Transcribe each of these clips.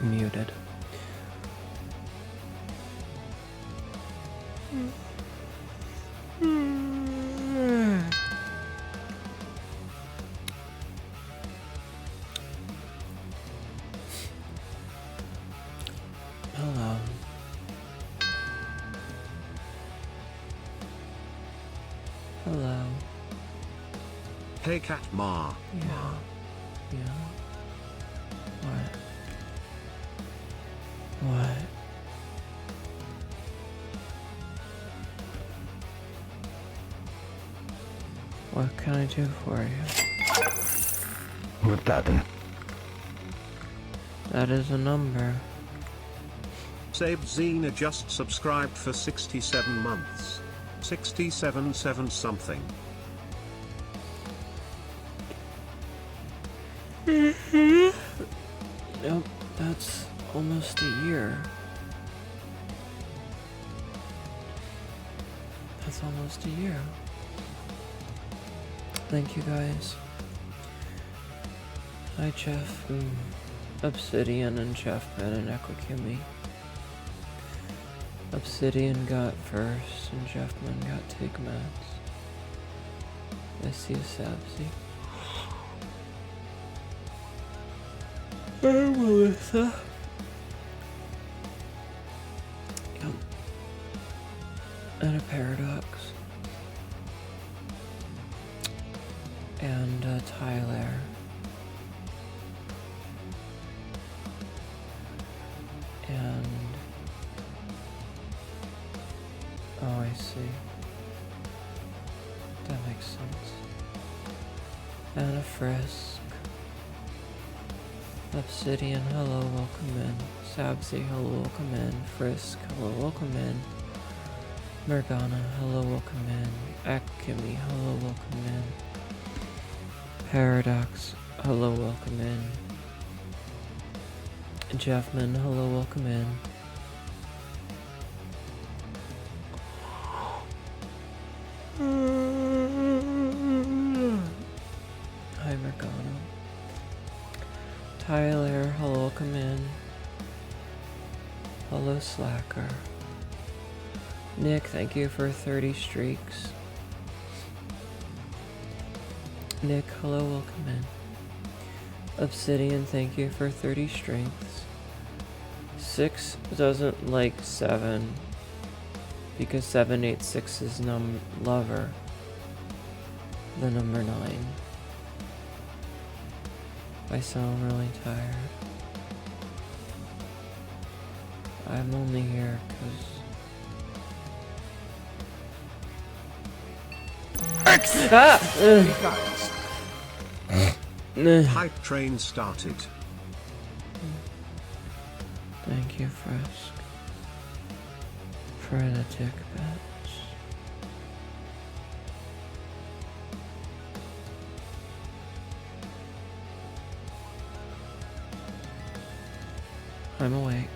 muted. Hello. Hello. Hey Cat Ma. Yeah. Yeah. What? What? What can I do for you? What that then? That is a number. Sabe Zena just subscribed for 67 months. 67 something. Nope, that's almost a year. That's almost a year. Thank you guys. Hi Jeff, Obsidian and Jeffman and Equikimi. Obsidian got first and Jeffman got Tigmats. I see a Sabzi. Hey Melissa. Yep. And a Paradox. And Tyler. And oh, I see. That makes sense. And a Frisk. Obsidian, hello, welcome in. Sabzi, hello, welcome in. Frisk, hello, welcome in. Morgana, hello, welcome in. Akimi, hello, welcome in. Paradox, hello, welcome in. Jeffman, hello, welcome in. Hi, Morgana. Tyler, hello, welcome in. Hello, Slacker. Nick, thank you for 30 streaks. Nick, hello, welcome in. Obsidian, thank you for 30 strengths. 6 doesn't like 7 because 786 is lover. The number 9. I sound really tired. I'm only here because Hype train started. Thank you, Frisk, for the tick bets. I'm awake.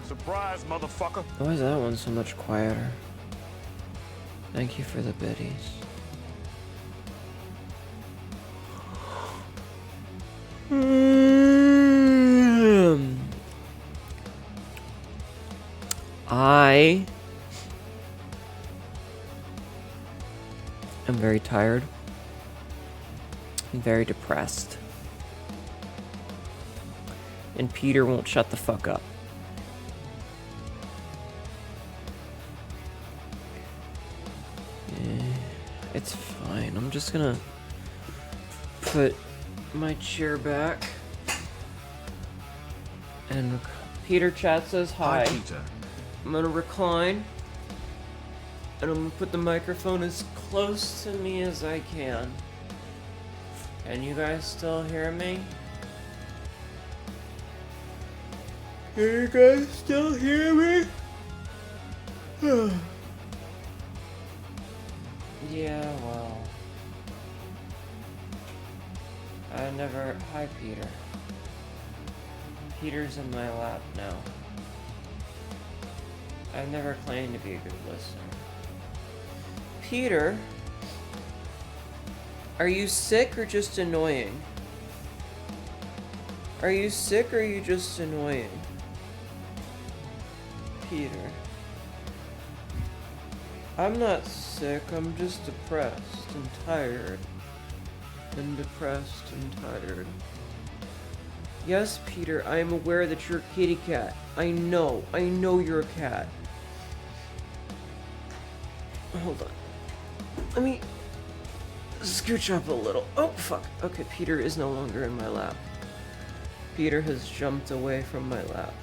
Surprise, motherfucker. Why is that one so much quieter? Thank you for the biddies. I am very tired. I'm very depressed. And Peter won't shut the fuck up. It's fine. I'm just gonna put my chair back. And Peter chat says hi. Hi Peter. I'm gonna recline. And I'm gonna put the microphone as close to me as I can. Can you guys still hear me? Can you guys still hear me? Yeah, well. I never. Hi, Peter. Peter's in my lap now. I've never claimed to be a good listener. Peter? Are you sick or just annoying? Are you sick or are you just annoying? Peter. I'm not sick, I'm just depressed and tired. And depressed and tired. Yes, Peter, I am aware that you're a kitty cat. I know you're a cat. Hold on. Let me scooch up a little. Oh, fuck. Okay, Peter is no longer in my lap. Peter has jumped away from my lap.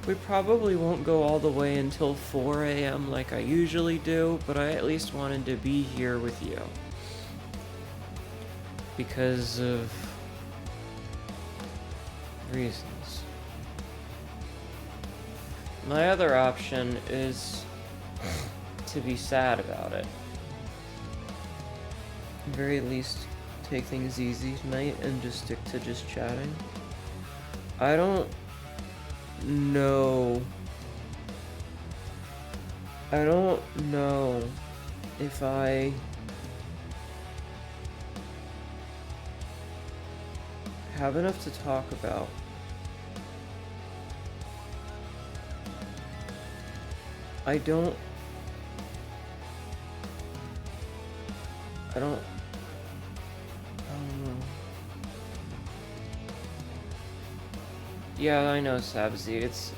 We probably won't go all the way until 4 a.m. like I usually do, but I at least wanted to be here with you. Because of reasons. My other option is to be sad about it. At the very least, take things easy tonight and just stick to just chatting. I don't know if I have enough to talk about. I don't know. Yeah, I know, Sabzi. It's,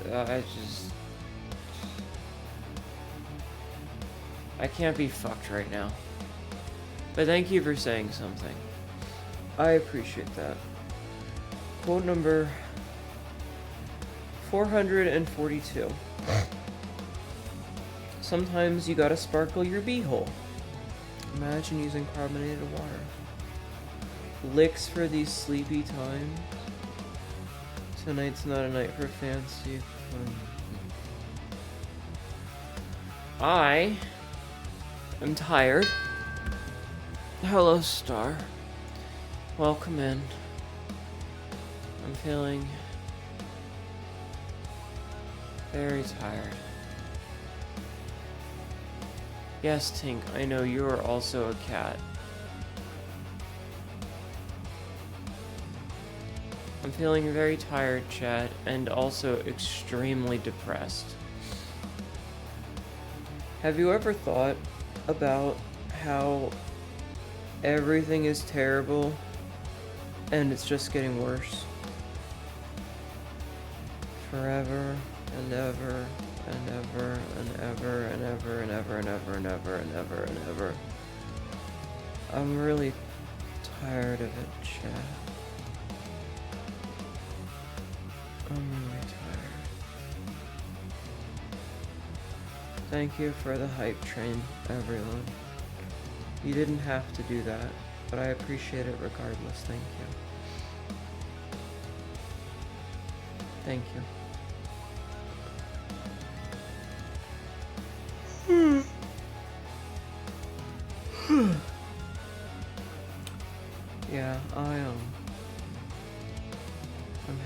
I can't be fucked right now. But thank you for saying something. I appreciate that. Quote number 442. Sometimes you gotta sparkle your beehole. Imagine using carbonated water. Licks for these sleepy times. Tonight's not a night for fancy fun. I am tired. Hello, Star. Welcome in. I'm feeling very tired. Yes, Tink, I know you are also a cat. I'm feeling very tired, Chad, and also extremely depressed. Have you ever thought about how everything is terrible and it's just getting worse? Forever and ever and ever and ever and ever and ever and ever and ever and ever and ever. I'm really tired of it, Chad. I'm really tired. Thank you for the hype train, everyone. You didn't have to do that, but I appreciate it regardless. Thank you. Thank you. Yeah, I'm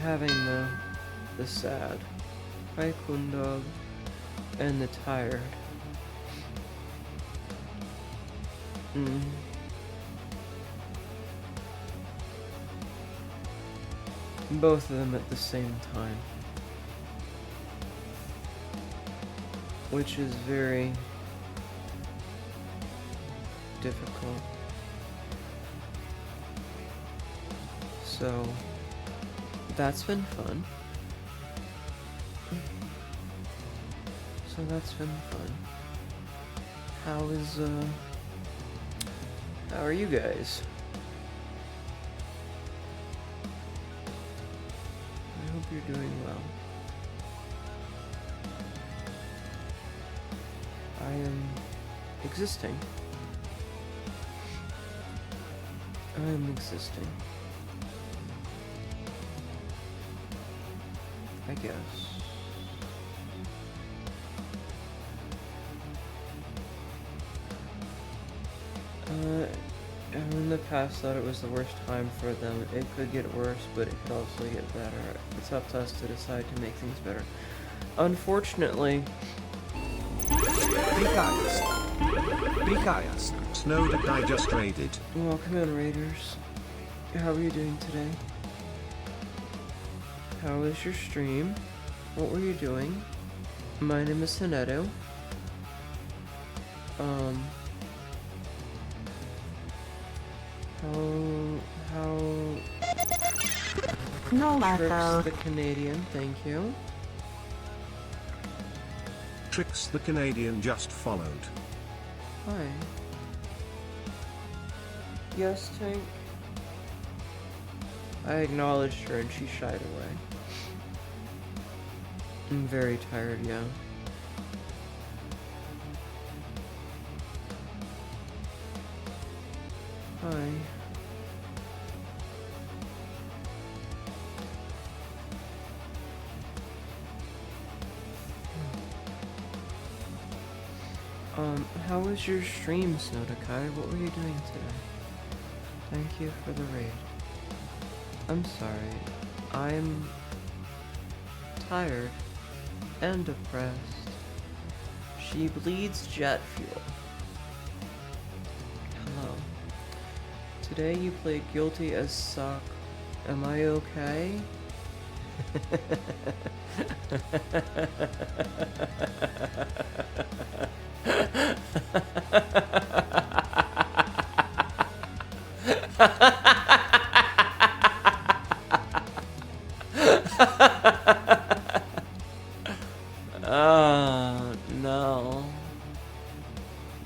having the sad, hi Kundog, and the tired. Both of them at the same time. Which is very difficult. So, that's been fun. How are you guys? I hope you're doing well. I am existing. I guess. In the past thought it was the worst time for them. It could get worse, but it could also get better. It's up to us to decide to make things better. Unfortunately, Snowdekai just raided. Welcome in, Raiders. How are you doing today? How was your stream? What were you doing? My name is Hnetu. How... No Trips matter. the Canadian, thank you. Trix the Canadian just followed. Hi. Yes, Tank. I acknowledged her and she shied away. I'm very tired, yeah. Hi. How was your stream, Snowdekai? What were you doing today? Thank you for the raid. I'm sorry. I'm tired and depressed. She bleeds jet fuel. Hello. Today you played guilty as suck. Am I okay? No.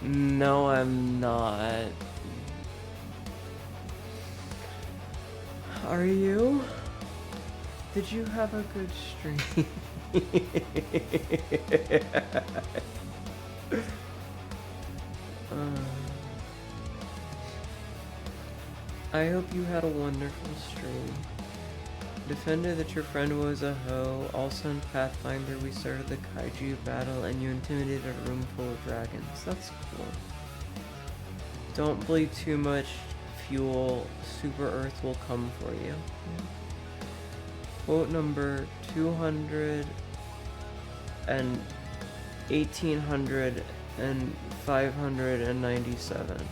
No, I'm not. Are you? Did you have a good stream? I hope you had a wonderful stream. Defended that your friend was a hoe. Also in Pathfinder we started the kaiju battle and you intimidated a room full of dragons. That's cool. Don't bleed too much fuel. Super Earth will come for you. Quote number 200 and 1800 and 597.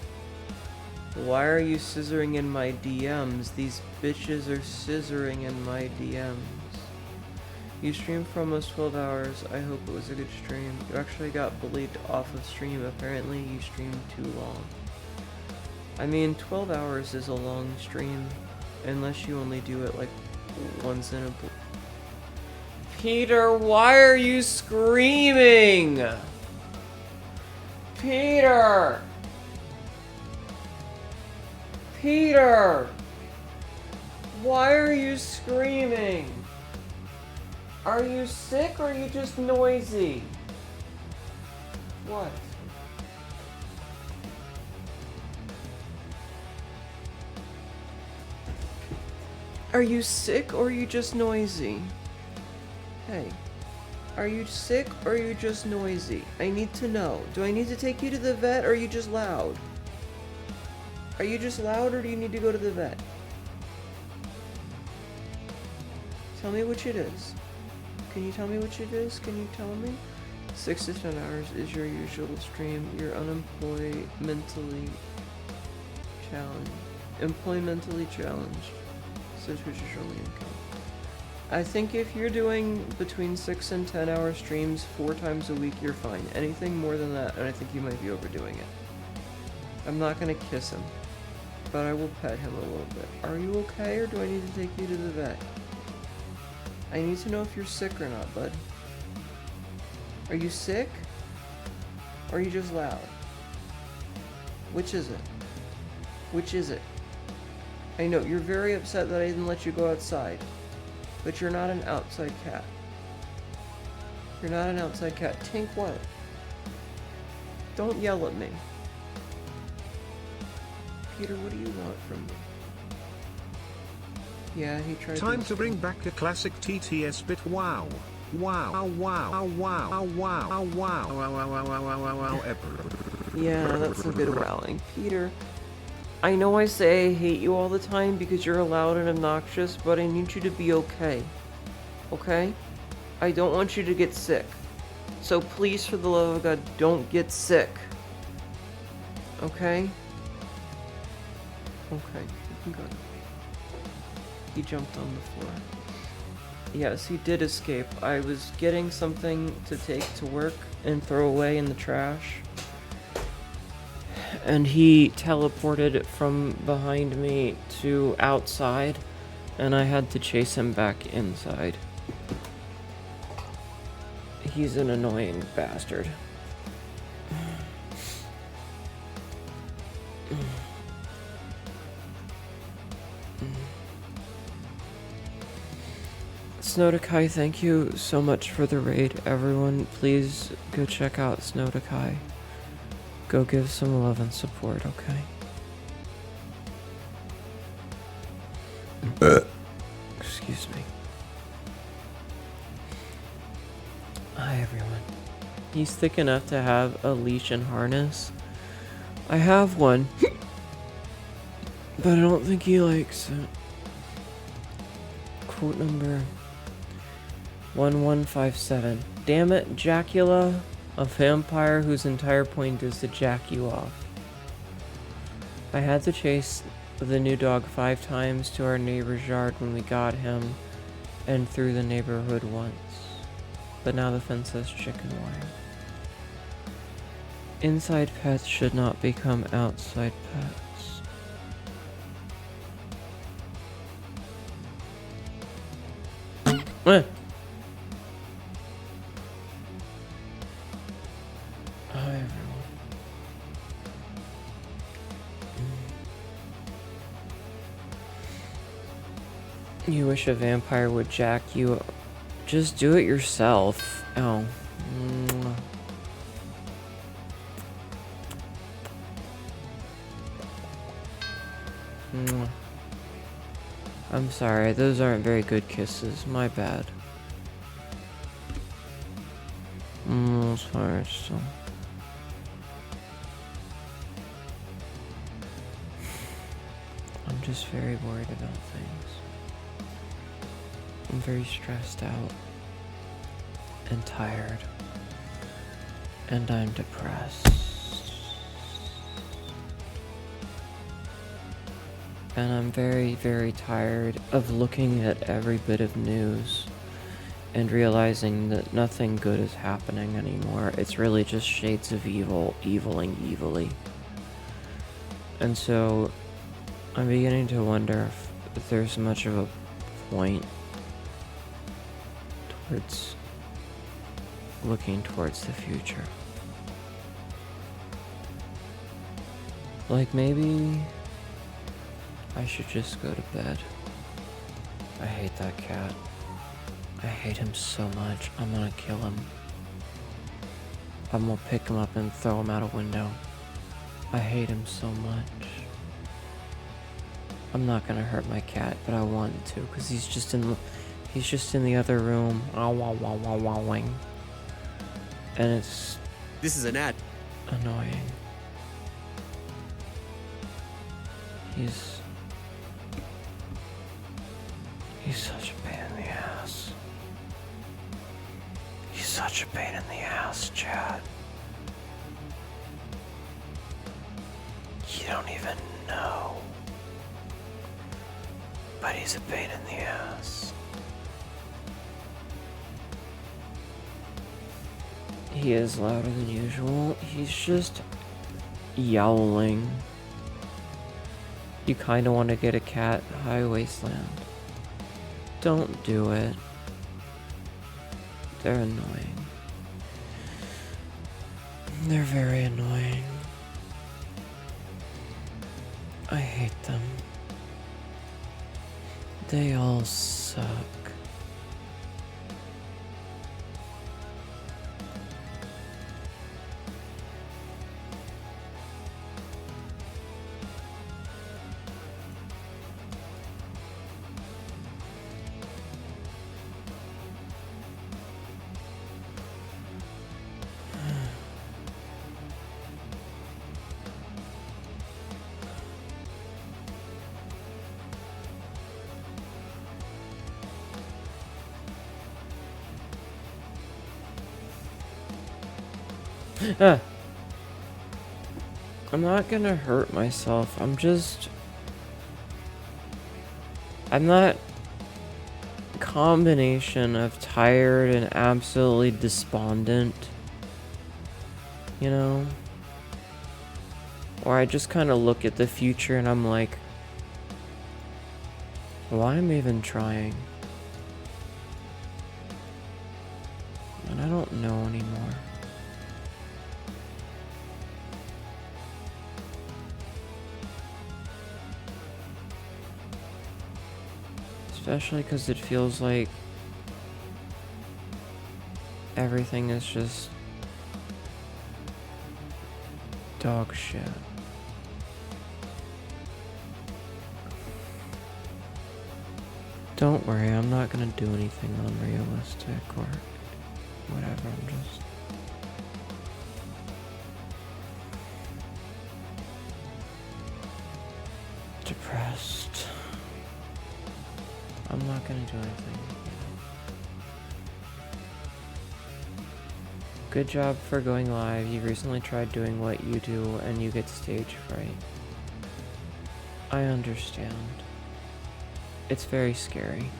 Why are you scissoring in my DMs? These bitches are scissoring in my DMs. You streamed for almost 12 hours. I hope it was a good stream. You actually got bullied off of stream. Apparently you streamed too long. I mean, 12 hours is a long stream. Unless you only do it like once in a blue. Peter, why are you screaming? Peter! Peter! Why are you screaming? Are you sick or are you just noisy? What? Are you sick or are you just noisy? Hey, are you sick or are you just noisy? I need to know. Do I need to take you to the vet or are you just loud? Are you just loud or do you need to go to the vet? Tell me which it is. Can you tell me which it is? Can you tell me? 6 to 10 hours is your usual stream. You're unemployed, mentally challenged. Employmentally challenged. So Twitch is your only income. I think if you're doing between 6 and 10 hour streams 4 times a week, you're fine. Anything more than that, and I think you might be overdoing it. I'm not gonna kiss him, but I will pet him a little bit. Are you okay, or do I need to take you to the vet? I need to know if you're sick or not, bud. Are you sick? Or are you just loud? Which is it? Which is it? I know, you're very upset that I didn't let you go outside. But you're not an outside cat. You're not an outside cat. Tink what? Don't yell at me. Peter, what do you want from me? Yeah, he tried Time to bring back a classic TTS bit. Wow. Wow. Wow. Wow. Wow. Wow. Wow. Wow. Yeah, that's some good wowing. Peter, I know I say I hate you all the time because you're loud and obnoxious, but I need you to be okay. Okay? I don't want you to get sick. So please, for the love of God, don't get sick. Okay? Okay, you can go. He jumped on the floor. Yes, he did escape. I was getting something to take to work and throw away in the trash. And he teleported from behind me to outside, and I had to chase him back inside. He's an annoying bastard. Snowdakai, thank you so much for the raid. Everyone, please go check out Snowdakai. Go give some love and support, okay? Excuse me. Hi, everyone. He's thick enough to have a leash and harness. I have one, but I don't think he likes it. Quote number 1157. Damn it, Jackula, a vampire whose entire point is to jack you off. I had to chase the new dog 5 times to our neighbor's yard when we got him, and through the neighborhood once. But now the fence says chicken wire. Inside pets should not become outside pets. Hi, everyone. You wish a vampire would jack you. Just do it yourself. Oh. I'm sorry, those aren't very good kisses. My bad. Sorry, still. I'm just very worried about things. I'm very stressed out and tired, and I'm depressed. And I'm very, very tired of looking at every bit of news and realizing that nothing good is happening anymore. It's really just shades of evil, eviling evilly. And so I'm beginning to wonder if there's much of a point towards looking towards the future. Like maybe I should just go to bed. I hate that cat. I hate him so much. I'm gonna kill him. I'm gonna pick him up and throw him out a window. I hate him so much. I'm not gonna hurt my cat, but I want to, cause he's just in the other room. Wowing. And it's This is an ad. annoying. He's such a pain in the ass. He's such a pain in the ass, Chad. You don't even know. But he's a pain in the ass. He is louder than usual. He's just yowling. You kinda want to get a cat, High Wasteland. Don't do it. They're annoying. They're very annoying. I hate them. They all suck. I'm not gonna hurt myself. I'm that combination of tired and absolutely despondent, you know? Or I just kind of look at the future and I'm like, why am I even trying? And I don't know anymore. Especially because it feels like everything is just dog shit. Don't worry, I'm not gonna do anything unrealistic or whatever, I'm just... depressed. I'm not gonna do anything, you know. Good job for going live. You recently tried doing what you do and you get stage fright. I understand. It's very scary.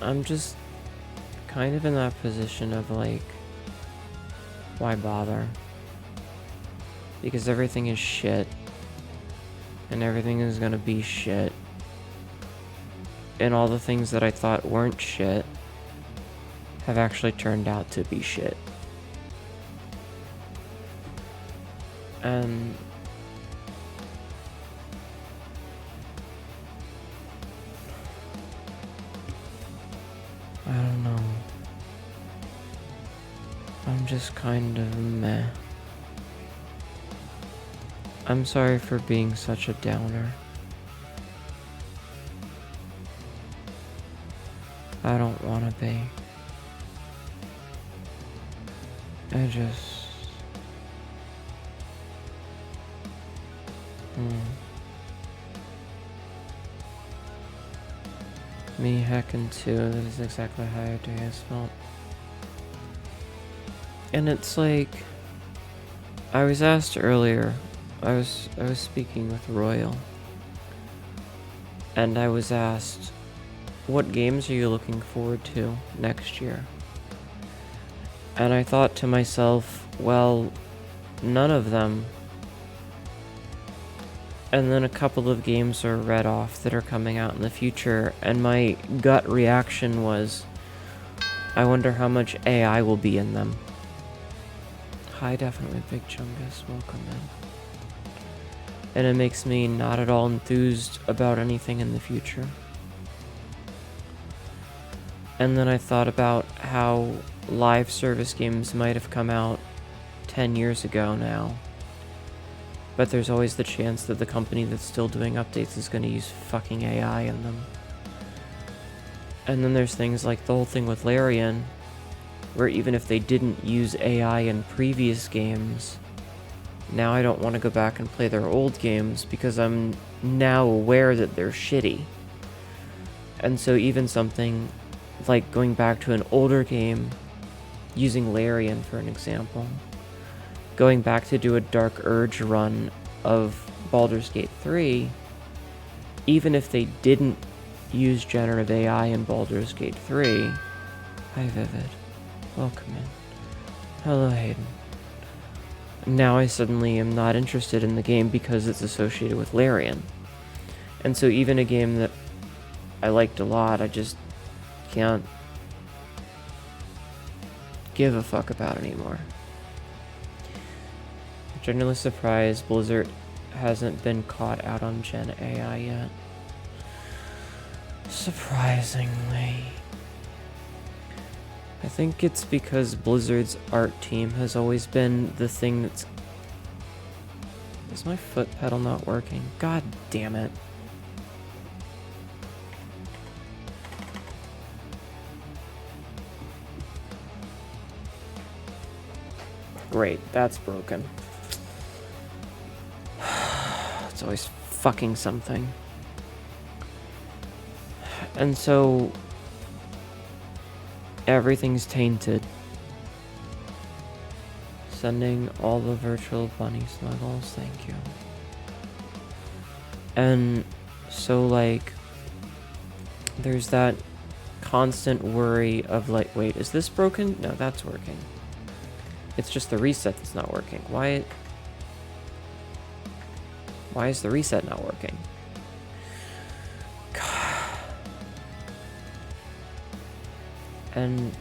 I'm just kind of in that position of like, why bother? Because everything is shit. And everything is gonna be shit. And all the things that I thought weren't shit have actually turned out to be shit. And I don't know. I'm just kind of meh. I'm sorry for being such a downer. I don't want to be. I just... Me heckin' too, that is exactly how your day has felt. And it's like, I was asked earlier, I was speaking with Royal, and I was asked, what games are you looking forward to next year? And I thought to myself, well, none of them. And then a couple of games are read off that are coming out in the future, and my gut reaction was, I wonder how much AI will be in them. Hi, definitely Big Chungus, welcome in. And it makes me not at all enthused about anything in the future. And then I thought about how live service games might have come out 10 years ago now. But there's always the chance that the company that's still doing updates is going to use fucking AI in them. And then there's things like the whole thing with Larian, where even if they didn't use AI in previous games, now I don't want to go back and play their old games because I'm now aware that they're shitty. And so even something like going back to an older game, using Larian for an example, going back to do a Dark Urge run of Baldur's Gate 3, even if they didn't use generative AI in Baldur's Gate 3, hi Vivid, welcome in. Hello Hayden. Now I suddenly am not interested in the game because it's associated with Larian. And so even a game that I liked a lot, I just can't give a fuck about anymore. Generally surprised Blizzard hasn't been caught out on Gen AI yet. Surprisingly. I think it's because Blizzard's art team has always been the thing that's... Is my foot pedal not working? God damn it. Great, that's broken. It's always fucking something. And so, Everything's tainted. Sending all the virtual bunny snuggles, thank you. And so, like, there's that constant worry of, like, wait, is this broken? No, that's working. It's just the reset that's not working. Why is the reset not working? And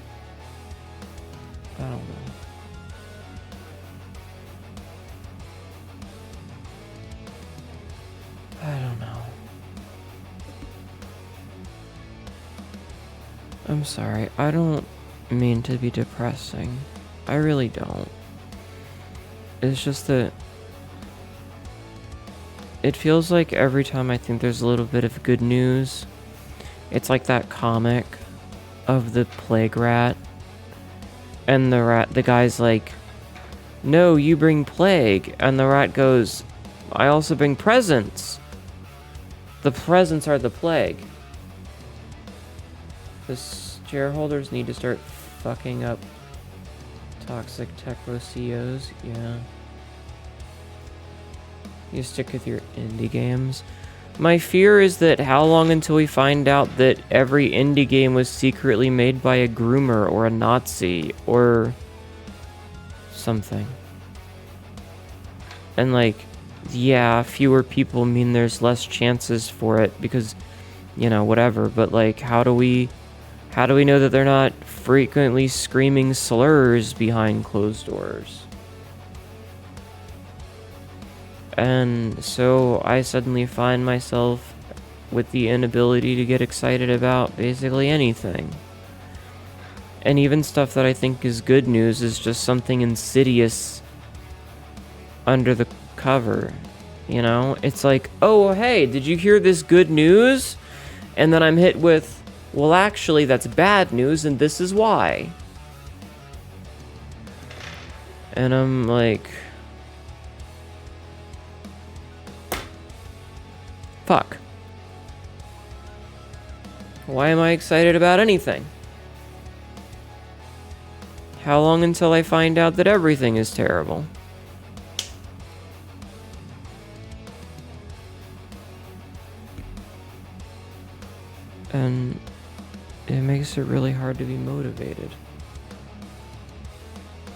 I don't know. I don't know. I'm sorry. I don't mean to be depressing. I really don't. It's just that it feels like every time I think there's a little bit of good news, it's like that comic of the plague rat, and the guy's like, no, you bring plague, and the rat goes, I also bring presents. The presents are the plague. The shareholders need to start fucking up toxic techno CEOs. Yeah. You stick with your indie games. My fear is that how long until we find out that every indie game was secretly made by a groomer or a Nazi or something. And like, yeah, fewer people mean there's less chances for it because, you know, whatever, but like, how do we know that they're not frequently screaming slurs behind closed doors? And so I suddenly find myself with the inability to get excited about basically anything. And even stuff that I think is good news is just something insidious under the cover. You know? It's like, oh, hey, did you hear this good news? And then I'm hit with, well, actually, that's bad news, and this is why. And I'm like, fuck. Why am I excited about anything? How long until I find out that everything is terrible? And it makes it really hard to be motivated.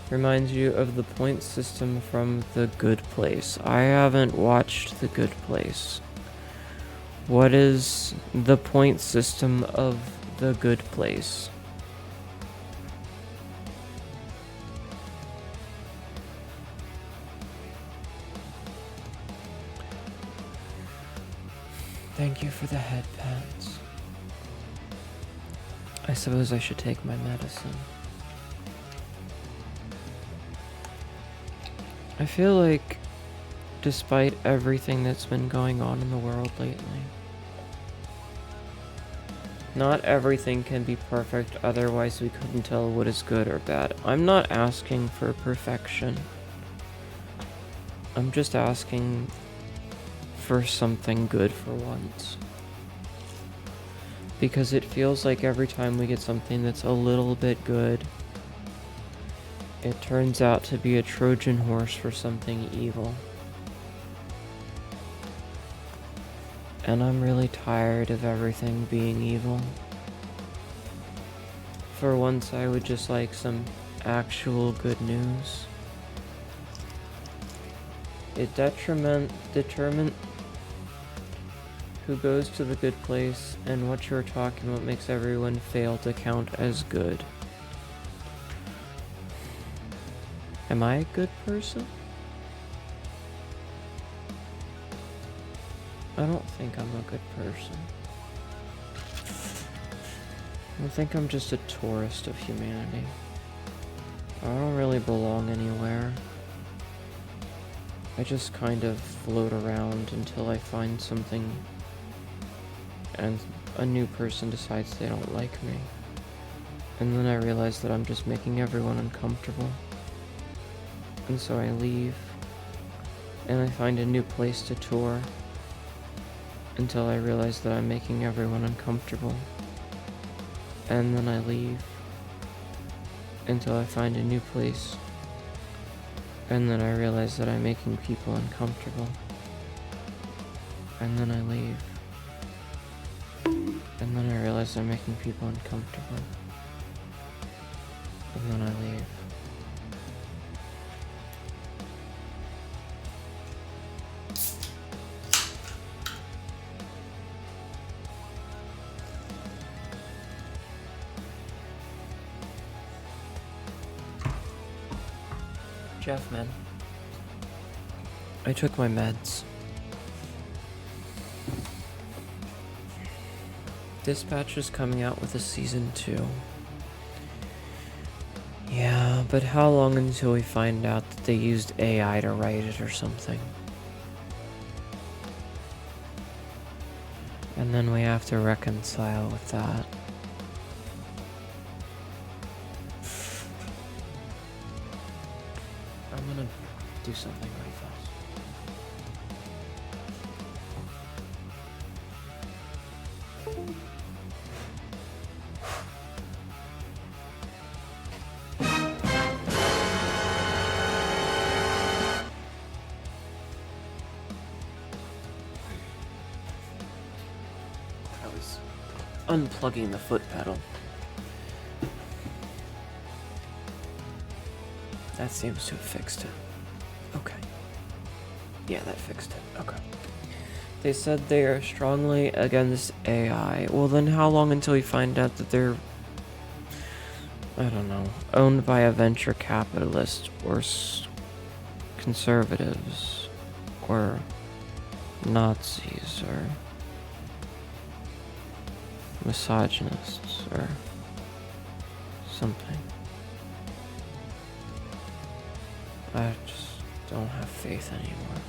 Reminds you of the point system from The Good Place. I haven't watched The Good Place. What is the point system of The Good Place? Thank you for the headpats. I suppose I should take my medicine. I feel like, despite everything that's been going on in the world lately, not everything can be perfect, otherwise we couldn't tell what is good or bad. I'm not asking for perfection. I'm just asking for something good for once. Because it feels like every time we get something that's a little bit good, it turns out to be a Trojan horse for something evil. And I'm really tired of everything being evil. For once, I would just like some actual good news. It determine who goes to the good place, and what you're talking about makes everyone fail to count as good. Am I a good person? I don't think I'm a good person. I think I'm just a tourist of humanity. I don't really belong anywhere. I just kind of float around until I find something and a new person decides they don't like me. And then I realize that I'm just making everyone uncomfortable. And so I leave. And I find a new place to tour. Until I realize that I'm making everyone uncomfortable. And then I leave. until I find a new place. And then I realize that I'm making people uncomfortable. And then I leave. And then I realize I'm making people uncomfortable. And then I leave. Jeff, man. I took my meds. Dispatch is coming out with a season 2. Yeah, but how long until we find out that they used AI to write it or something? And then we have to reconcile with that. I'm gonna do something really fast. I was unplugging the foot pedal. That seems to have fixed it. Okay. Yeah, that fixed it. Okay. They said they are strongly against AI. Well, then how long until we find out that they're, I don't know, owned by a venture capitalist or conservatives or Nazis or misogynists or something? I just don't have faith anymore.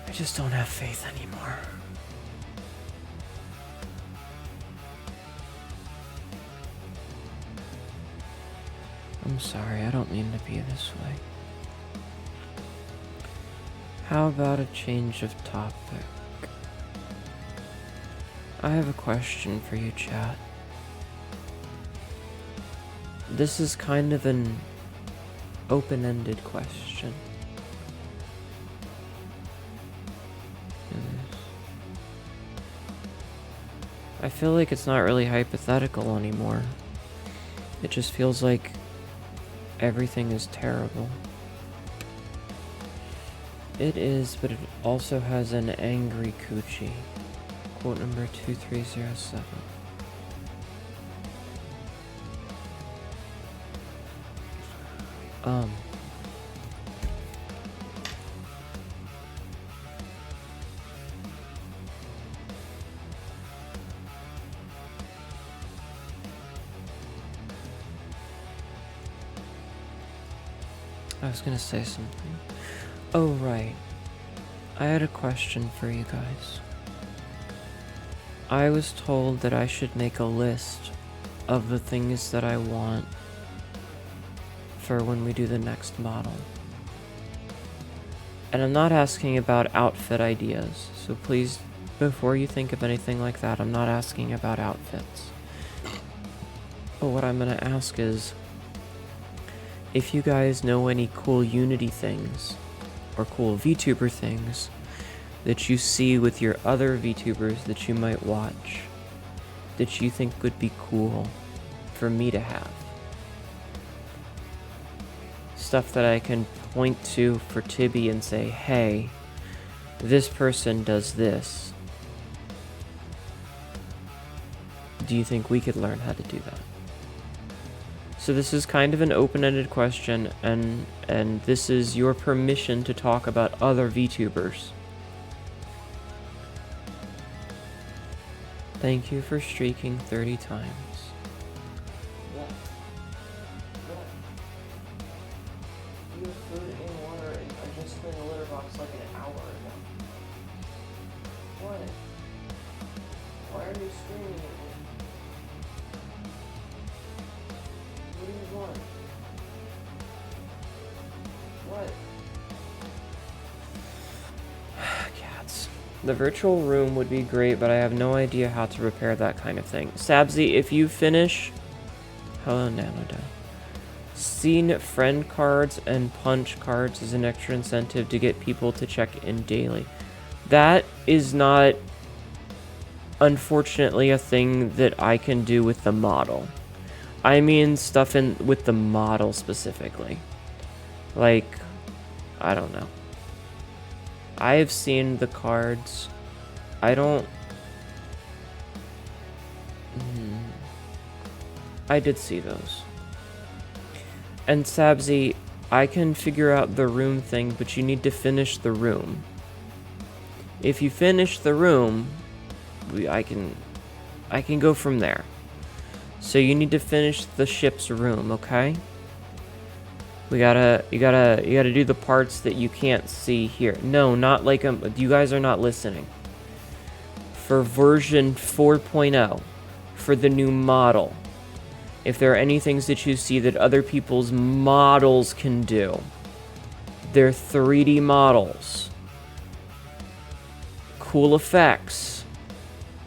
I just don't have faith anymore. I'm sorry, I don't mean to be this way. How about a change of topic? I have a question for you, chat. This is kind of an open-ended question. I feel like it's not really hypothetical anymore. It just feels like everything is terrible. It is, but it also has an angry coochie. Quote number 2307. I was gonna say something. Oh, right. I had a question for you guys. I was told that I should make a list of the things that I want for when we do the next model. And I'm not asking about outfit ideas, so please, before you think of anything like that, I'm not asking about outfits. But what I'm gonna ask is, if you guys know any cool Unity things, or cool VTuber things, that you see with your other VTubers that you might watch, that you think would be cool for me to have. Stuff that I can point to for Tibby and say, hey, this person does this. Do you think we could learn how to do that? So this is kind of an open-ended question, and this is your permission to talk about other VTubers. Thank you for streaking 30 times. You have food and water, and I just cleaned the litter box like an hour ago. What? Why are you screaming at me? What do you want? What? Cats. The virtual room would be great, but I have no idea how to repair that kind of thing. Sabzi, if you finish... Hello, Nanoda. Seen friend cards and punch cards as an extra incentive to get people to check in daily. That is not, unfortunately, a thing that I can do with the model. I mean stuff with the model specifically. Like, I don't know. I have seen the cards. I don't... I did see those. And Sabzi, I can figure out the room thing, but you need to finish the room. If you finish the room, I can go from there. So you need to finish the ship's room, okay? You gotta do the parts that you can't see here. No, not like you guys are not listening. For version 4.0, for the new model, if there are any things that you see that other people's models can do, they're 3D models. Cool effects.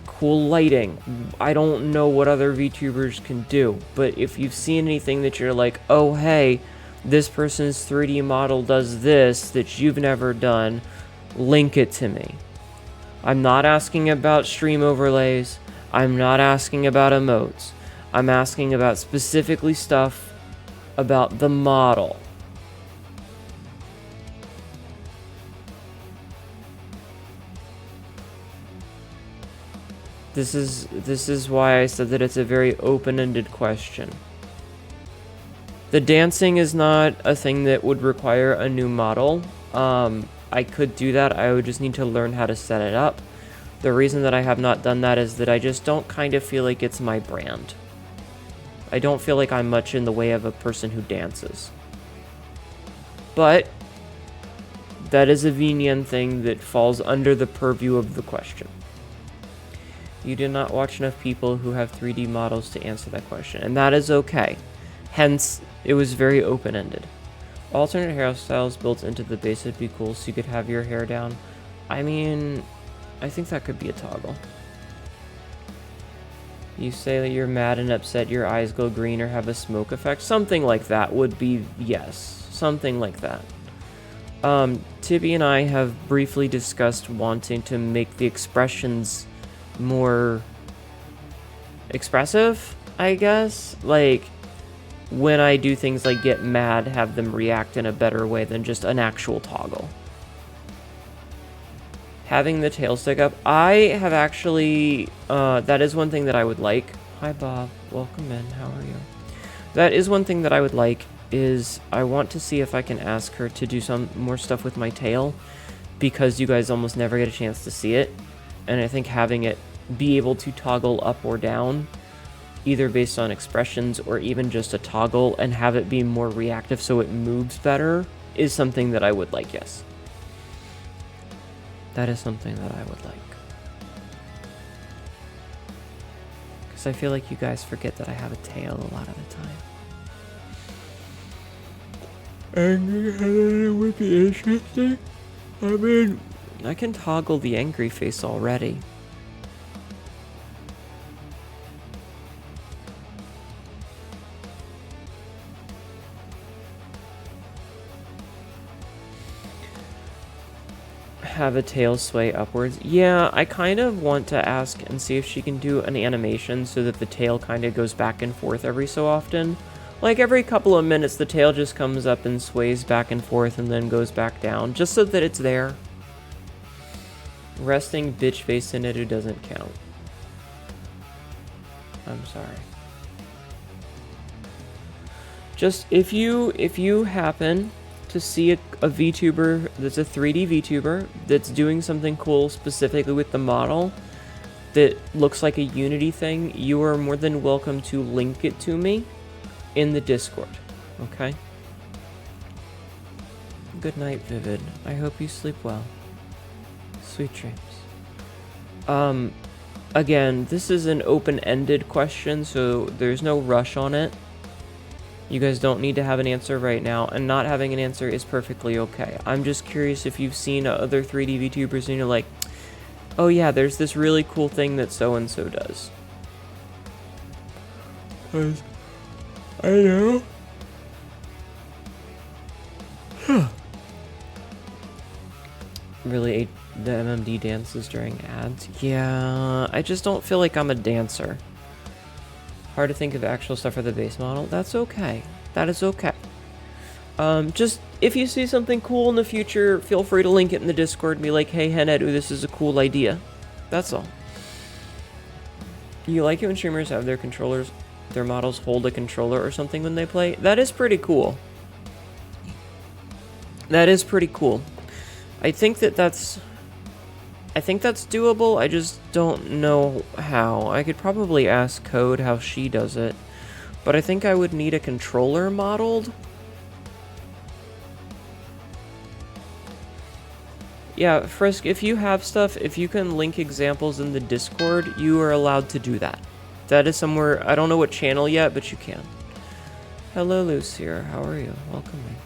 Cool lighting. I don't know what other VTubers can do, but if you've seen anything that you're like, oh hey, this person's 3D model does this that you've never done, link it to me. I'm not asking about stream overlays. I'm not asking about emotes. I'm asking about specifically stuff about the model. This is why I said that it's a very open-ended question. The dancing is not a thing that would require a new model. I could do that. I would just need to learn how to set it up. The reason that I have not done that is that I just don't kind of feel like it's my brand. I don't feel like I'm much in the way of a person who dances. But that is a Venian thing that falls under the purview of the question. You did not watch enough people who have 3D models to answer that question, and that is okay. Hence, it was very open-ended. Alternate hairstyles built into the base would be cool, so you could have your hair down. I mean, I think that could be a toggle. You say that you're mad and upset, your eyes go green or have a smoke effect. Something like that would be, yes. Something like that. Tibby and I have briefly discussed wanting to make the expressions more expressive, I guess. Like, when I do things like get mad, have them react in a better way than just an actual toggle. Having the tail stick up, I have actually, that is one thing that I would like. Hi Bob, welcome in, how are you? That is one thing that I would like, is I want to see if I can ask her to do some more stuff with my tail, because you guys almost never get a chance to see it, and I think having it be able to toggle up or down, either based on expressions or even just a toggle, and have it be more reactive so it moves better, is something that I would like, yes. That is something that I would like. Because I feel like you guys forget that I have a tail a lot of the time. Angry head would be interesting. I mean, I can toggle the angry face already. Have a tail sway upwards. Yeah, I kind of want to ask and see if she can do an animation so that the tail kind of goes back and forth every so often. Like every couple of minutes the tail just comes up and sways back and forth and then goes back down, just so that it's there. Resting bitch face in Hnetu doesn't count. I'm sorry. Just if you happen to see a VTuber that's a 3D VTuber that's doing something cool specifically with the model that looks like a Unity thing, you are more than welcome to link it to me in the Discord, okay? Good night, Vivid. I hope you sleep well. Sweet dreams. Again, this is an open-ended question, so there's no rush on it. You guys don't need to have an answer right now, and not having an answer is perfectly okay. I'm just curious if you've seen other 3D VTubers and you're like, oh yeah, there's this really cool thing that so-and-so does. I know. Really, the MMD dances during ads? Yeah, I just don't feel like I'm a dancer. Hard to think of actual stuff for the base model. That's okay. That is okay. Just, if you see something cool in the future, feel free to link it in the Discord and be like, hey, Hnetu, this is a cool idea. That's all. You like it when streamers have their controllers, their models hold a controller or something when they play? That is pretty cool. That is pretty cool. I think that's doable. I just don't know how. I could probably ask Code how she does it, but I think I would need a controller modeled. Yeah, Frisk, if you have stuff, if you can link examples in the Discord, you are allowed to do that. That is somewhere, I don't know what channel yet, but you can. Hello, Lucier. How are you? Welcome in.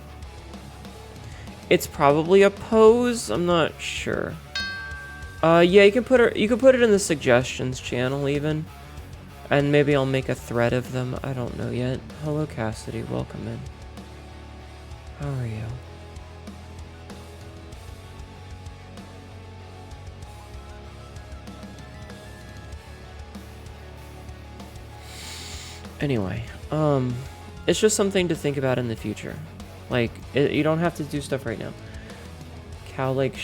It's probably a pose. I'm not sure. Yeah, you can put it in the suggestions channel even, and maybe I'll make a thread of them. I don't know yet. Hello, Cassidy. Welcome in. How are you? Anyway, it's just something to think about in the future. Like, you don't have to do stuff right now. Cow-like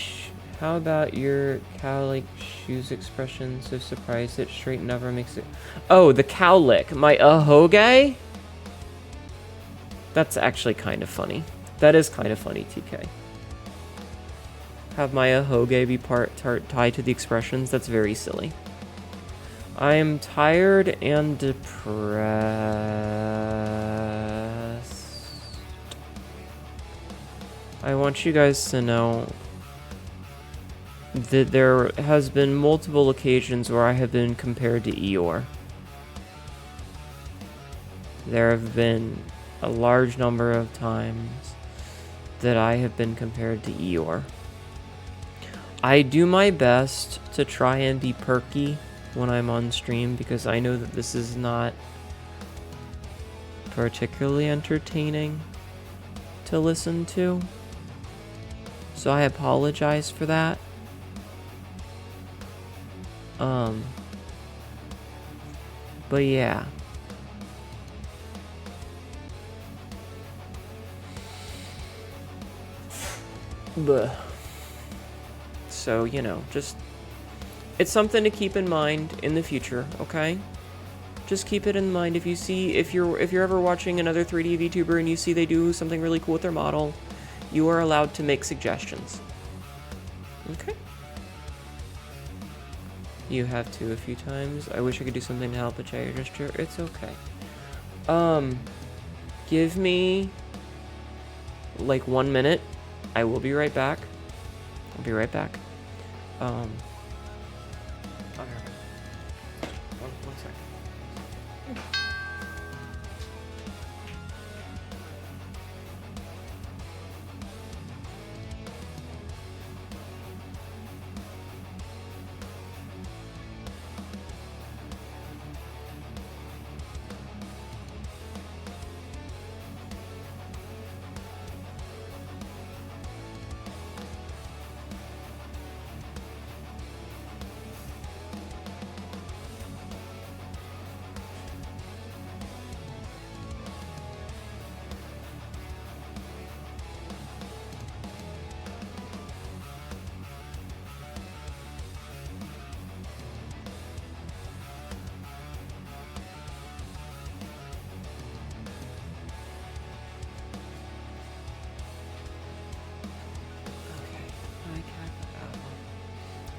how about your cow-like shoes expression? So surprised it straight never makes it... Oh, the cow lick. My ahoge? That's actually kind of funny. That is kind of funny, TK. Have my ahoge be tied to the expressions? That's very silly. I am tired and depressed. I want you guys to know that there has been multiple occasions where I have been compared to Eeyore. There have been a large number of times that I have been compared to Eeyore. I do my best to try and be perky when I'm on stream because I know that this is not particularly entertaining to listen to. So I apologize for that. But yeah. Bleh. So, you know, just... It's something to keep in mind in the future, okay? Just keep it in mind. If you see... If you're ever watching another 3D VTuber and you see they do something really cool with their model, you are allowed to make suggestions. Okay? You have to a few times. I wish I could do something to help a chair gesture. It's okay. Give me like 1 minute. I will be right back. I'll be right back. Okay. One second.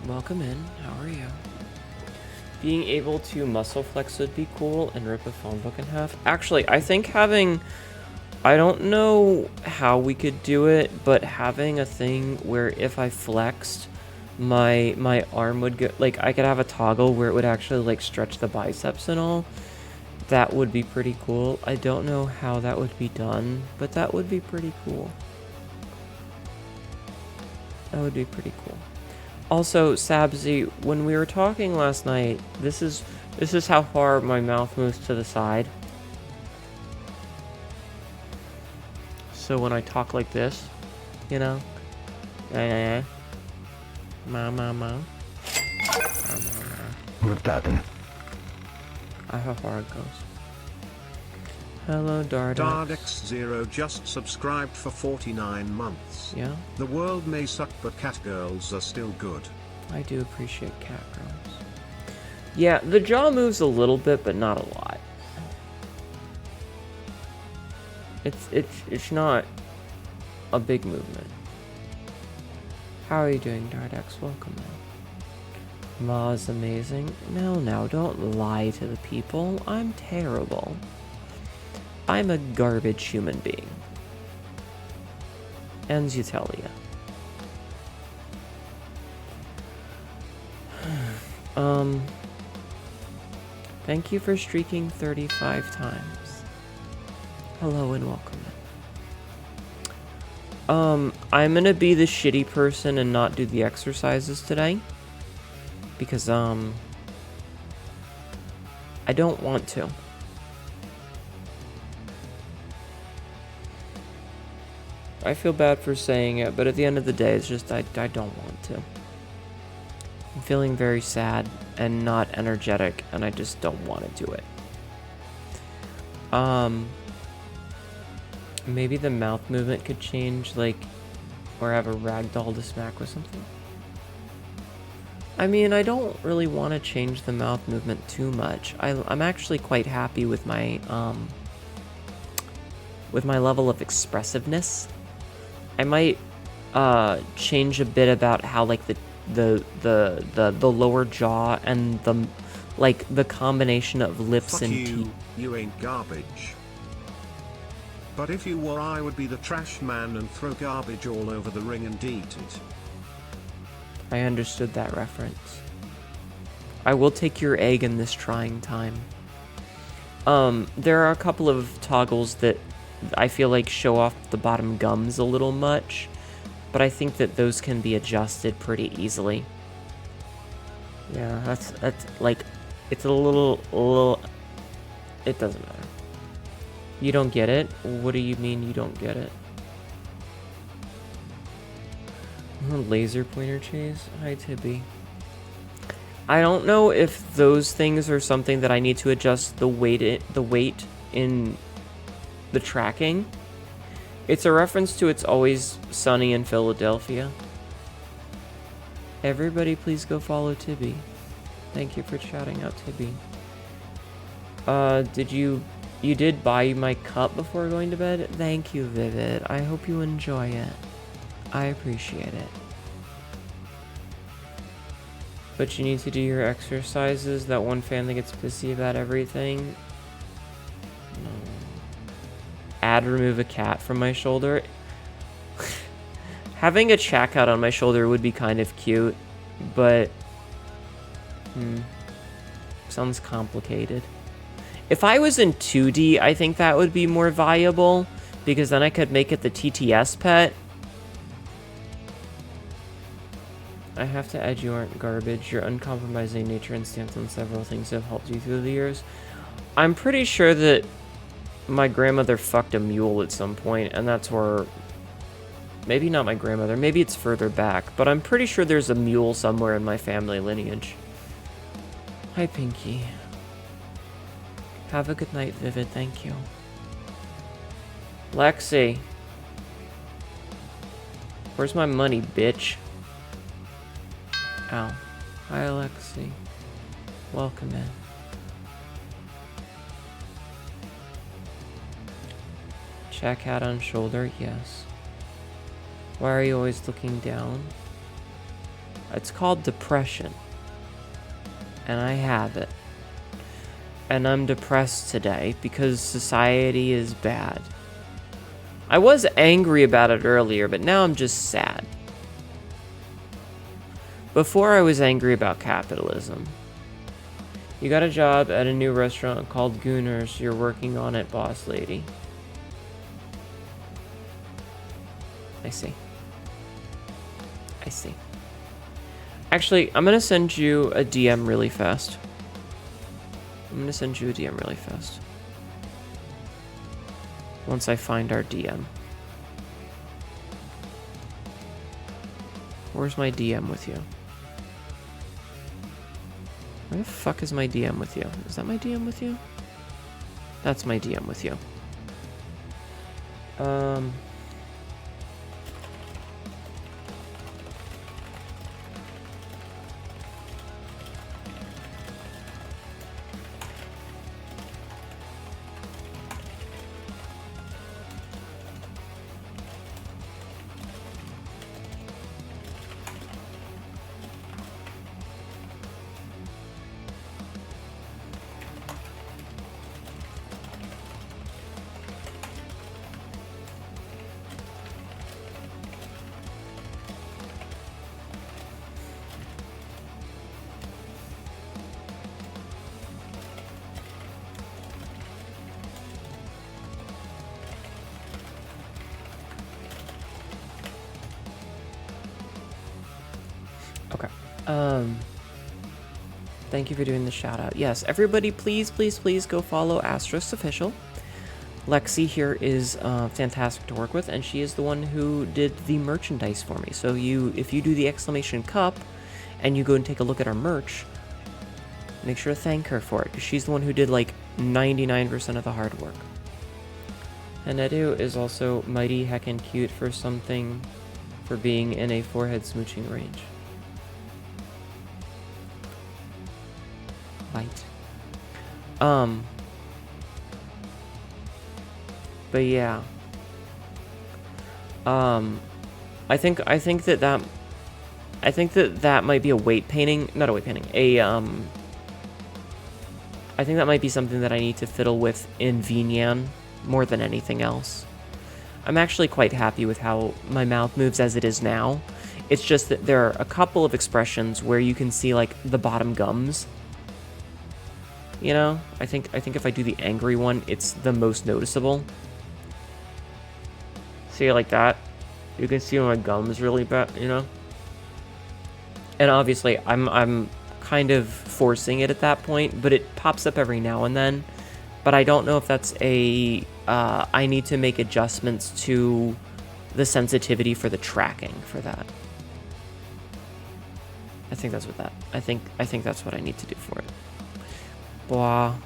Welcome in. How are you? Being able to muscle flex would be cool and rip a phone book in half. Actually, I think having... I don't know how we could do it, but having a thing where if I flexed, my arm would go... Like, I could have a toggle where it would actually, like, stretch the biceps and all. That would be pretty cool. I don't know how that would be done, but that would be pretty cool. That would be pretty cool. Also, Sabzi, when we were talking last night, this is how far my mouth moves to the side. So when I talk like this, you know, yeah, ma. Mutaten. How far it goes. Hello, Dardex. Dardex0 just subscribed for 49 months. Yeah, The world may suck, but cat girls are still good. I do appreciate cat girls. Yeah, the jaw moves a little bit, but not a lot. It's not a big movement. How are you doing, Dardex? Welcome in. Ma is amazing. No, don't lie to the people. I'm terrible. I'm a garbage human being. And Zutelia. Thank you for streaking 35 times. Hello and welcome in. I'm gonna be the shitty person and not do the exercises today. Because, I don't want to. I feel bad for saying it, but at the end of the day, it's just I don't want to. I'm feeling very sad and not energetic, and I just don't want to do it. Maybe the mouth movement could change, like, or have a ragdoll to smack with something. I mean, I don't really want to change the mouth movement too much. I'm actually quite happy with my level of expressiveness. I might change a bit about how, like, the lower jaw and the combination of lips Fuck and you, teeth. you ain't garbage. But if you were, I would be the trash man and throw garbage all over the ring and eat it. I understood that reference. I will take your egg in this trying time. There are a couple of toggles that I feel like show off the bottom gums a little much, but I think that those can be adjusted pretty easily. Yeah, that's like, it's a little, it doesn't matter. You don't get it? What do you mean you don't get it? Laser pointer chase? Hi, Tibby. I don't know if those things are something that I need to adjust the weight in the tracking. It's a reference to It's Always Sunny in Philadelphia. Everybody please go follow Tibby. Thank you for shouting out Tibby. You did buy my cup before going to bed? Thank you, Vivid. I hope you enjoy it. I appreciate it. But you need to do your exercises. That one fan that gets pissy about everything. No. Add remove a cat from my shoulder. Having a chat cat on my shoulder would be kind of cute, but sounds complicated. If I was in 2D, I think that would be more viable, because then I could make it the TTS pet. I have to add you aren't garbage. Your uncompromising nature and stance on several things have helped you through the years. I'm pretty sure that my grandmother fucked a mule at some point, and that's where... Maybe not my grandmother, maybe it's further back, but I'm pretty sure there's a mule somewhere in my family lineage. Hi, Pinky. Have a good night, Vivid, thank you. Lexi. Where's my money, bitch? Ow. Hi, Lexi. Welcome in. Check hat on shoulder, yes. Why are you always looking down? It's called depression. And I have it. And I'm depressed today because society is bad. I was angry about it earlier, but now I'm just sad. Before I was angry about capitalism. You got a job at a new restaurant called Gooners. You're working on it, boss lady. I see. I see. Actually, I'm gonna send you a DM really fast. I'm gonna send you a DM really fast. Once I find our DM. Where's my DM with you? Where the fuck is my DM with you? Is that my DM with you? That's my DM with you. Okay. Thank you for doing the shout out. Yes, everybody, please, please, please go follow Asterisk Official. Lexi here is fantastic to work with, and she is the one who did the merchandise for me. So if you do the exclamation cup, and you go and take a look at our merch, make sure to thank her for it, because she's the one who did like 99% of the hard work. Hnetu is also mighty heckin' cute for being in a forehead smooching range. Bite. But yeah. I think that might be a weight painting, not a weight painting. I think that might be something that I need to fiddle with in Vinyan more than anything else. I'm actually quite happy with how my mouth moves as it is now. It's just that there are a couple of expressions where you can see like the bottom gums. You know, I think if I do the angry one, it's the most noticeable. See, like that, you can see my gums really bad, you know. And obviously, I'm kind of forcing it at that point, but it pops up every now and then. But I don't know if that's I need to make adjustments to the sensitivity for the tracking for that. I think that's what that. I think that's what I need to do for it. Blah.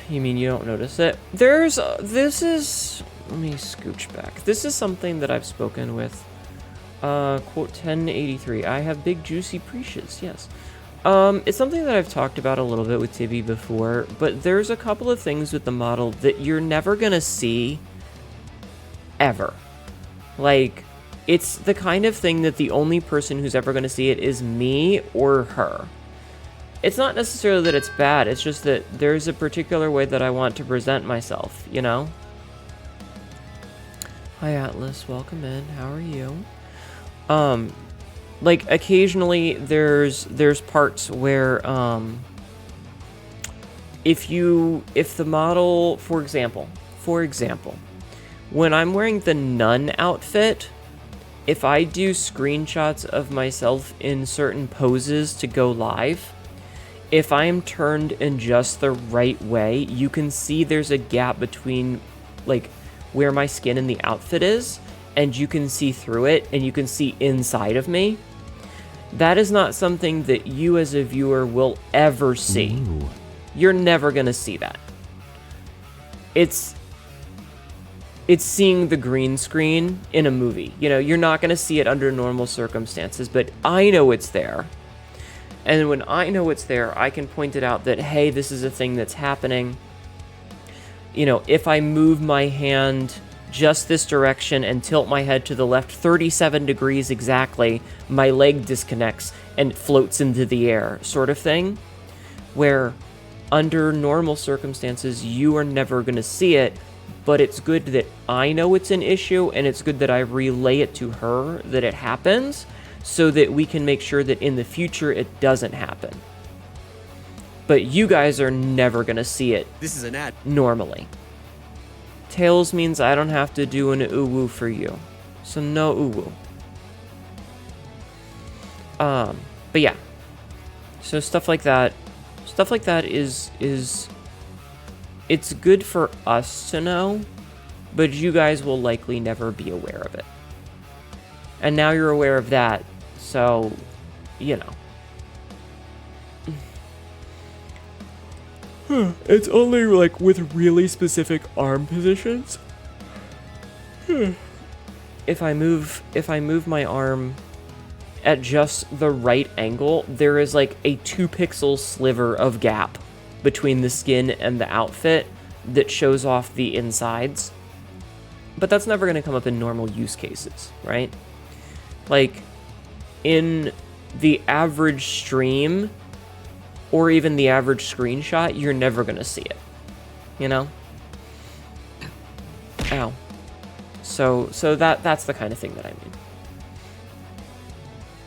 You mean you don't notice it? This is, let me scooch back. This is something that I've spoken with, quote 1083. I have big juicy preaches, yes. It's something that I've talked about a little bit with Tibby before, but there's a couple of things with the model that you're never gonna see ever. Like, it's the kind of thing that the only person who's ever gonna see it is me or her. It's not necessarily that it's bad, it's just that there's a particular way that I want to present myself, you know? Hi Atlas, welcome in, how are you? Like, occasionally there's parts where, if the model, for example, when I'm wearing the nun outfit, if I do screenshots of myself in certain poses to go live, if I'm turned in just the right way, you can see there's a gap between, like, where my skin and the outfit is, and you can see through it, and you can see inside of me. That is not something that you as a viewer will ever see. Ooh. You're never gonna see that. It's seeing the green screen in a movie. You know, you're not gonna see it under normal circumstances, but I know it's there. And when I know it's there, I can point it out that, hey, this is a thing that's happening. You know, if I move my hand just this direction and tilt my head to the left 37 degrees exactly, my leg disconnects and floats into the air, sort of thing. Where under normal circumstances, you are never going to see it, but it's good that I know it's an issue, and it's good that I relay it to her that it happens, so that we can make sure that in the future it doesn't happen. but you guys are never gonna see it. This is an ad. Normally. Tails means I don't have to do an uwu for you. So no uwu. But yeah. So stuff like that is it's good for us to know, but you guys will likely never be aware of it. And now you're aware of that, so, you know. It's only like with really specific arm positions. If I move my arm at just the right angle, there is like a 2-pixel sliver of gap between the skin and the outfit that shows off the insides. But that's never going to come up in normal use cases, right? Like, in the average stream, or even the average screenshot, you're never going to see it. You know? Ow. So that's the kind of thing that I mean.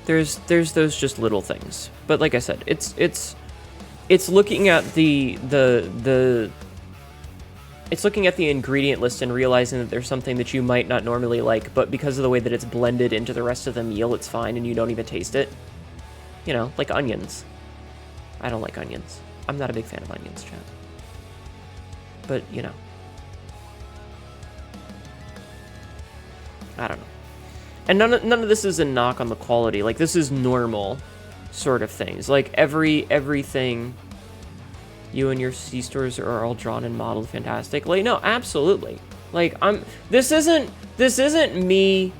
There's those just little things. But like I said, it's looking at it's looking at the ingredient list and realizing that there's something that you might not normally like, but because of the way that it's blended into the rest of the meal, it's fine and you don't even taste it. You know, like onions. I don't like onions. I'm not a big fan of onions, chat. But, you know. I don't know. And none of this is a knock on the quality. Like, this is normal sort of things. Like, everything... You and your C-stores are all drawn and modeled fantastic. Like, no, absolutely. Like, this isn't me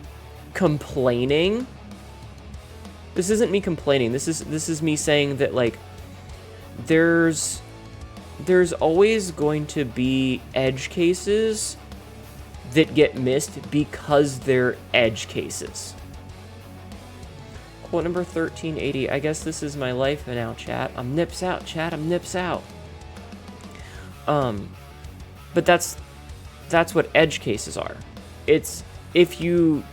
complaining. This isn't me complaining. This is me saying that, like, there's always going to be edge cases that get missed because they're edge cases. Quote number 1380. I guess this is my life now, chat. I'm nips out, chat. I'm nips out. But that's what edge cases are. It's if you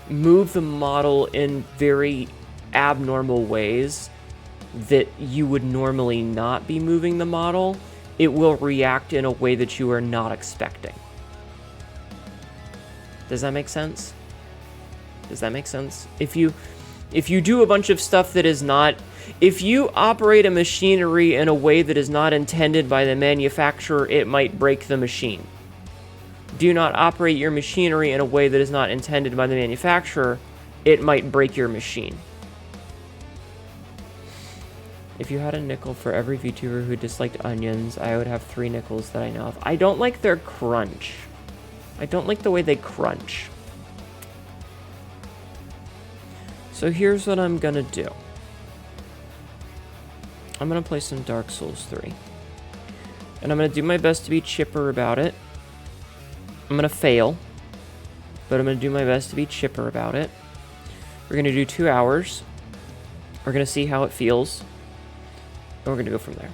move the model in very abnormal ways that you would normally not be moving the model, it will react in a way that you are not expecting. Does that make sense? Does that make sense? If you do a bunch of stuff that is not... If you operate a machinery in a way that is not intended by the manufacturer, it might break the machine. Do not operate your machinery in a way that is not intended by the manufacturer, it might break your machine. If you had a nickel for every VTuber who disliked onions, I would have 3 nickels that I know of. I don't like their crunch. I don't like the way they crunch. So here's what I'm gonna do. I'm gonna play some Dark Souls 3. And I'm gonna do my best to be chipper about it. I'm gonna fail. But I'm gonna do my best to be chipper about it. We're gonna do 2 hours. We're gonna see how it feels. And we're gonna go from there.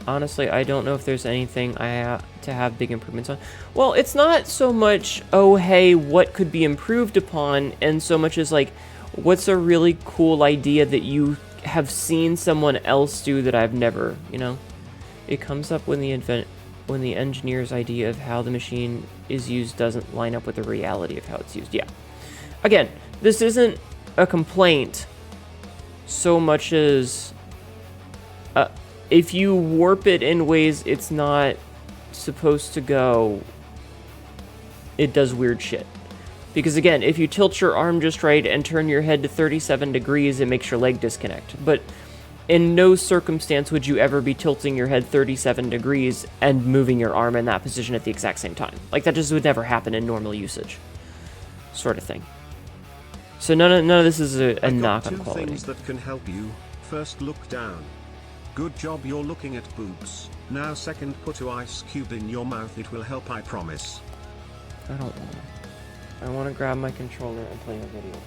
Honestly, I don't know if there's anything I have to have big improvements on. Well, it's not so much, oh hey, what could be improved upon, and so much as like, what's a really cool idea that you have seen someone else do that I've never, you know? It comes up when the engineer's idea of how the machine is used doesn't line up with the reality of how it's used. Yeah. Again, this isn't a complaint so much as if you warp it in ways it's not supposed to go, it does weird shit. Because again, if you tilt your arm just right and turn your head to 37 degrees, it makes your leg disconnect. But in no circumstance would you ever be tilting your head 37 degrees and moving your arm in that position at the exact same time. Like, that just would never happen in normal usage. Sort of thing. So none of this is a knock on quality. 2 things that can help you. First, look down. Good job you're looking at boobs. Now second, put an ice cube in your mouth. It will help, I promise. I don't want to. I want to grab my controller and play a video game.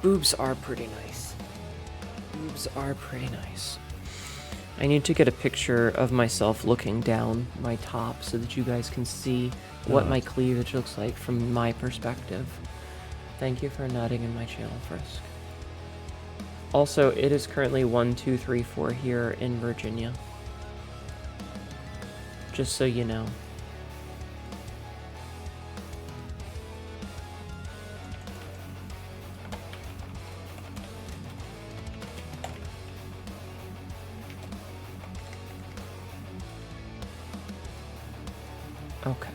Boobs are pretty nice. Boobs are pretty nice. I need to get a picture of myself looking down my top so that you guys can see what my cleavage looks like from my perspective. Thank you for nutting in my channel, Frisk. Also, it is currently 1, 2, 3, 4 here in Virginia. Just so you know. Okay.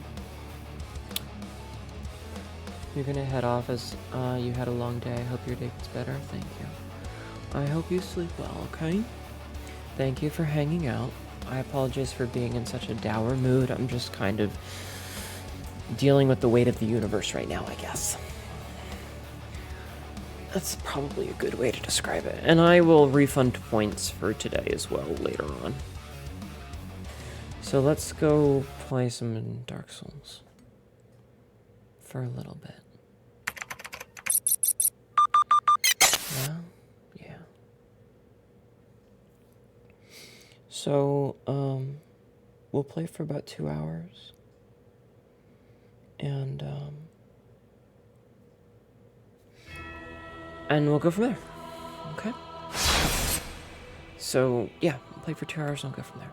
You're gonna head off as you had a long day. I hope your day gets better. Thank you. I hope you sleep well, okay? Thank you for hanging out. I apologize for being in such a dour mood. I'm just kind of dealing with the weight of the universe right now, I guess. That's probably a good way to describe it. And I will refund points for today as well later on. So let's go play some Dark Souls for a little bit. Yeah. So, we'll play for about 2 hours. And we'll go from there. Okay? So, yeah, we'll play for 2 hours and we'll go from there.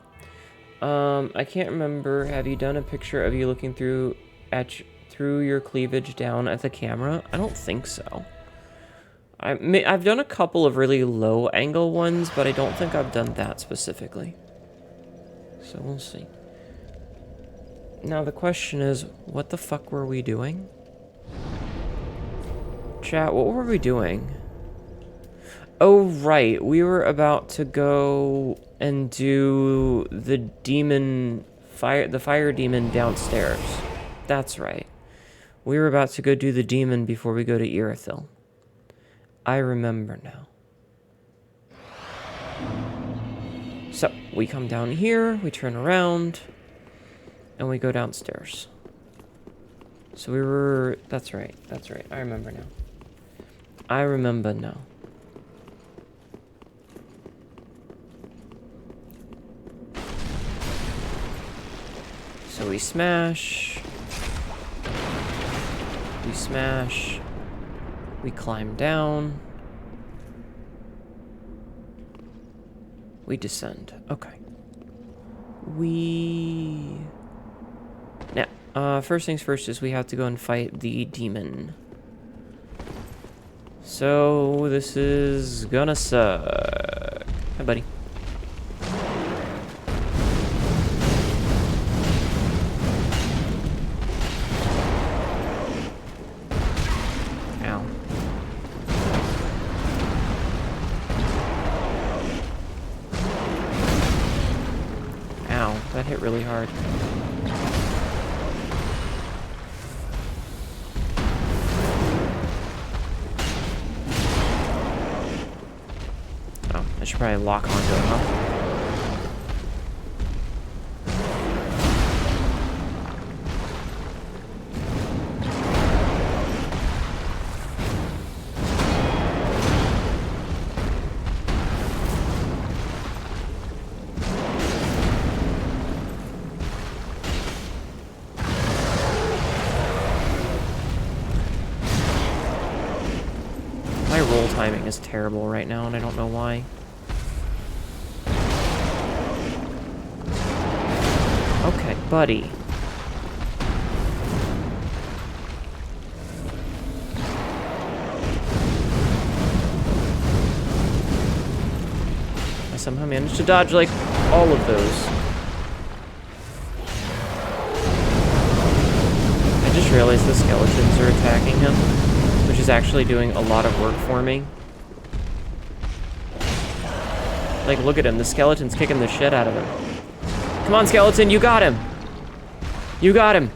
I can't remember. Have you done a picture of you looking through your cleavage down at the camera? I don't think so. I've done a couple of really low angle ones, but I don't think I've done that specifically. So we'll see. Now the question is, what the fuck were we doing? Chat, what were we doing? Oh, right. We were about to go and do the fire demon downstairs. That's right. We were about to go do the demon before we go to Irithyll. I remember now. So, we come down here, we turn around, and we go downstairs. So we were... That's right. I remember now. So we smash. We climb down. We descend. Okay. Now, first things first is we have to go and fight the demon. So, this is gonna suck. Hi, buddy. That hit really hard. Oh, I should probably lock onto it, huh? Timing is terrible right now, and I don't know why. Okay, buddy. I somehow managed to dodge, like, all of those. I just realized the skeletons are attacking him, which is actually doing a lot of work for me. Like, look at him. The skeleton's kicking the shit out of him. Come on, skeleton. You got him. You got him.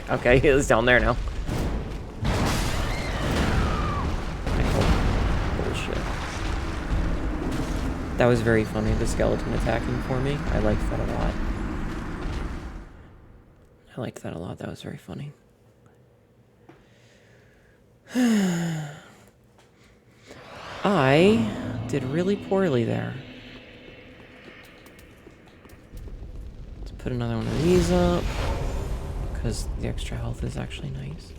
Okay, he's down there now. Bullshit. That was very funny, the skeleton attacking for me. I liked that a lot. That was very funny. I did really poorly there. Let's put another one of these up, because the extra health is actually nice.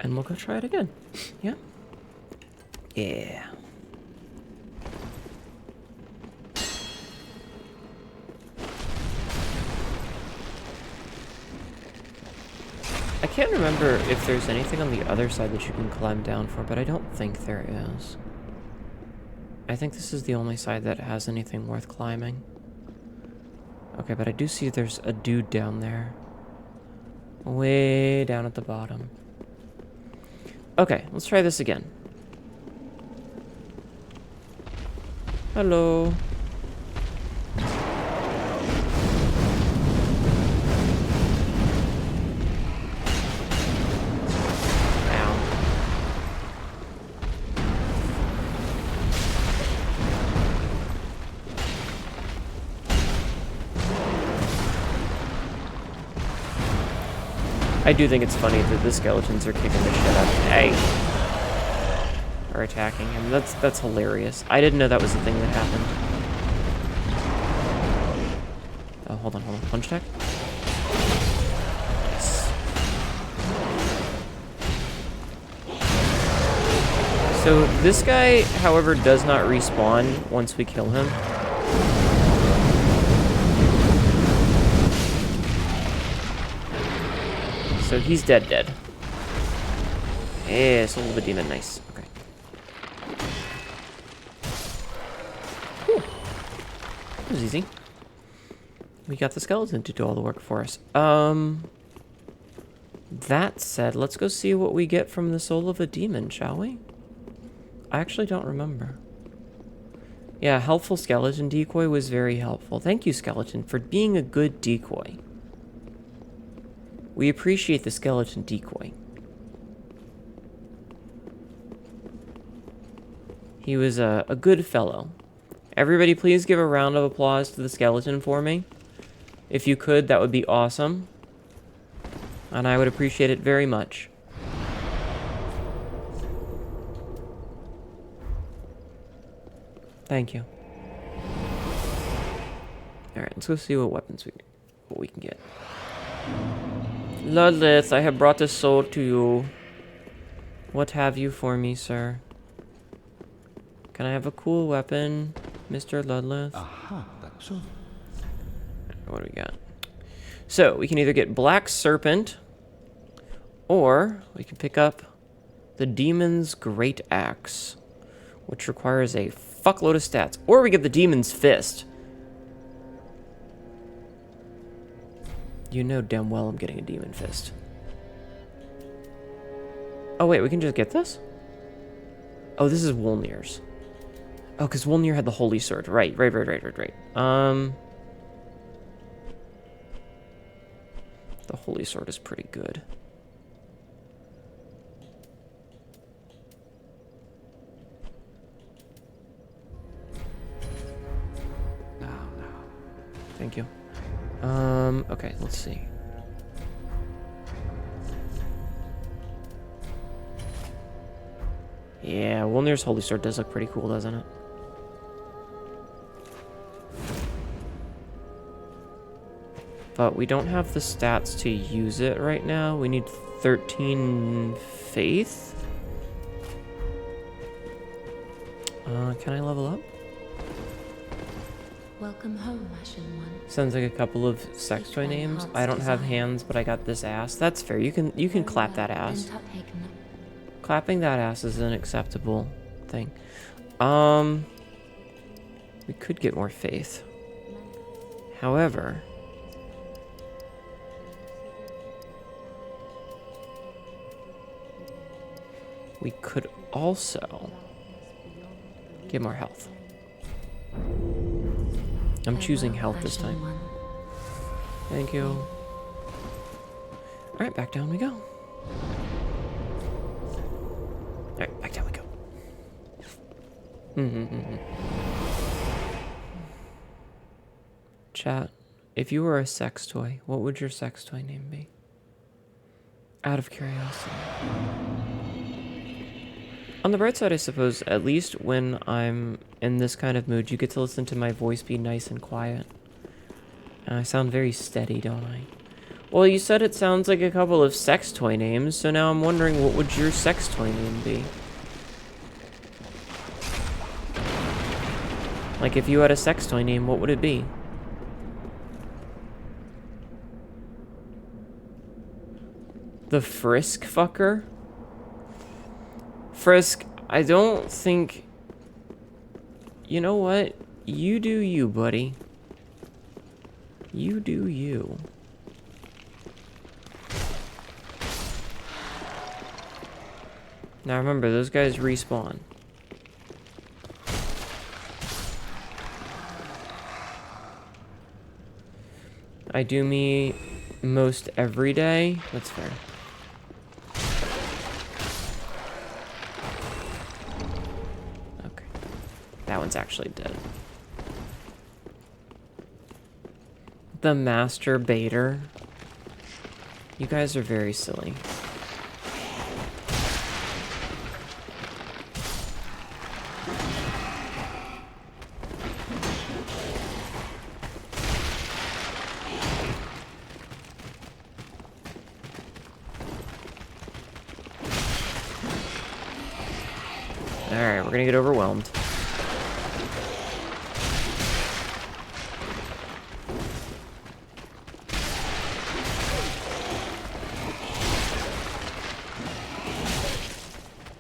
And we'll go try it again. Yeah? Yeah. I can't remember if there's anything on the other side that you can climb down for, but I don't think there is. I think this is the only side that has anything worth climbing. Okay, but I do see there's a dude down there. Way down at the bottom. Okay, let's try this again. Hello. I do think it's funny that the skeletons are kicking the shit out of him. Hey! Or attacking him. That's hilarious. I didn't know that was the thing that happened. Oh, hold on. Punch attack? Yes. So this guy, however, does not respawn once we kill him. So he's dead. Yeah, Soul of a Demon, nice. Okay. Whew. That was easy. We got the skeleton to do all the work for us. That said, let's go see what we get from the Soul of a Demon, shall we? I actually don't remember. Yeah, helpful skeleton decoy was very helpful. Thank you, skeleton, for being a good decoy. We appreciate the skeleton decoy. He was a good fellow. Everybody please give a round of applause to the skeleton for me. If you could, that would be awesome. And I would appreciate it very much. Thank you. Alright, let's go see what weapons we can get. Ludleth, I have brought a soul to you. What have you for me, sir? Can I have a cool weapon, Mr. Ludleth? Aha, that's all. What do we got? So, we can either get Black Serpent, or we can pick up the Demon's Great Axe, which requires a fuckload of stats. Or we get the Demon's Fist. You know damn well I'm getting a Demon Fist. Oh wait, we can just get this? Oh, this is Wolnir's. Oh, because Wolnir had the Holy Sword. Right. The Holy Sword is pretty good. Now. Thank you. Okay, let's see. Yeah, Wolnir's Holy Sword does look pretty cool, doesn't it? But we don't have the stats to use it right now. We need 13 faith. Can I level up? Welcome home, Ashen One. Sounds like a couple of sex toy names. I don't have hands, but I got this ass. That's fair. You can clap that ass. Clapping that ass is an acceptable thing. We could get more faith. However, we could also get more health. I'm choosing health this time. Thank you. Alright, back down we go. Alright, back down we go. Chat, if you were a sex toy, what would your sex toy name be? Out of curiosity. On the bright side, I suppose, at least when I'm in this kind of mood, you get to listen to my voice be nice and quiet. And I sound very steady, don't I? Well, you said it sounds like a couple of sex toy names, so now I'm wondering what would your sex toy name be? Like, if you had a sex toy name, what would it be? The Frisk fucker? Frisk, I don't think... You know what? You do you, buddy. You do you. Now remember, those guys respawn. I do me most every day. That's fair. Okay. That one's actually dead. The masturbator. You guys are very silly. Alright, we're gonna get overwhelmed.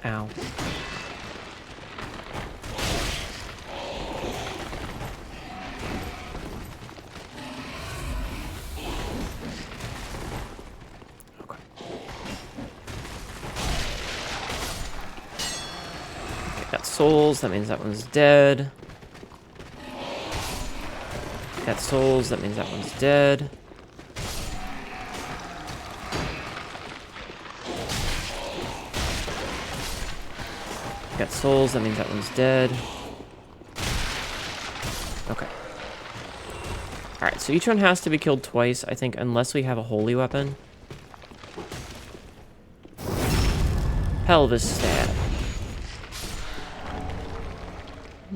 Ow. Okay. Got souls, that means that one's dead. Got souls, that means that one's dead. Got souls, that means that one's dead. Okay. Alright, so each one has to be killed twice, I think, unless we have a holy weapon. Pelvis stab.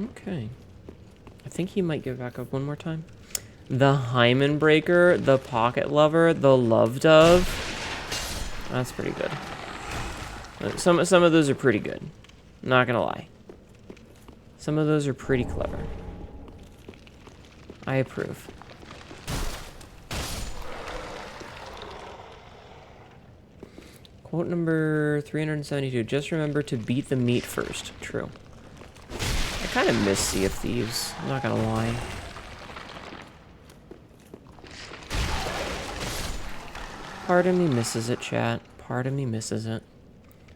Okay. I think he might give back up one more time. The Hymen Breaker, the Pocket Lover, the Love Dove. That's pretty good. Some of those are pretty good. Not gonna lie. Some of those are pretty clever. I approve. Quote number 372. Just remember to beat the meat first. True. I kind of miss Sea of Thieves. I'm not gonna lie. Part of me misses it, chat. Part of me misses it.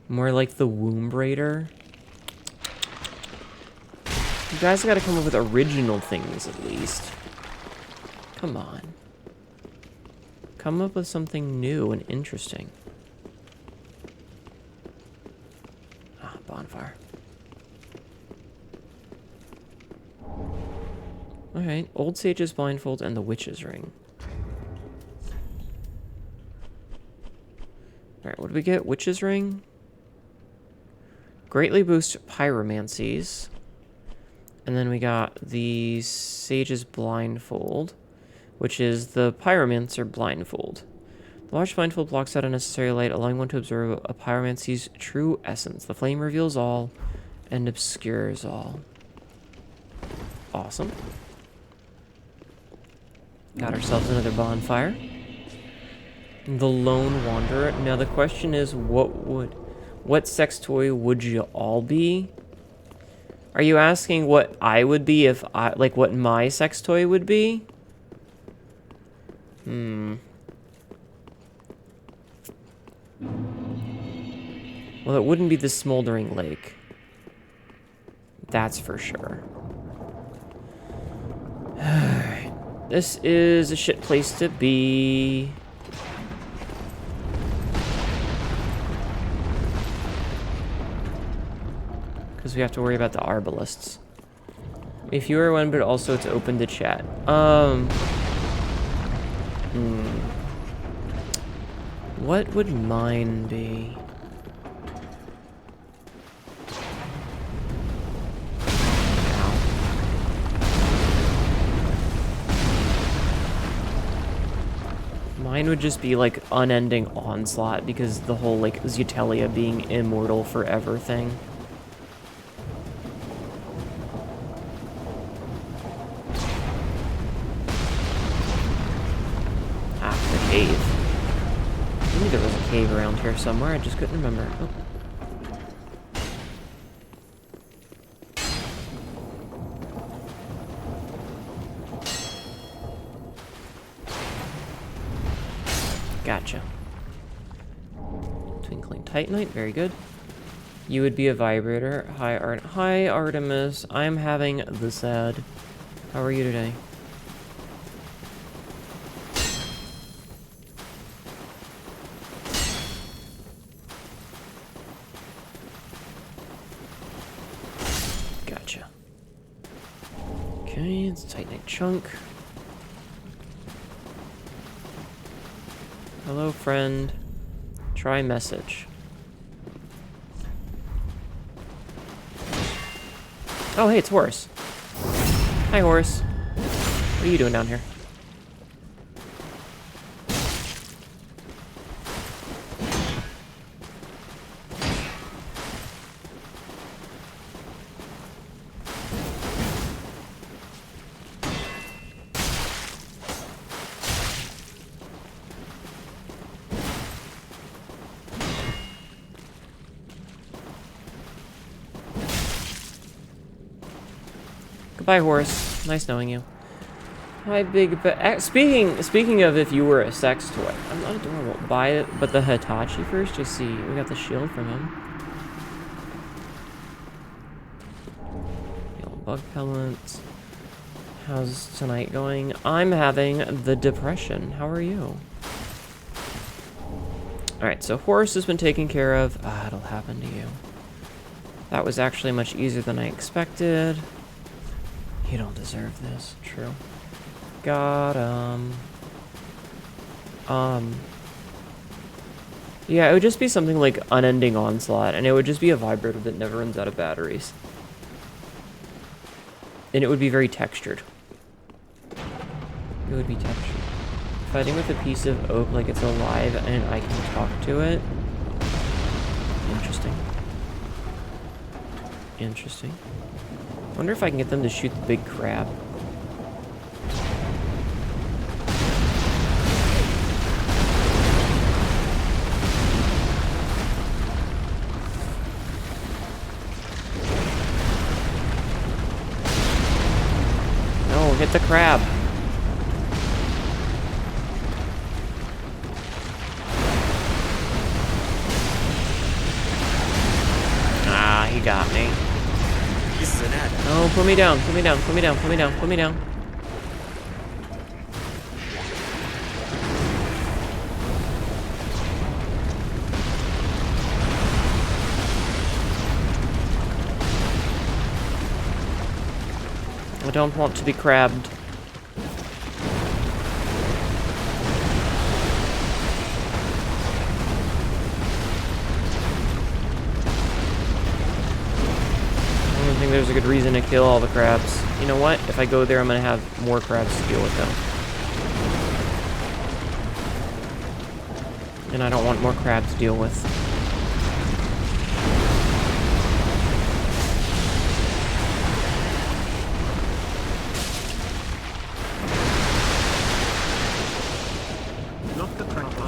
More like the Womb Raider. You guys gotta come up with original things, at least. Come on. Come up with something new and interesting. Ah, bonfire. Alright, Old Sage's Blindfold and the Witch's Ring. Alright, what do we get? Witch's Ring? Greatly boost pyromancies. And then we got the Sage's Blindfold, which is the Pyromancer Blindfold. The large blindfold blocks out unnecessary light, allowing one to observe a pyromancy's true essence. The flame reveals all and obscures all. Awesome. Got ourselves another bonfire. The Lone Wanderer. Now the question is, what sex toy would you all be? Are you asking what I would be if I, like, what my sex toy would be? Well, it wouldn't be the Smoldering Lake. That's for sure. This is a shit place to be. Because we have to worry about the arbalists. If you are one, but also it's open to chat. What would mine be? Mine would just be like unending onslaught because the whole like Zetelia being immortal forever thing. Ah, the cave. I knew there was a cave around here somewhere, I just couldn't remember. Oh. Gotcha. Twinkling Titanite, very good. You would be a vibrator. Hi Artemis. I'm having the sad. How are you today? Gotcha. Okay, it's a Titanite chunk. Hello, friend. Try message. Oh, hey, it's Horus. Hi, Horus. What are you doing down here? Goodbye, Horus. Nice knowing you. Hi, Big Speaking of if you were a sex toy, I'm not adorable. Buy it, but the Hitachi first. Just see, we got the shield from him. Yellow bug pellets. How's tonight going? I'm having the depression. How are you? All right, so Horus has been taken care of. Ah, it'll happen to you. That was actually much easier than I expected. You don't deserve this. True. Got him. Yeah, it would just be something like Unending Onslaught, and it would just be a vibrator that never runs out of batteries. And it would be very textured. It would be textured. Fighting with a piece of oak like it's alive and I can talk to it. Interesting. Interesting. Wonder if I can get them to shoot the big crab. No, hit the crab. Ah, he got me. No, put me down, put me down, put me down, put me down, put me down. I don't want to be crabbed. I don't think there's a good reason to kill all the crabs. You know what? If I go there, I'm gonna have more crabs to deal with them. And I don't want more crabs to deal with.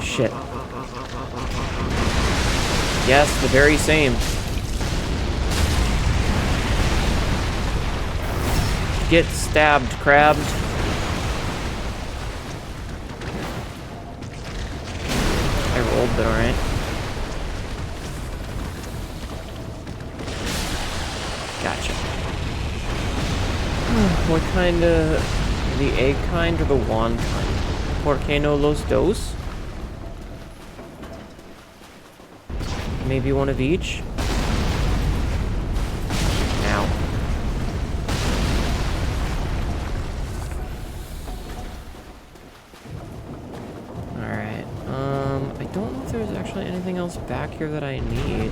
Shit. Yes, the very same. Get stabbed, crabbed. I rolled, but alright. Gotcha. What kind of... the egg kind or the wand kind? ¿Por qué no los dos? Maybe one of each? Ow. Alright, I don't know if there's actually anything else back here that I need.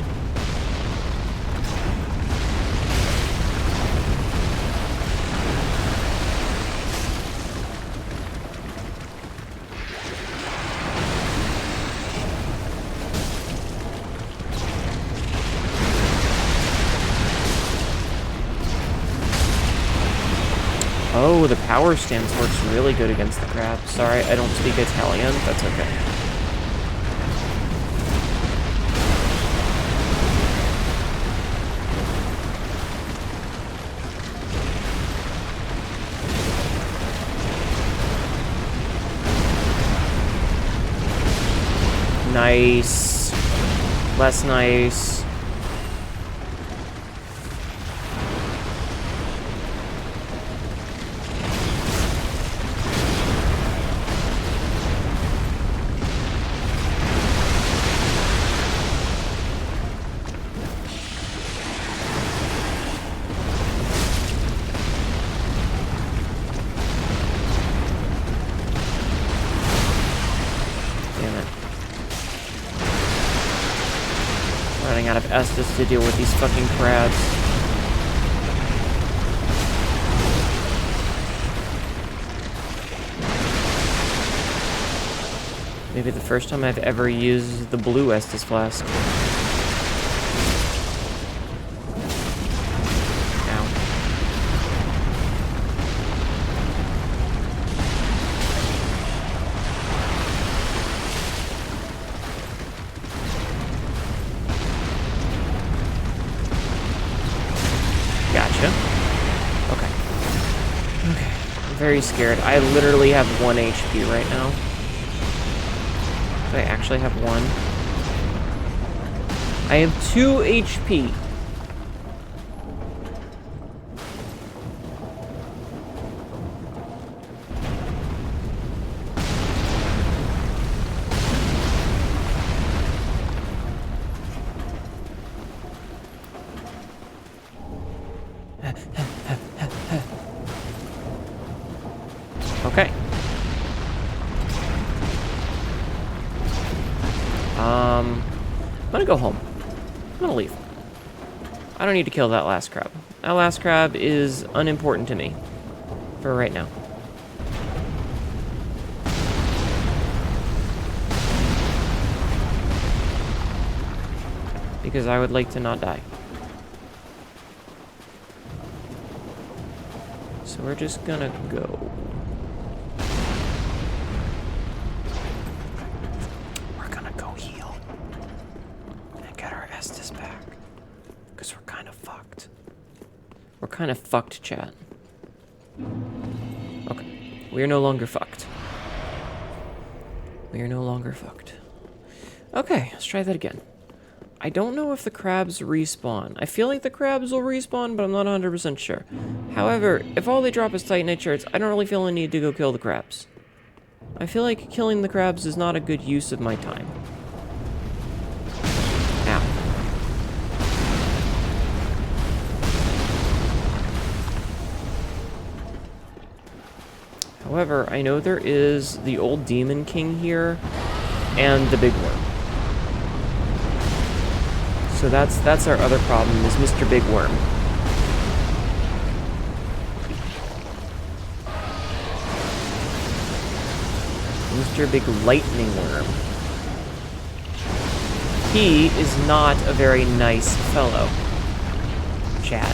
Oh, the power stance works really good against the crab. Sorry, I don't speak Italian. That's okay. Nice. Less nice. Running out of Estus to deal with these fucking crabs. Maybe the first time I've ever used the blue Estus flask. Ow. Gotcha. Okay. Okay. I'm very scared. I literally have 1 HP right now. Do I actually have 1? I have 2 HP. Okay. I'm gonna go home. I'm gonna leave. I don't need to kill that last crab. That last crab is unimportant to me. For right now. Because I would like to not die. So we're just gonna go. We're gonna go heal. And get our Estus back. Because we're kind of fucked. We're kind of fucked, chat. Okay. We are no longer fucked. We are no longer fucked. Okay, let's try that again. I don't know if the crabs respawn. I feel like the crabs will respawn, but I'm not 100% sure. However, if all they drop is Titanite shards, I don't really feel a need to go kill the crabs. I feel like killing the crabs is not a good use of my time. Ow. However, I know there is the old Demon King here, and the Big Worm. So that's our other problem, is Mr. Big Worm. Mr. Big Lightning Worm. He is not a very nice fellow, Chad.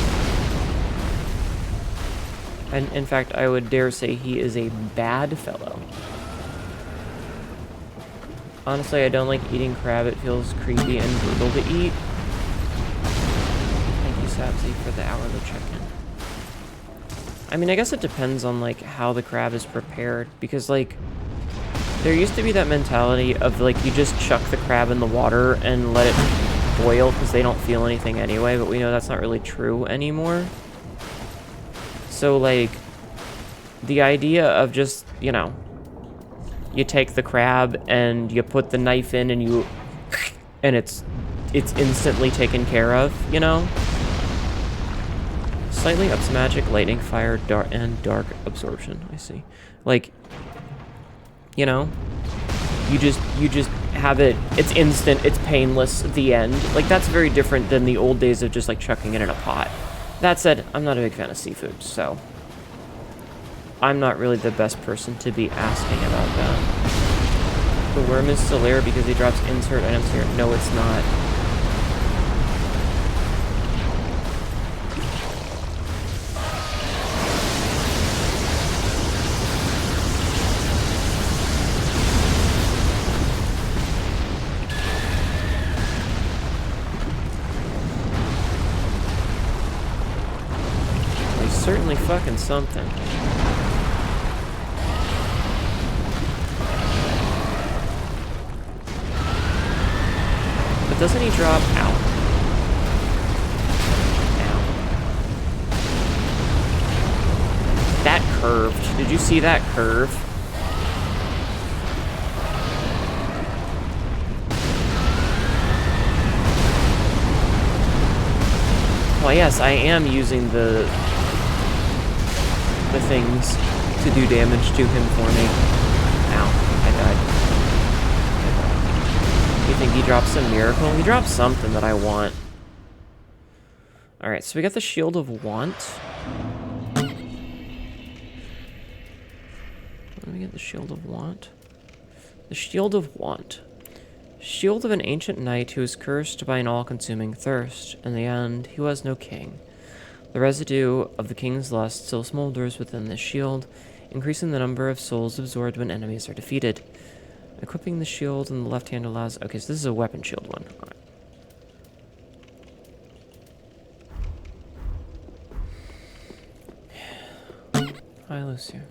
And in fact, I would dare say he is a bad fellow. Honestly, I don't like eating crab. It feels creepy and brutal to eat. Thank you, Sabzi, for the hourly check-in. I mean, I guess it depends on, like, how the crab is prepared. Because, like, there used to be that mentality of, like, you just chuck the crab in the water and let it boil because they don't feel anything anyway. But we know that's not really true anymore. So, like, the idea of just, you know, you take the crab and you put the knife in and you, and it's instantly taken care of, you know? Slightly ups magic, lightning, fire, and dark absorption. I see. Like, you know, you just have it, it's instant, it's painless at the end. Like, that's very different than the old days of just, like, chucking it in a pot. That said, I'm not a big fan of seafood, so I'm not really the best person to be asking about that. The worm is still there because he drops insert items here. No, it's not. fucking something. But doesn't he drop out? Ow. That curved. Did you see that curve? Well, yes, I am using the things to do damage to him for me. Ow, I died. You think he drops a miracle? He drops something that I want. Alright, so we got the Shield of Want. Let me get the Shield of Want. The Shield of Want. Shield of an ancient knight who is cursed by an all-consuming thirst. In the end, he was no king. The residue of the king's lust still smolders within this shield, increasing the number of souls absorbed when enemies are defeated. Equipping the shield in the left hand allows... Okay, so this is a weapon shield one. All right. Hi, Lucia.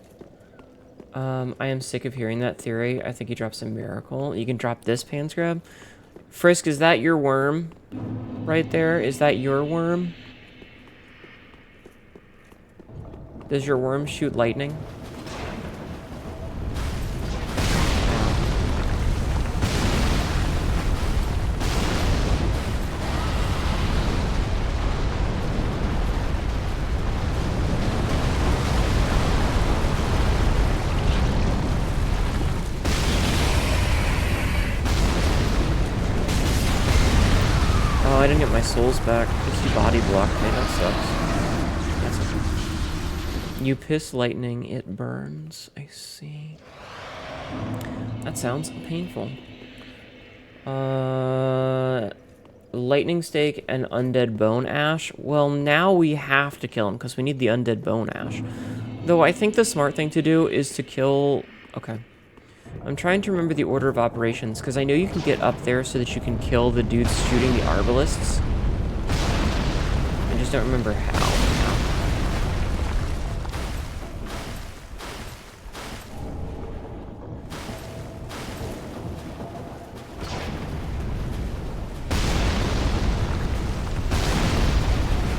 I am sick of hearing that theory. I think he drops a miracle. You can drop this Pan's Grab. Frisk, is that your worm? Right there? Is that your worm? Does your worm shoot lightning? Oh, I didn't get my souls back because he body blocked me. That sucks. That's okay. You piss lightning, it burns. I see. That sounds painful. Lightning Stake and Undead Bone Ash. Well, now we have to kill him because we need the Undead Bone Ash. Though I think the smart thing to do is to kill... Okay. I'm trying to remember the order of operations because I know you can get up there so that you can kill the dudes shooting the Arbalists. I just don't remember how.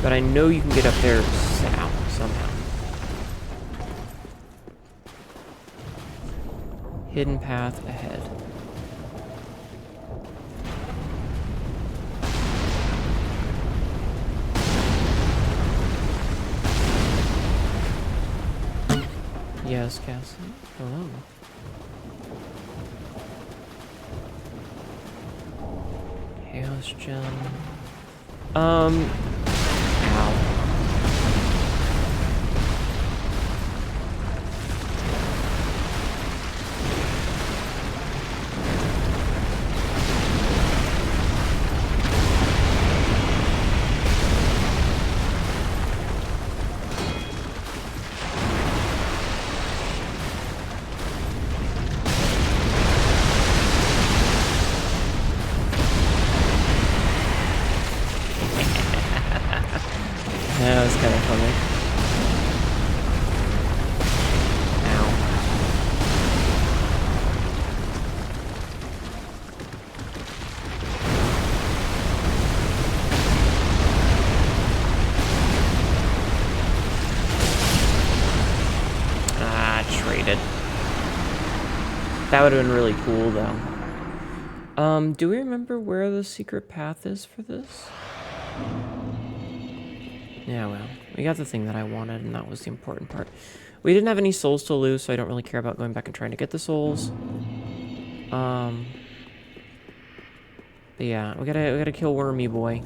But I know you can get up there somehow. Hidden path ahead. Yes, Cassie. Hello. Chaos Gem. Ow. Yeah, that was kind of funny. Ow. Ah, traded. That would have been really cool, though. Do we remember where the secret path is for this? Yeah, well, we got the thing that I wanted, and that was the important part. We didn't have any souls to lose, so I don't really care about going back and trying to get the souls. But yeah, we gotta kill Wormy Boy.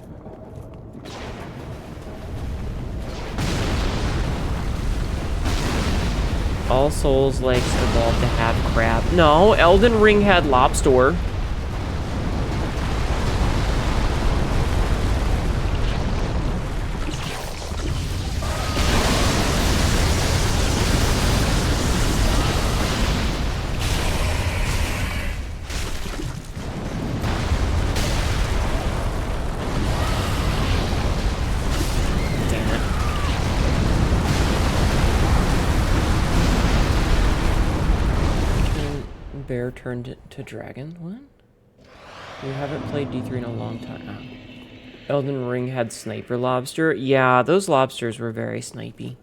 All souls legs evolved to have crab. No, Elden Ring had lobster. bear turned to dragon? What? You haven't played D3 in a long time. Oh. Elden Ring had sniper lobster. Yeah, those lobsters were very snipey.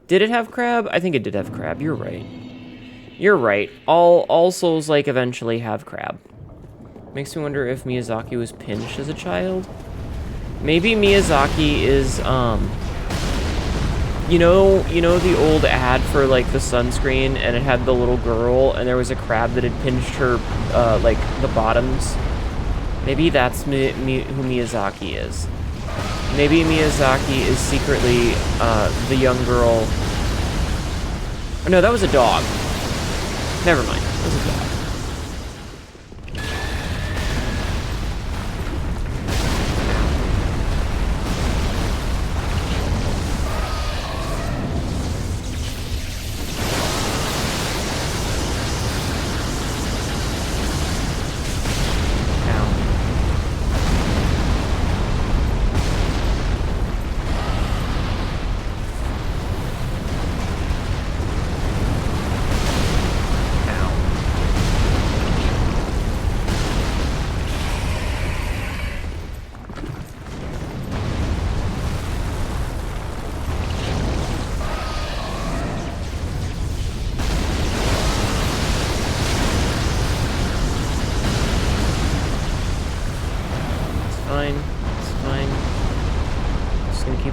Did it have crab? I think it did have crab. You're right. You're right. All Souls like eventually have crab. Makes me wonder if Miyazaki was pinched as a child. Maybe Miyazaki is you know the old ad for like the sunscreen, and it had the little girl, and there was a crab that had pinched her like the bottoms. Maybe that's who Miyazaki is. Maybe Miyazaki is secretly the young girl. Oh, no, that was a dog. Never mind. That was a dog.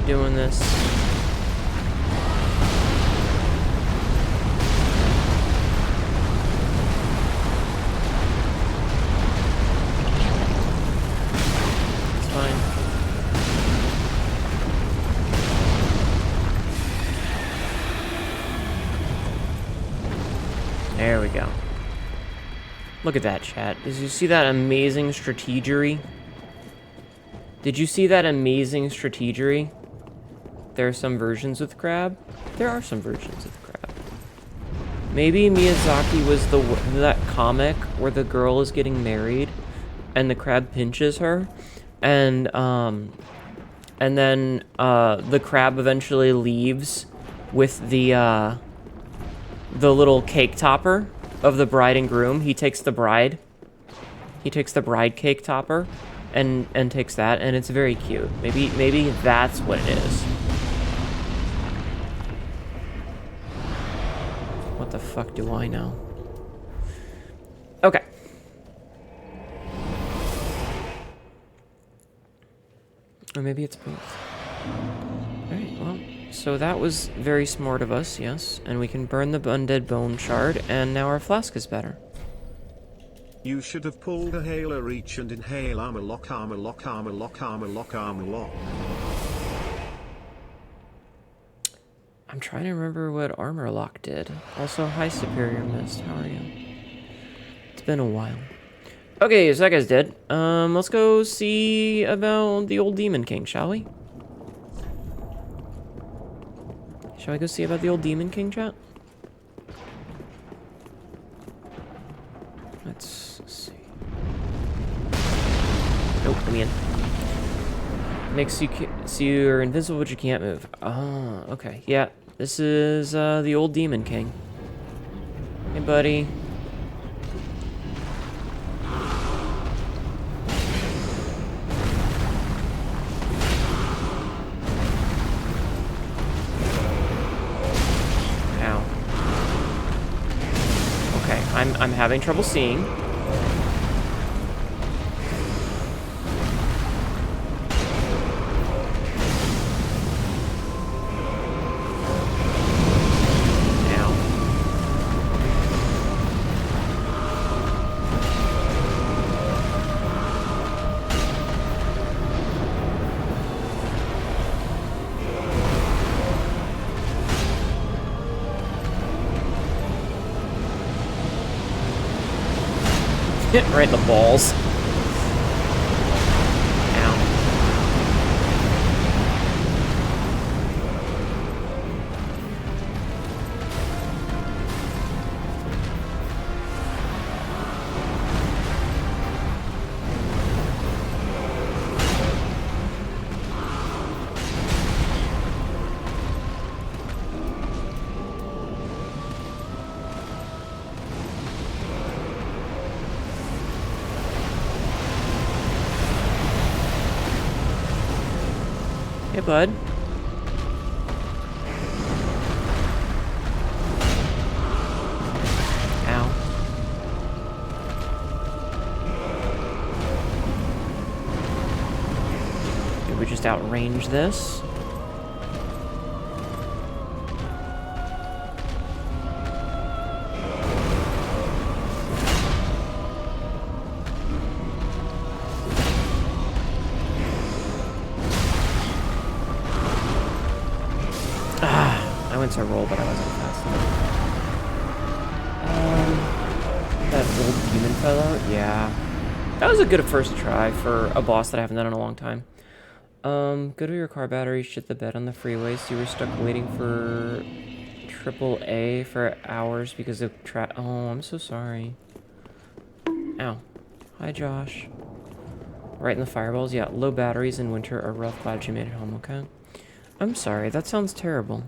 Doing this. It's fine. There we go. Look at that, chat. Did you see that amazing strategery? Did you see that amazing strategery? There are some versions with crab. There are some versions with crab. Maybe Miyazaki was that comic where the girl is getting married, and the crab pinches her, and then the crab eventually leaves with the little cake topper of the bride and groom. He takes the bride cake topper, and takes that, and it's very cute. Maybe that's what it is. What the fuck do I know? Okay. Or maybe it's both. Alright, well, so that was very smart of us, yes. And we can burn the undead bone shard, and now our flask is better. You should have pulled a Halo Reach and inhale armor lock, armor lock, armor lock, armor lock, armor lock. I'm trying to remember what Armor Lock did. Also, hi Superior Mist, how are you? It's been a while. Okay, so that guy's dead. Let's go see about the old Demon King, shall we? Shall I go see about the old Demon King, chat? Let's see. Nope, let me in. Makes you so you're invincible, but you can't move. Oh, okay. Yeah, this is the old Demon King. Hey, buddy. Ow. Okay, I'm having trouble seeing. Right in the balls. Ow. bud. Ow. Did we just outrange this? I went to roll, but I wasn't fast enough. That old demon fellow? Yeah. That was a good first try for a boss that I haven't done in a long time. Go to your car battery, shit the bed on the freeway, so you were stuck waiting for AAA for hours because of oh, I'm so sorry. Ow. Hi, Josh. Right in the fireballs? Yeah, low batteries in winter are rough. Glad you made it home, okay? I'm sorry, that sounds terrible.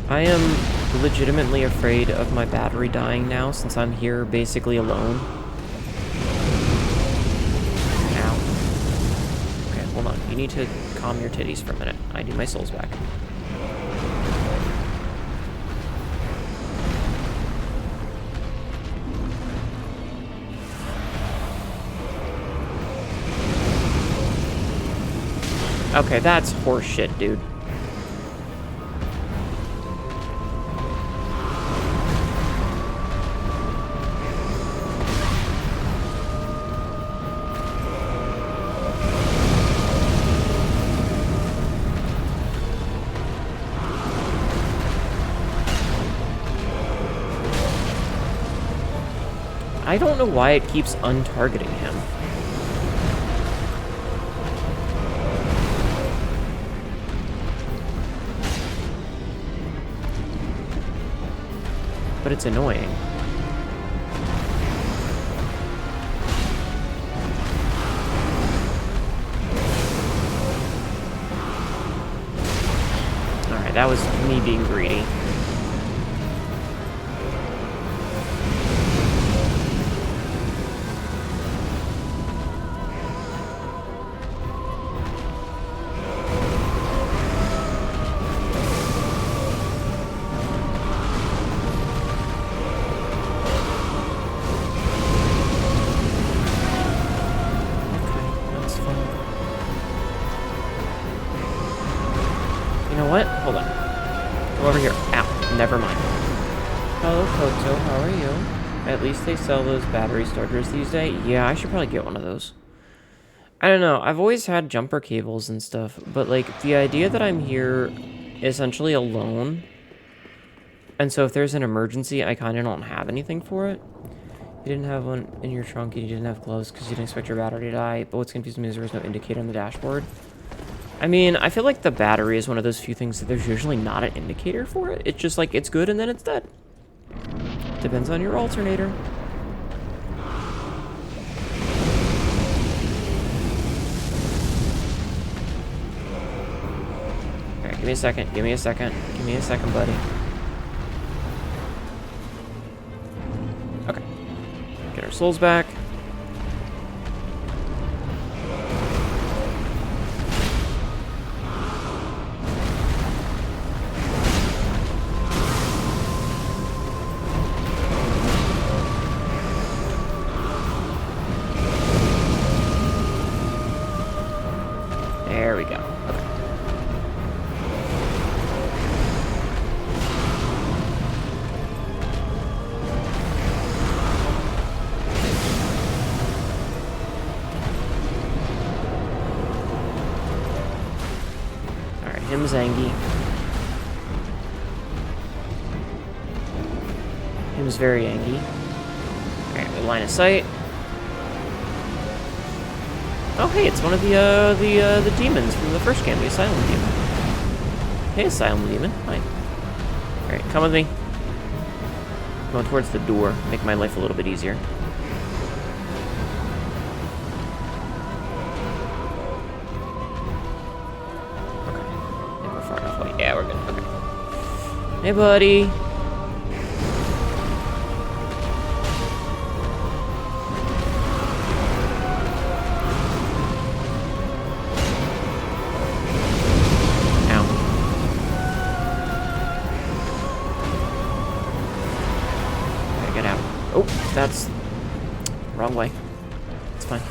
I am legitimately afraid of my battery dying now since I'm here basically alone. Ow. Okay, hold on. You need to calm your titties for a minute. I need my souls back. Okay, that's horseshit, dude. I don't know why it keeps untargeting him. But it's annoying. Alright, that was me being greedy. Hold on. Come over here. Ow. Never mind. Hello, Koto. How are you? At least they sell those battery starters these days. Yeah, I should probably get one of those. I don't know. I've always had jumper cables and stuff, but, like, the idea that I'm here essentially alone, and so if there's an emergency, I kind of don't have anything for it. You didn't have one in your trunk, and you didn't have gloves because you didn't expect your battery to die, but what's confusing me is there was no indicator on the dashboard. I mean, I feel like the battery is one of those few things that there's usually not an indicator for it. It's just like, it's good and then it's dead. Depends on your alternator. Alright, give me a second, give me a second. Give me a second, buddy. Okay. Get our souls back. There we go. Okay. Alright, him Zangy. Him's very angry. Alright, we line of sight. Oh, hey, it's one of the demons from the first game, the Asylum Demon. Hey, Asylum Demon. Hi. Alright, come with me. Going towards the door. Make my life a little bit easier. Okay. I think we're far enough away. Yeah, we're good. Okay. Hey, buddy. that's... wrong way. It's fine.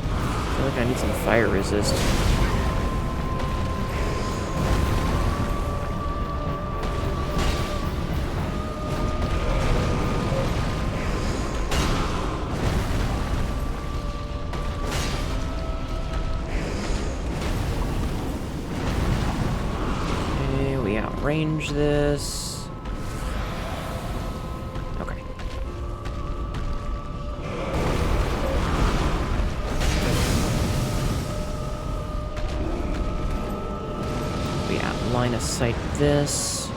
I feel like I need some fire resist. Range this. Okay. We line of sight this.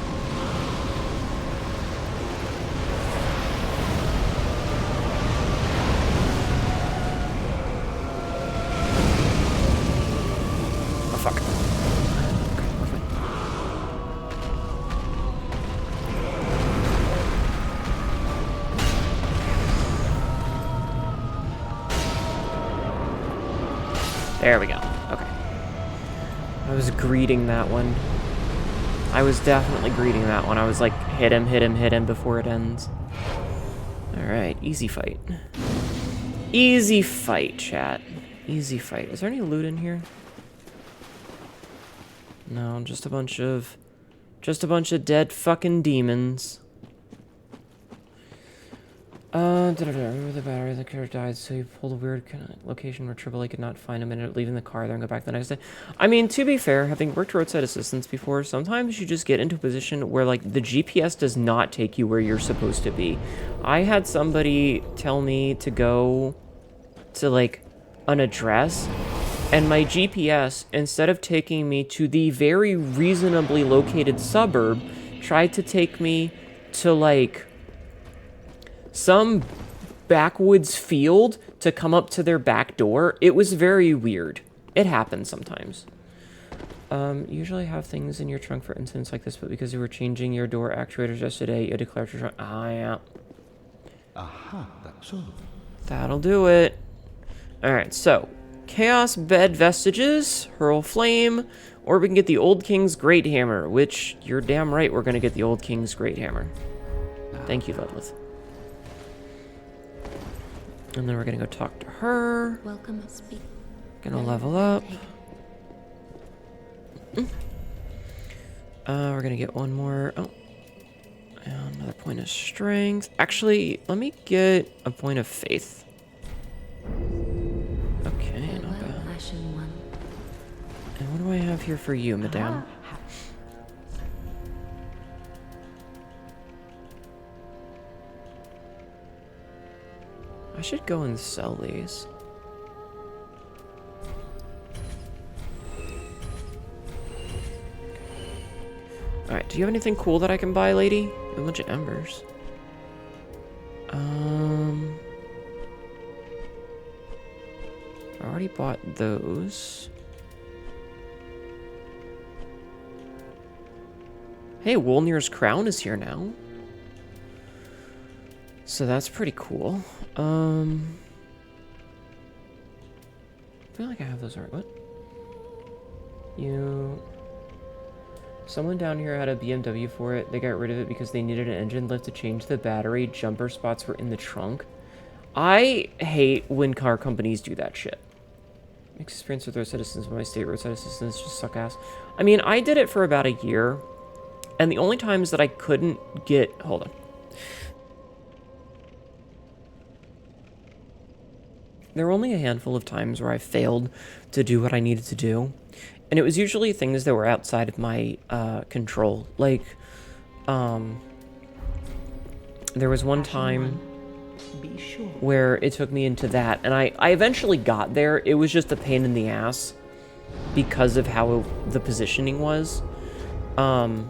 Oh fuck. There we go. Okay. I was greeting that one. I was definitely greeting that one. I was like, hit him, hit him, hit him before it ends. Alright, easy fight. Easy fight, chat. Easy fight. Is there any loot in here? No, just a bunch of dead fucking demons. Remember the battery, the character died, so you pulled a weird kind of location where AAA could not find him, and ended up leaving the car there and go back the next day. I mean, to be fair, having worked roadside assistance before, sometimes you just get into a position where, like, the GPS does not take you where you're supposed to be. I had somebody tell me to go to, like, an address, and my GPS, instead of taking me to the very reasonably located suburb, tried to take me to, like, some backwoods field to come up to their back door. It was very weird. It happens sometimes. Usually have things in your trunk for incidents like this, but because you were changing your door actuators yesterday, you declared your trunk. Ah, yeah. Aha, that's all. That'll do it. Alright, so Chaos Bed Vestiges, Hurl Flame, or we can get the Old King's Great Hammer, which you're damn right we're gonna get the Old King's Great Hammer. Thank you, Ludlith. And then we're gonna go talk to her. Welcome, speak. Gonna level up. We're gonna get one more. Oh, and another point of strength. Actually, let me get a point of faith. Okay, not bad. And what do I have here for you, madame? I should go and sell these. Alright, do you have anything cool that I can buy, lady? A bunch of embers. I already bought those. Hey, Wolnir's crown is here now. So that's pretty cool. I feel like I have those right. What? Someone down here had a BMW for it. They got rid of it because they needed an engine lift to change the battery. Jumper spots were in the trunk. I hate when car companies do that shit. Mixed experience with roadside assistance, but my state roadside assistance just suck ass. I mean, I did it for about a year, and the only times that I couldn't get... Hold on. There were only a handful of times where I failed to do what I needed to do. And it was usually things that were outside of my control. Like, there was one time where it took me into that. And I eventually got there. It was just a pain in the ass because of how the positioning was. Hold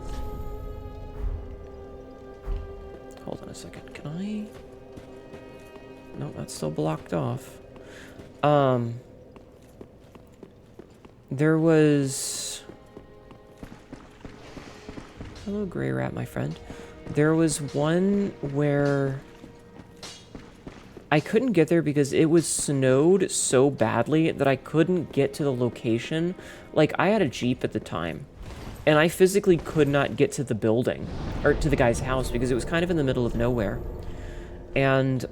on a second. Can I... No, that's still blocked off. There was... Hello, Grey Rat, my friend. There was one where I couldn't get there because it was snowed so badly that I couldn't get to the location. Like, I had a Jeep at the time. And I physically could not get to the building, or to the guy's house, because it was kind of in the middle of nowhere. And,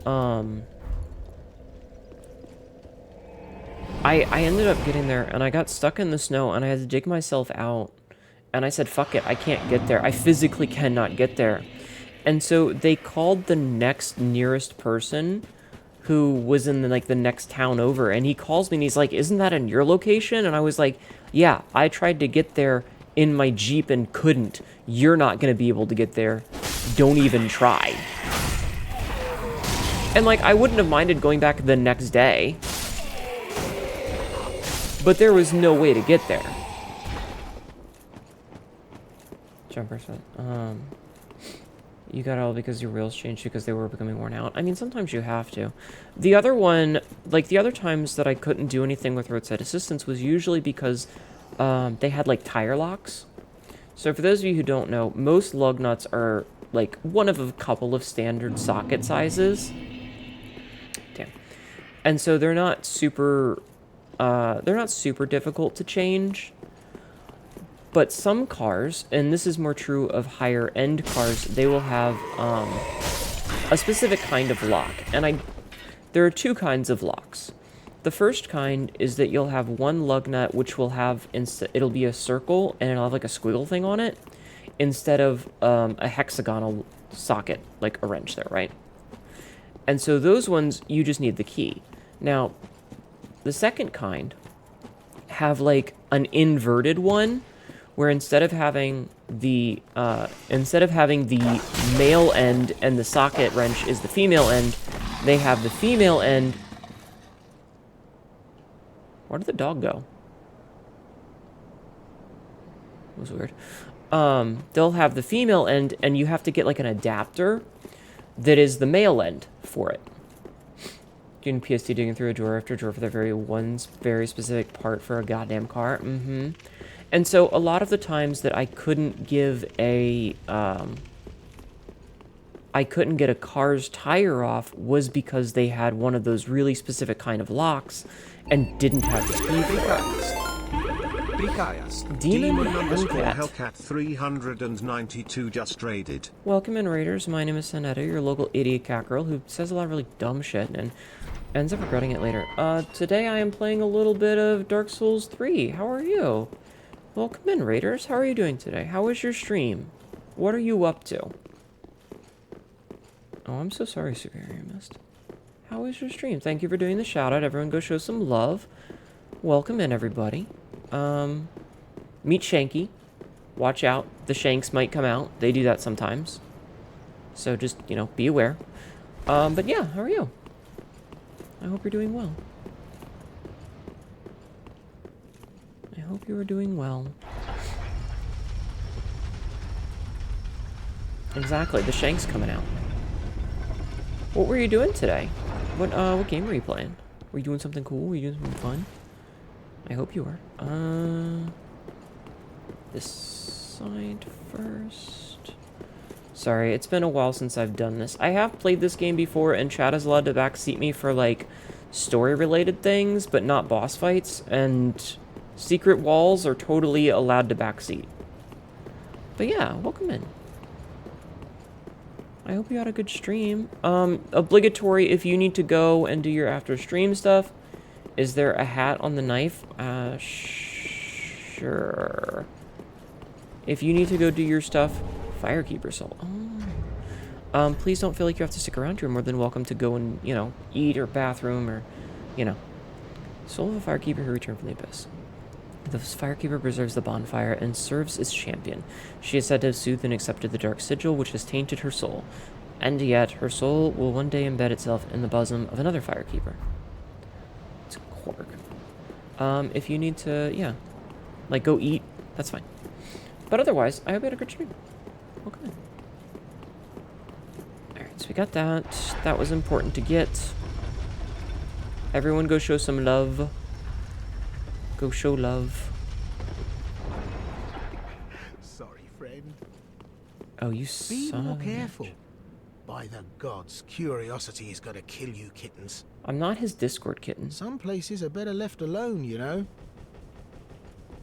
I ended up getting there, and I got stuck in the snow, and I had to dig myself out. And I said, fuck it, I can't get there. I physically cannot get there. And so they called the next nearest person who was in the next town over, and he calls me and he's like, isn't that in your location? And I was like, yeah, I tried to get there in my Jeep and couldn't. You're not going to be able to get there. Don't even try. And like, I wouldn't have minded going back the next day, but there was no way to get there. Jumper set. You got it all because your wheels changed because they were becoming worn out. I mean, sometimes you have to. The other one, like the other times that I couldn't do anything with roadside assistance was usually because they had like tire locks. So for those of you who don't know, most lug nuts are like one of a couple of standard socket sizes. Damn. And so they're not super difficult to change. But some cars, and this is more true of higher end cars, they will have a specific kind of lock. And there are two kinds of locks. The first kind is that you'll have one lug nut which will have, it'll be a circle and it'll have like a squiggle thing on it, instead of a hexagonal socket, like a wrench there, right? And so those ones, you just need the key. Now, the second kind have like an inverted one, where instead of having the male end and the socket wrench is the female end, they have the female end. Where did the dog go? That was weird. They'll have the female end, and you have to get like an adapter that is the male end for it. Doing PSD digging through a drawer after drawer for the very specific part for a goddamn car. Mm-hmm. And so a lot of the times that I couldn't get a car's tire off was because they had one of those really specific kind of locks and didn't have the key for it. Demon Hellcat 392 just raided. Welcome in, Raiders. My name is Hnetu, your local idiot cat girl who says a lot of really dumb shit and ends up regretting it later. Today I am playing a little bit of Dark Souls 3. How are you? Welcome in, Raiders. How are you doing today? How was your stream? What are you up to? Oh, I'm so sorry, Superior Mist. How was your stream? Thank you for doing the shout-out. Everyone go show some love. Welcome in, everybody. Meet Shanky. Watch out. The Shanks might come out. They do that sometimes. So just, be aware. But yeah, how are you? I hope you're doing well. I hope you are doing well. Exactly, the Shank's coming out. What were you doing today? What game were you playing? Were you doing something cool? Were you doing something fun? I hope you were. This side first. Sorry, it's been a while since I've done this. I have played this game before, and chat is allowed to backseat me for, like, story-related things, but not boss fights, and secret walls are totally allowed to backseat. But yeah, welcome in. I hope you had a good stream. Obligatory, if you need to go and do your after-stream stuff, is there a hat on the knife? Sure. If you need to go do your stuff, Firekeeper Soul. Oh. Please don't feel like you have to stick around. You're more than welcome to go and, eat or bathroom or, Soul of a Firekeeper who returned from the Abyss. The Firekeeper preserves the bonfire and serves as champion. She is said to have soothed and accepted the dark sigil which has tainted her soul. And yet, her soul will one day embed itself in the bosom of another Firekeeper. It's a quirk. If you need to, go eat, that's fine. But otherwise, I hope you had a good stream. Welcome in. Alright, so we got that. That was important to get. Everyone go show some love. Go show love. Sorry, friend. Oh, you Be son more of a careful. bitch. By the gods, curiosity is gonna kill you, kittens. I'm not his Discord kitten. Some places are better left alone, you know.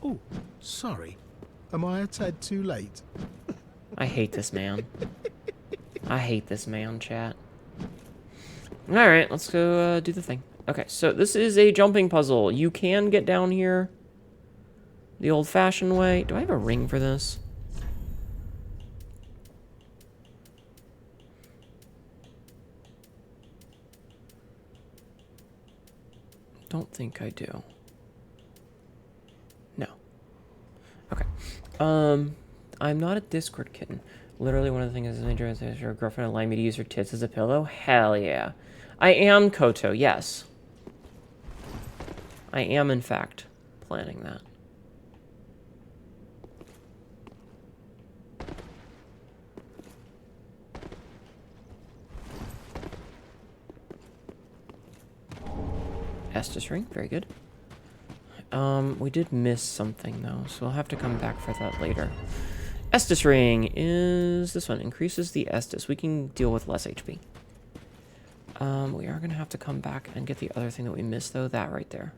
Oh, sorry. Am I a tad too late? I hate this man. I hate this man, chat. Alright, let's go do the thing. Okay, so this is a jumping puzzle. You can get down here the old-fashioned way. Do I have a ring for this? Don't think I do. No. Okay. I'm not a Discord kitten. Literally, one of the things is your girlfriend allowing me to use her tits as a pillow? Hell yeah. I am Koto, yes. I am, in fact, planning that. Estus ring, very good. We did miss something, though, so we'll have to come back for that later. Estus ring is this one. Increases the Estus. We can deal with less HP. We are going to have to come back and get the other thing that we missed, though. That right there.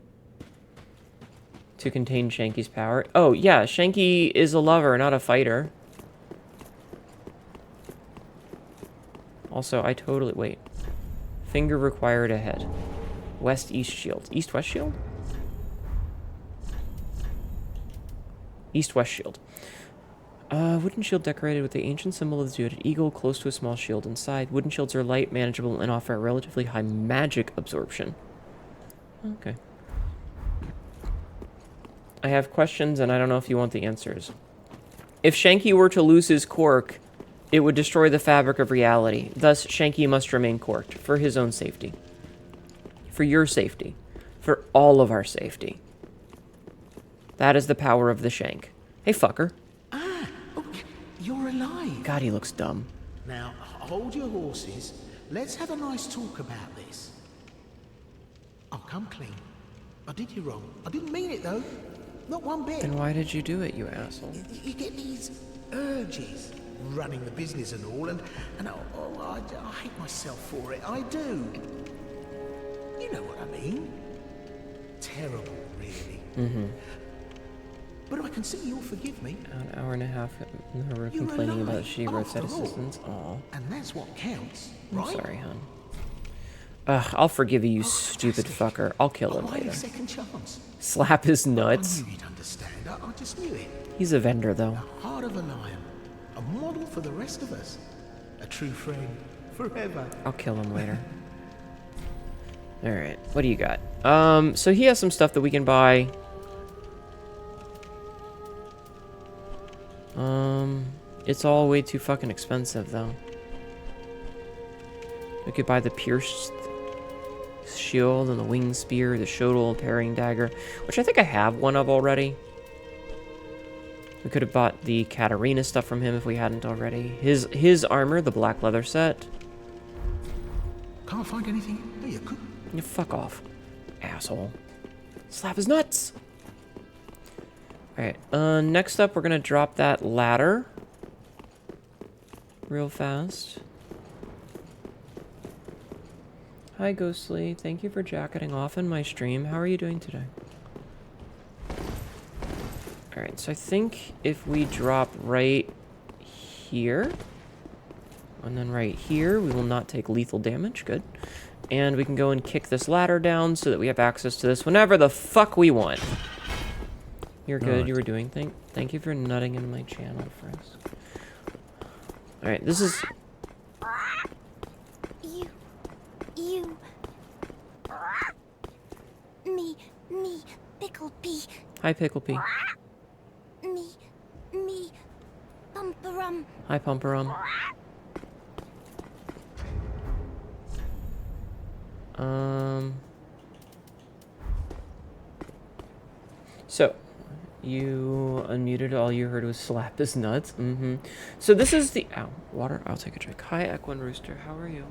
To contain Shanky's power. Oh, yeah. Shanky is a lover, not a fighter. Also, I totally... Wait. Finger required ahead. West-east shield. East-west shield? East-west shield. Wooden shield decorated with the ancient symbol of the two-headed eagle close to a small shield inside. Wooden shields are light, manageable, and offer a relatively high magic absorption. Okay. I have questions, and I don't know if you want the answers. If Shanky were to lose his cork, it would destroy the fabric of reality. Thus, Shanky must remain corked, for his own safety. For your safety. For all of our safety. That is the power of the Shank. Hey, fucker. You're alive. God, he looks dumb. Now, hold your horses. Let's have a nice talk about this. I'll come clean. I did you wrong. I didn't mean it, though. Not one bit. Then why did you do it, you asshole? You get these urges, running the business and all, and I hate myself for it. I do. You know what I mean. Terrible, really. Mm-hmm. But I can see you'll forgive me. An hour and a half of her You're complaining about alive, she roadside after all. assistance. Aw. And that's what counts, I'm right? sorry, hon. Ugh, I'll forgive you, stupid fucker. I'll kill him Why later. a second chance? Slap his nuts. I knew you'd understand. I just knew it. He's a vendor, though. The heart of a lion. A model for the rest of us. A true friend. Forever. I'll kill him later. Alright, what do you got? So he has some stuff that we can buy. It's all way too fucking expensive, though. We could buy the pierced shield and the wing spear, the shotel parrying dagger, which I think I have one of already. We could have bought the Katarina stuff from him if we hadn't already. His armor, the black leather set. Can't find anything. Oh, you could. Yeah, fuck off, asshole. Slap his nuts. Alright, next up we're gonna drop that ladder. Real fast. Hi, Ghostly. Thank you for jacketing off in my stream. How are you doing today? Alright, so I think if we drop right here, and then right here, we will not take lethal damage. Good. And we can go and kick this ladder down so that we have access to this whenever the fuck we want. You're good. Right. You were doing. Thank you for nutting in my channel, Frisk. Alright, this is... Me, Pickle Pea. Hi, Pickle Pea. Me, Pumperum. Hi, Pumperum. So, you unmuted, all you heard was slap his nuts. Mm-hmm. So this is the... Ow, water? I'll take a drink. Hi, Equine Rooster. How are you?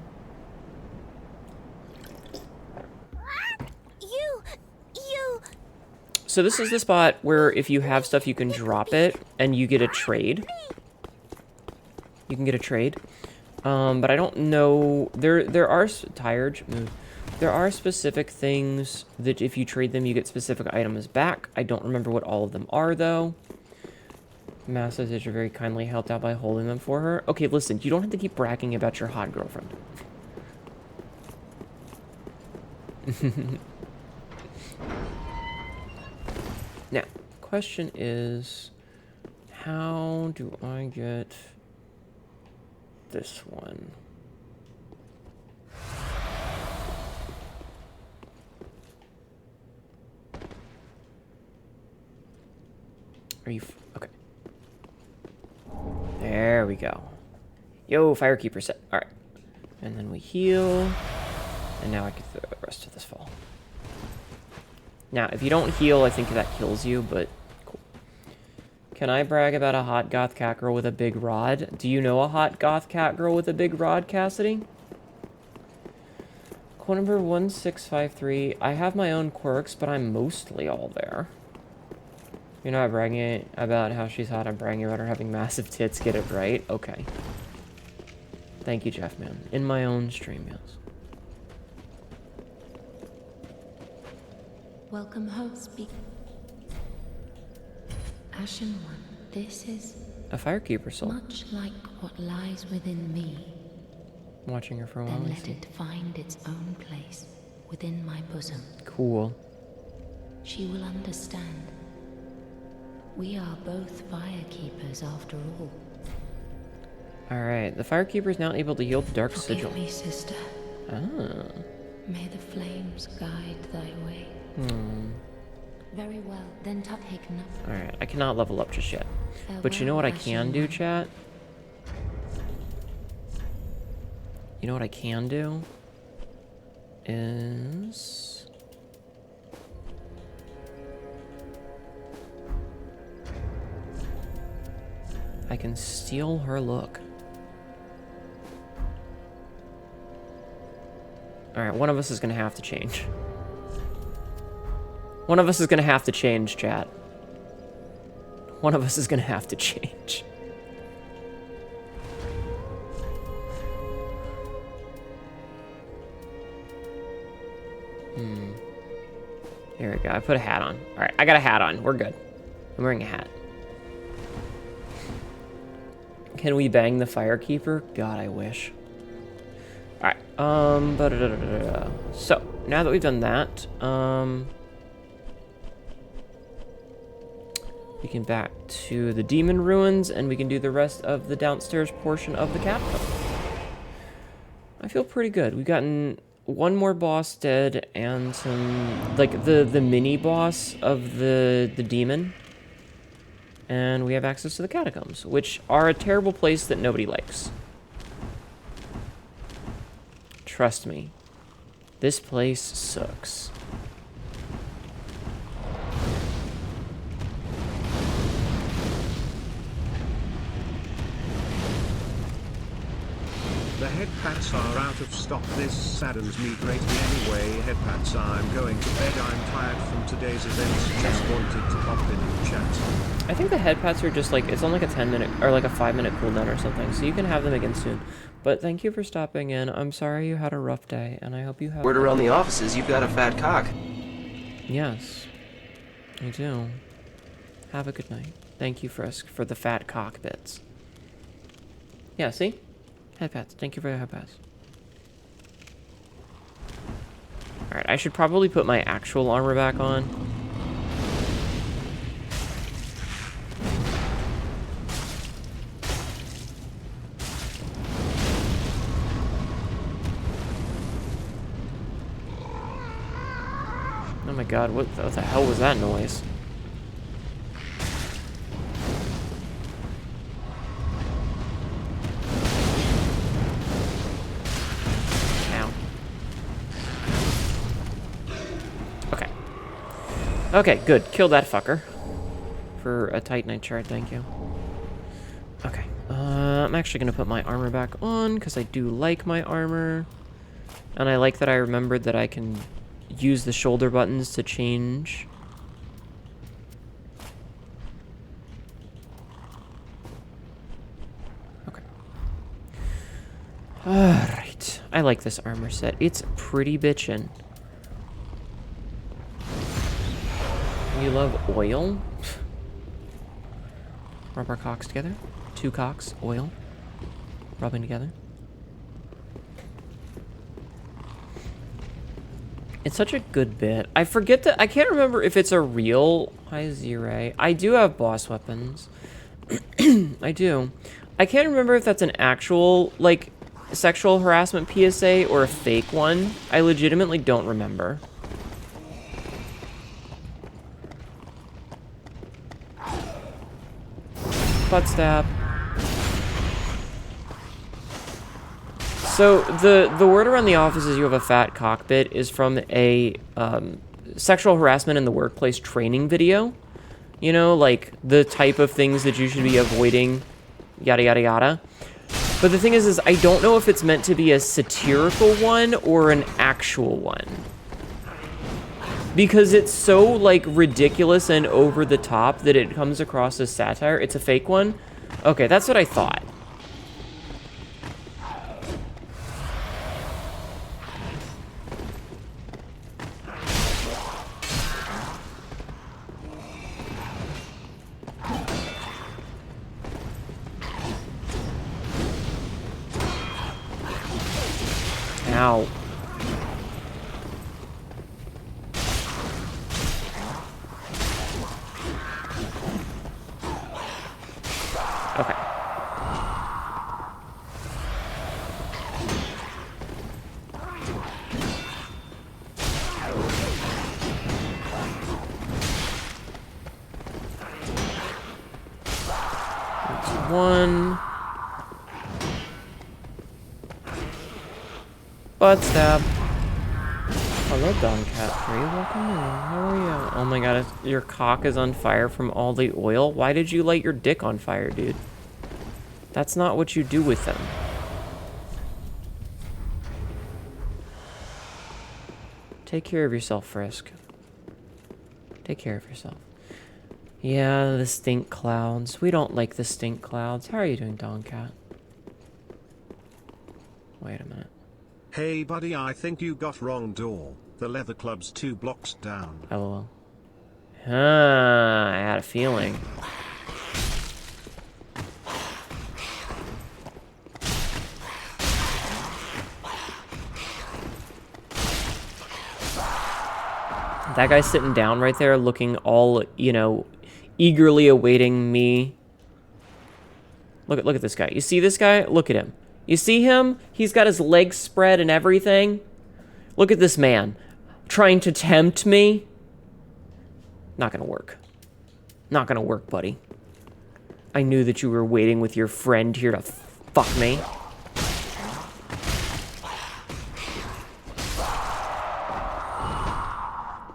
You. So this is the spot where if you have stuff, you can drop it, and you get a trade. You can get a trade. But I don't know... There are... Tired. Move. There are specific things that if you trade them, you get specific items back. I don't remember what all of them are, though. Massa says you're very kindly helped out by holding them for her. Okay, listen, you don't have to keep bragging about your hot girlfriend. Now, question is, how do I get this one? Are you... okay. There we go. Yo, Firekeeper set. Alright. And then we heal. And now I get the rest of this fall. Now, if you don't heal, I think that kills you, but cool. Can I brag about a hot goth cat girl with a big rod? Do you know a hot goth cat girl with a big rod, Cassidy? Quote number 1653. I have my own quirks, but I'm mostly all there. You're not bragging about how she's hot. I'm bragging about her having massive tits. Get it right? Okay. Thank you, Jeff, man. In my own stream, yes. Welcome home, speak. Ashen One, this is A Firekeeper soul. much like what lies within me. Watching her for a while. Then I let see. it find its own place within my bosom. Cool. She will understand. We are both firekeepers after all. Alright, the Firekeeper is now able to yield the Dark Sigil. Forgive me, sister. Ah. May the flames guide thy way. Very well, then take enough. Alright, I cannot level up just yet. But you know what I can do, chat? You know what I can do? Is... I can steal her look. Alright, one of us is gonna have to change. One of us is gonna have to change, chat. One of us is gonna have to change. There we go. I put a hat on. Alright, I got a hat on. We're good. I'm wearing a hat. Can we bang the Firekeeper? God, I wish. Alright, so, now that we've done that, we can back to the Demon Ruins, and we can do the rest of the downstairs portion of the capital. I feel pretty good. We've gotten one more boss dead, and some, like, the mini boss of the demon. And we have access to the catacombs, which are a terrible place that nobody likes. Trust me. This place sucks. The head pats are out of stock. This saddens me greatly anyway. Head pats, I'm going to bed. I'm tired from today's events. Just wanted to pop in and chat. I think the head pats are just like, it's on like a 10-minute or like a 5-minute cooldown or something, so you can have them again soon. But thank you for stopping in. I'm sorry you had a rough day, and I hope you have... Word around the offices, you've got a fat cock. Yes, I do. Have a good night. Thank you for the fat cock bits. Yeah, see? Head pats. Thank you for your head pats. Alright, I should probably put my actual armor back on. Oh my god, what the hell was that noise? Ow. Okay. Okay, good. Kill that fucker. For a Titanite shard, thank you. Okay. I'm actually gonna put my armor back on, because I do like my armor. And I like that I remembered that I can use the shoulder buttons to change. Okay. Alright. I like this armor set. It's pretty bitchin'. You love oil? Rub our cocks together. 2 cocks, oil, rubbing together. It's such a good bit. I forget that. I can't remember if it's a real. Hi, Z-Ray. I do have boss weapons. I do. I can't remember if that's an actual, like, sexual harassment PSA or a fake one. I legitimately don't remember. Butt stab. So the word around the office is you have a fat cockpit is from a sexual harassment in the workplace training video. You know, like the type of things that you should be avoiding, yada yada yada. But the thing is I don't know if it's meant to be a satirical one or an actual one. Because it's so, like, ridiculous and over the top that it comes across as satire. It's a fake one? Okay, that's what I thought. Ow. Okay. That's 1. Butt stab. Hello, Don Cat 3. Welcome in. How are you? Oh my god, your cock is on fire from all the oil? Why did you light your dick on fire, dude? That's not what you do with them. Take care of yourself, Frisk. Take care of yourself. Yeah, the stink clouds. We don't like the stink clouds. How are you doing, Don Cat? Wait a minute. Hey buddy, I think you got wrong door. The leather club's 2 blocks down. LOL. I had a feeling. That guy's sitting down right there looking all, you know, eagerly awaiting me. Look at this guy. You see this guy? Look at him. You see him? He's got his legs spread and everything. Look at this man. Trying to tempt me. Not gonna work. Not gonna work, buddy. I knew that you were waiting with your friend here to fuck me.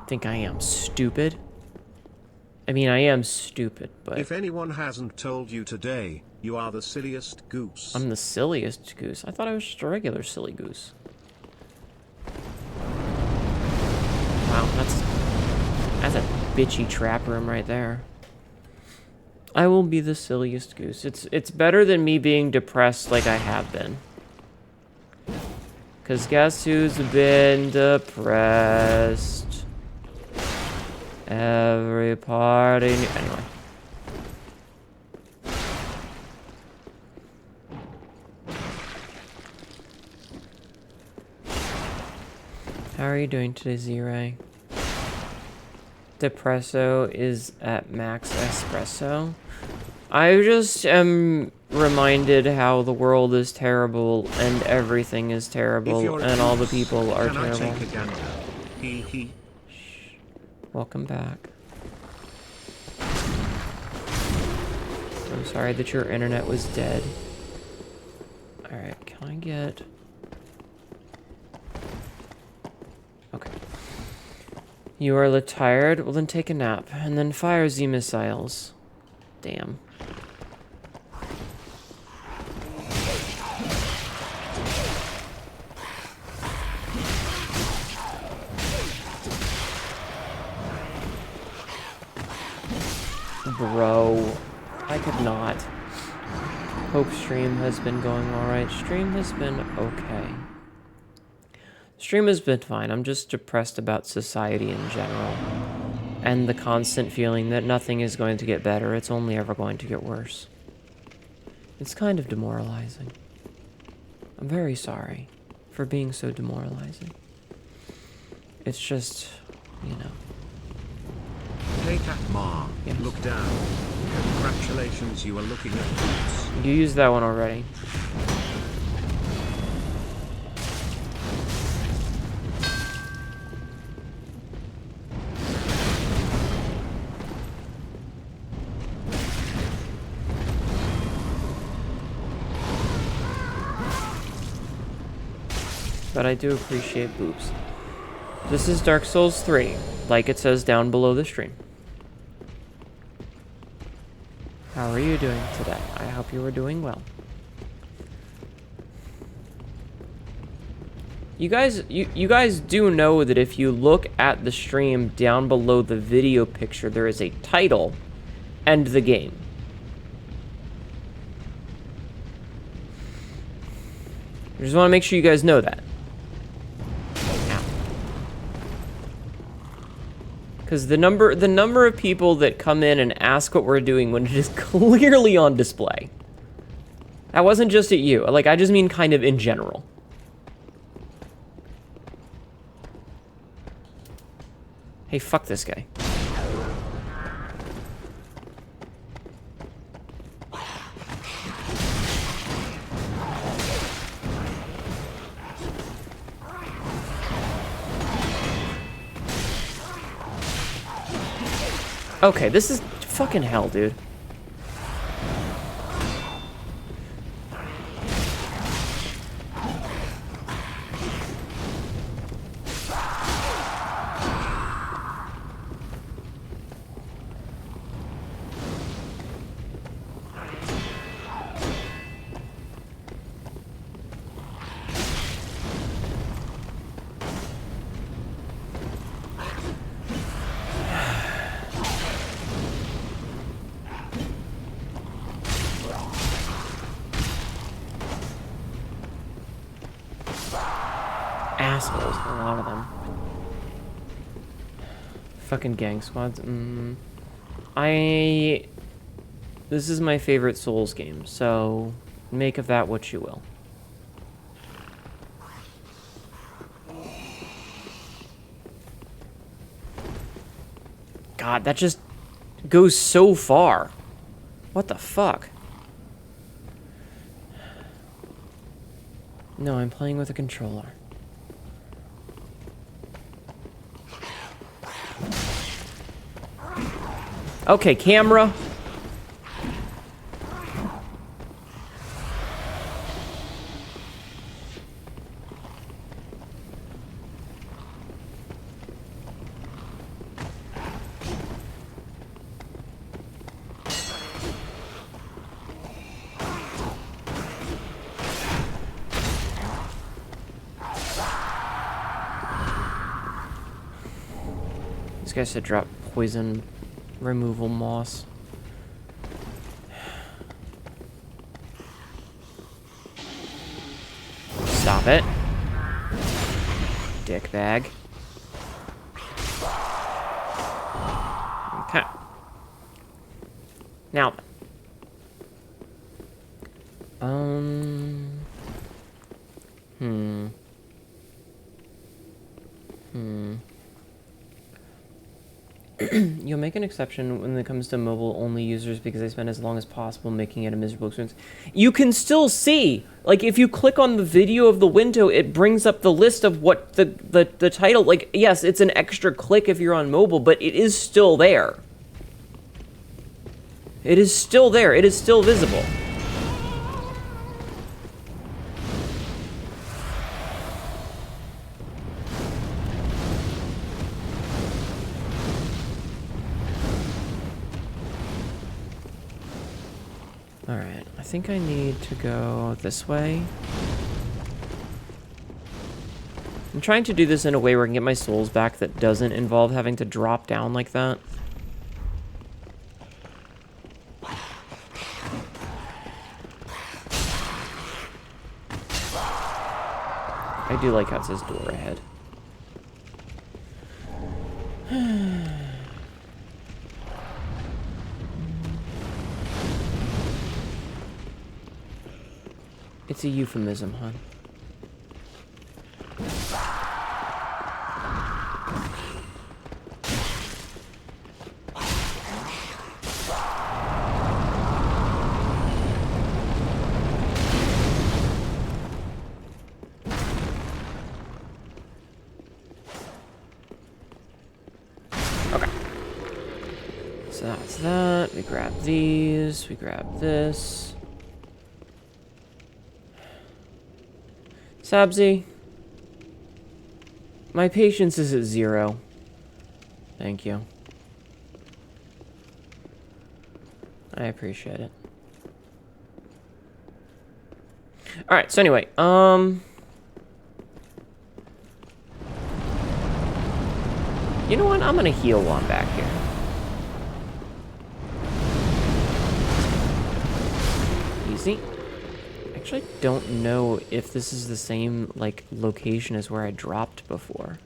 Think I am stupid? I mean, I am stupid, but... If anyone hasn't told you today, you are the silliest goose. I'm the silliest goose. I thought I was just a regular silly goose. Wow, that's a bitchy trap room right there. I will be the silliest goose. It's better than me being depressed like I have been. Cause guess who's been depressed? Every party... Anyway. How are you doing today, Z-Ray? Depresso is at max espresso. I just am reminded how the world is terrible and everything is terrible and all the people are terrible. Can I take a gander? Hee. Welcome back. I'm sorry that your internet was dead. Alright, can I get... Okay. You are tired? Well then take a nap, and then fire Z missiles. Damn. Bro, I could not. Hope stream has been going alright. Stream has been okay. Stream has been fine. I'm just depressed about society in general. and the constant feeling that nothing is going to get better, it's only ever going to get worse. It's kind of demoralizing. I'm very sorry for being so demoralizing. It's just, you know. Hey Cat Ma, Yes. look down. Congratulations, you are looking at boots. You used that one already. But I do appreciate boobs. This is Dark Souls 3, like it says down below the stream. How are you doing today? I hope you are doing well. You guys do know that if you look at the stream down below the video picture, there is a title and the game. I just want to make sure you guys know that. Because the number of people that come in and ask what we're doing when it is clearly on display. That wasn't just at you. Like, I just mean kind of in general. Hey, fuck this guy. Okay, this is fucking hell, dude. Assholes, a lot of them. Fucking gang squads. This is my favorite Souls game, so make of that what you will. God, that just goes so far. What the fuck? No, I'm playing with a controller. Okay, camera. This guy said drop poison removal moss. Stop it. Dickbag. Okay. Now You'll make an exception when it comes to mobile-only users because they spend as long as possible making it a miserable experience. You can still see, like, if you click on the video of the window, it brings up the list of what the title, like, yes, it's an extra click if you're on mobile, but it is still there. It is still there. It is still visible. Alright, I think I need to go this way. I'm trying to do this in a way where I can get my souls back that doesn't involve having to drop down like that. I do like how it says door ahead. It's a euphemism, hon. Okay. So that's that. We grab these. We grab this. Sabzi, my patience is at 0. Thank you. I appreciate it. Alright, so anyway, you know what? I'm gonna heal while I'm back here. Easy. Actually, I don't know if this is the same, like, location as where I dropped before.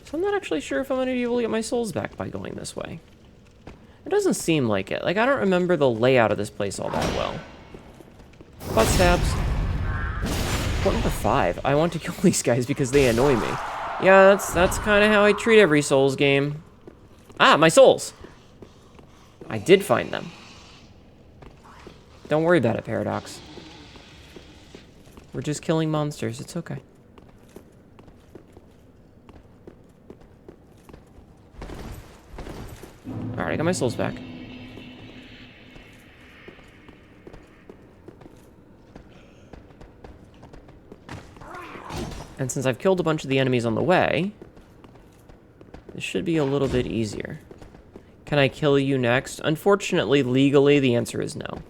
So I'm not actually sure if I'm going to be able to get my souls back by going this way. It doesn't seem like it. Like, I don't remember the layout of this place all that well. Butt stabs. Point number 5. I want to kill these guys because they annoy me. Yeah, that's kind of how I treat every Souls game. Ah, my souls! I did find them. Don't worry about it, Paradox. We're just killing monsters. It's okay. Alright, I got my souls back. And since I've killed a bunch of the enemies on the way, this should be a little bit easier. Can I kill you next? Unfortunately, legally, the answer is no.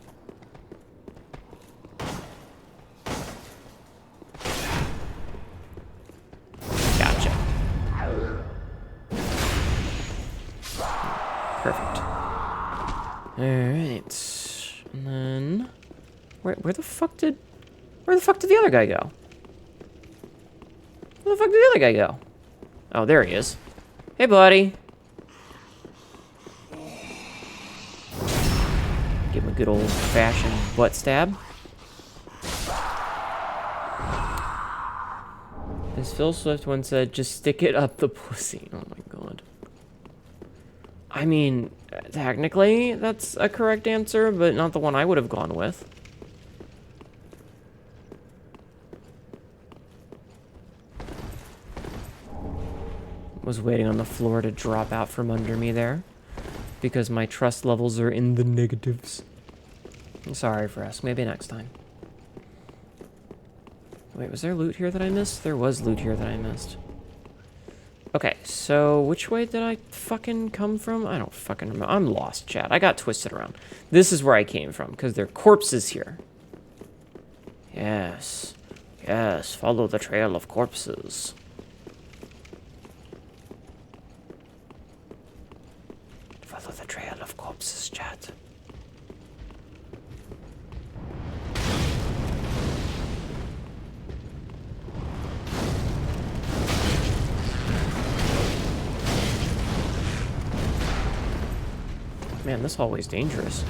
Perfect. Alright. And then... Where the fuck did the other guy go? Where the fuck did the other guy go? Oh, there he is. Hey, buddy. Give him a good old-fashioned butt stab. As Phil Swift once said, just stick it up the pussy. Oh my god. I mean, technically, that's a correct answer, but not the one I would have gone with. Was waiting on the floor to drop out from under me there, because my trust levels are in the negatives. I'm sorry, Fresk. Maybe next time. Wait, was there loot here that I missed? There was loot here that I missed. Okay, so which way did I fucking come from? I don't fucking remember. I'm lost, chat. I got twisted around. This is where I came from, because there are corpses here. Yes. Yes, follow the trail of corpses. Follow the trail of corpses, chat. Man, this hallway's dangerous.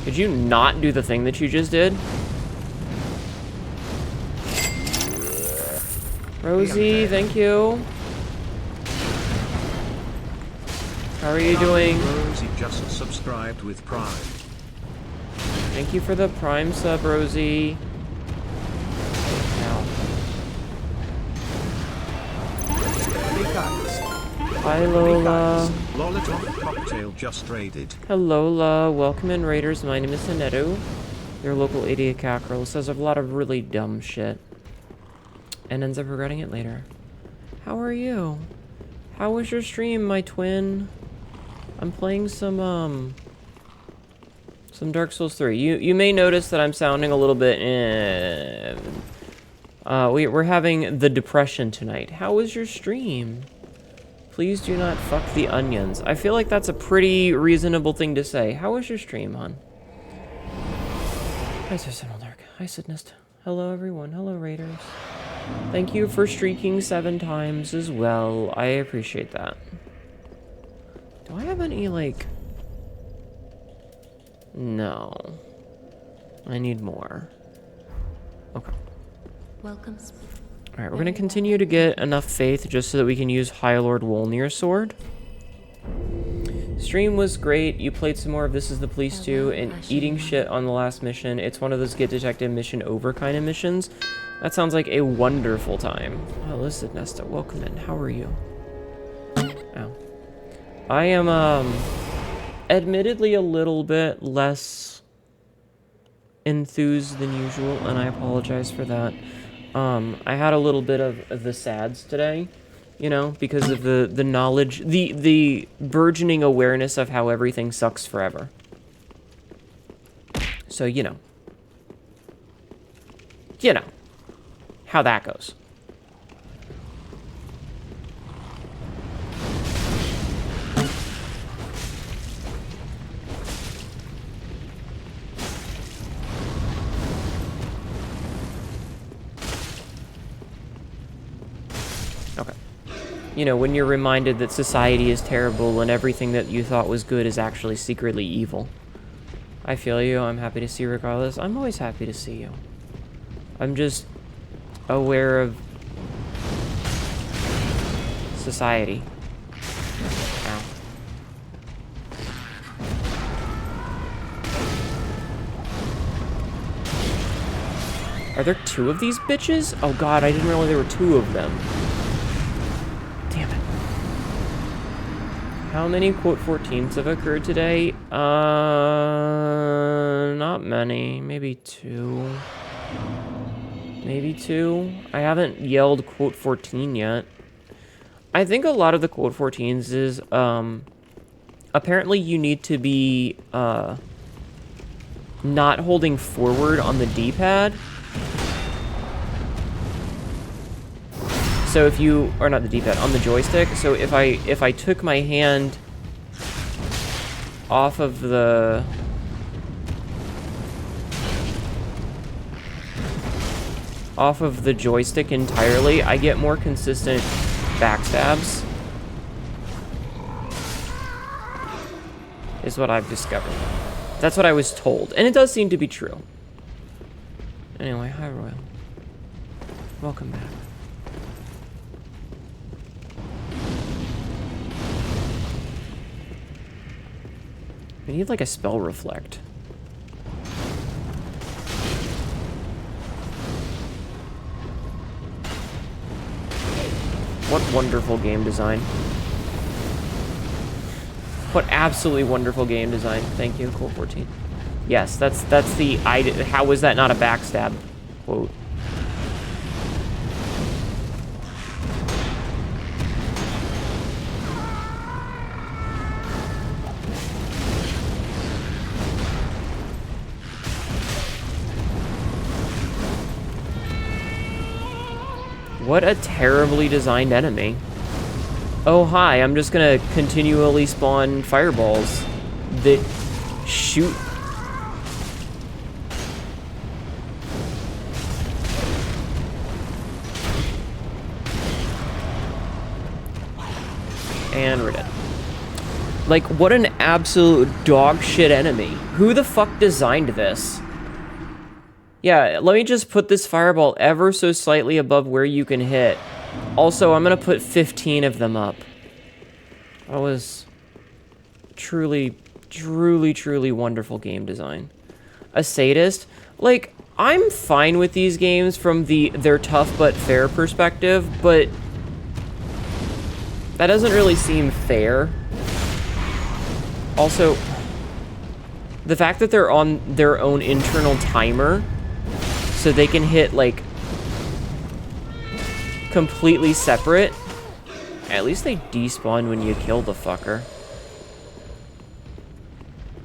Could you not do the thing that you just did? Rosie, thank you. How are you doing? Rosie just subscribed with Prime. Thank you for the Prime sub, Rosie. Hi, Lola. Lolitop Cocktail just raided. Hello, Lola. Welcome in, Raiders. My name is Hnetu. Your local idiot cockerel says a lot of really dumb shit. And ends up regretting it later. How are you? How was your stream, my twin? I'm playing some Dark Souls 3. You may notice that I'm sounding a little bit we're having the depression tonight. How was your stream? Please do not fuck the onions. I feel like that's a pretty reasonable thing to say. How was your stream, hon? Hi, Dark. Hi, Sidnest. Hello, everyone. Hello, Raiders. Thank you for streaking 7 times as well. I appreciate that. Do I have any, like... No. I need more. Okay. Welcome. Alright, we're gonna continue to get enough faith just so that we can use High Lord Wolnir's sword. Stream was great. You played some more of This Is the Police 2 and eating shit on the last mission. It's one of those get detected mission over kind of missions. That sounds like a wonderful time. Oh, listen, Nesta, welcome in. How are you? Oh. I am, admittedly a little bit less enthused than usual, and I apologize for that. I had a little bit of the sads today, you know, because of the knowledge, the burgeoning awareness of how everything sucks forever. So, you know how that goes. Okay. You know, when you're reminded that society is terrible and everything that you thought was good is actually secretly evil. I feel you. I'm happy to see you regardless. I'm always happy to see you. I'm just aware of society. Ow. Are there 2 of these bitches? Oh god, I didn't realize there were 2 of them. Damn it. How many quote 14s have occurred today? Not many. Maybe 2. Maybe 2. I haven't yelled quote 14 yet. I think a lot of the quote 14s is, apparently you need to be, not holding forward on the D-pad. So if you, or not the D-pad, on the joystick. So if I took my hand off of the joystick entirely, I get more consistent backstabs. Is what I've discovered. That's what I was told. And it does seem to be true. Anyway, hi Royal. Welcome back. We need like a spell reflect. What wonderful game design. What absolutely wonderful game design. Thank you, Cool 14. Yes, that's the how was that not a backstab quote? What a terribly designed enemy. Oh, hi, I'm just gonna continually spawn fireballs that shoot. And we're dead. Like, what an absolute dog shit enemy. Who the fuck designed this? Yeah, let me just put this fireball ever so slightly above where you can hit. Also, I'm gonna put 15 of them up. That was truly, truly, truly wonderful game design. A sadist? Like, I'm fine with these games from they're tough but fair perspective, but that doesn't really seem fair. Also, the fact that they're on their own internal timer, so they can hit, like, completely separate. At least they despawn when you kill the fucker.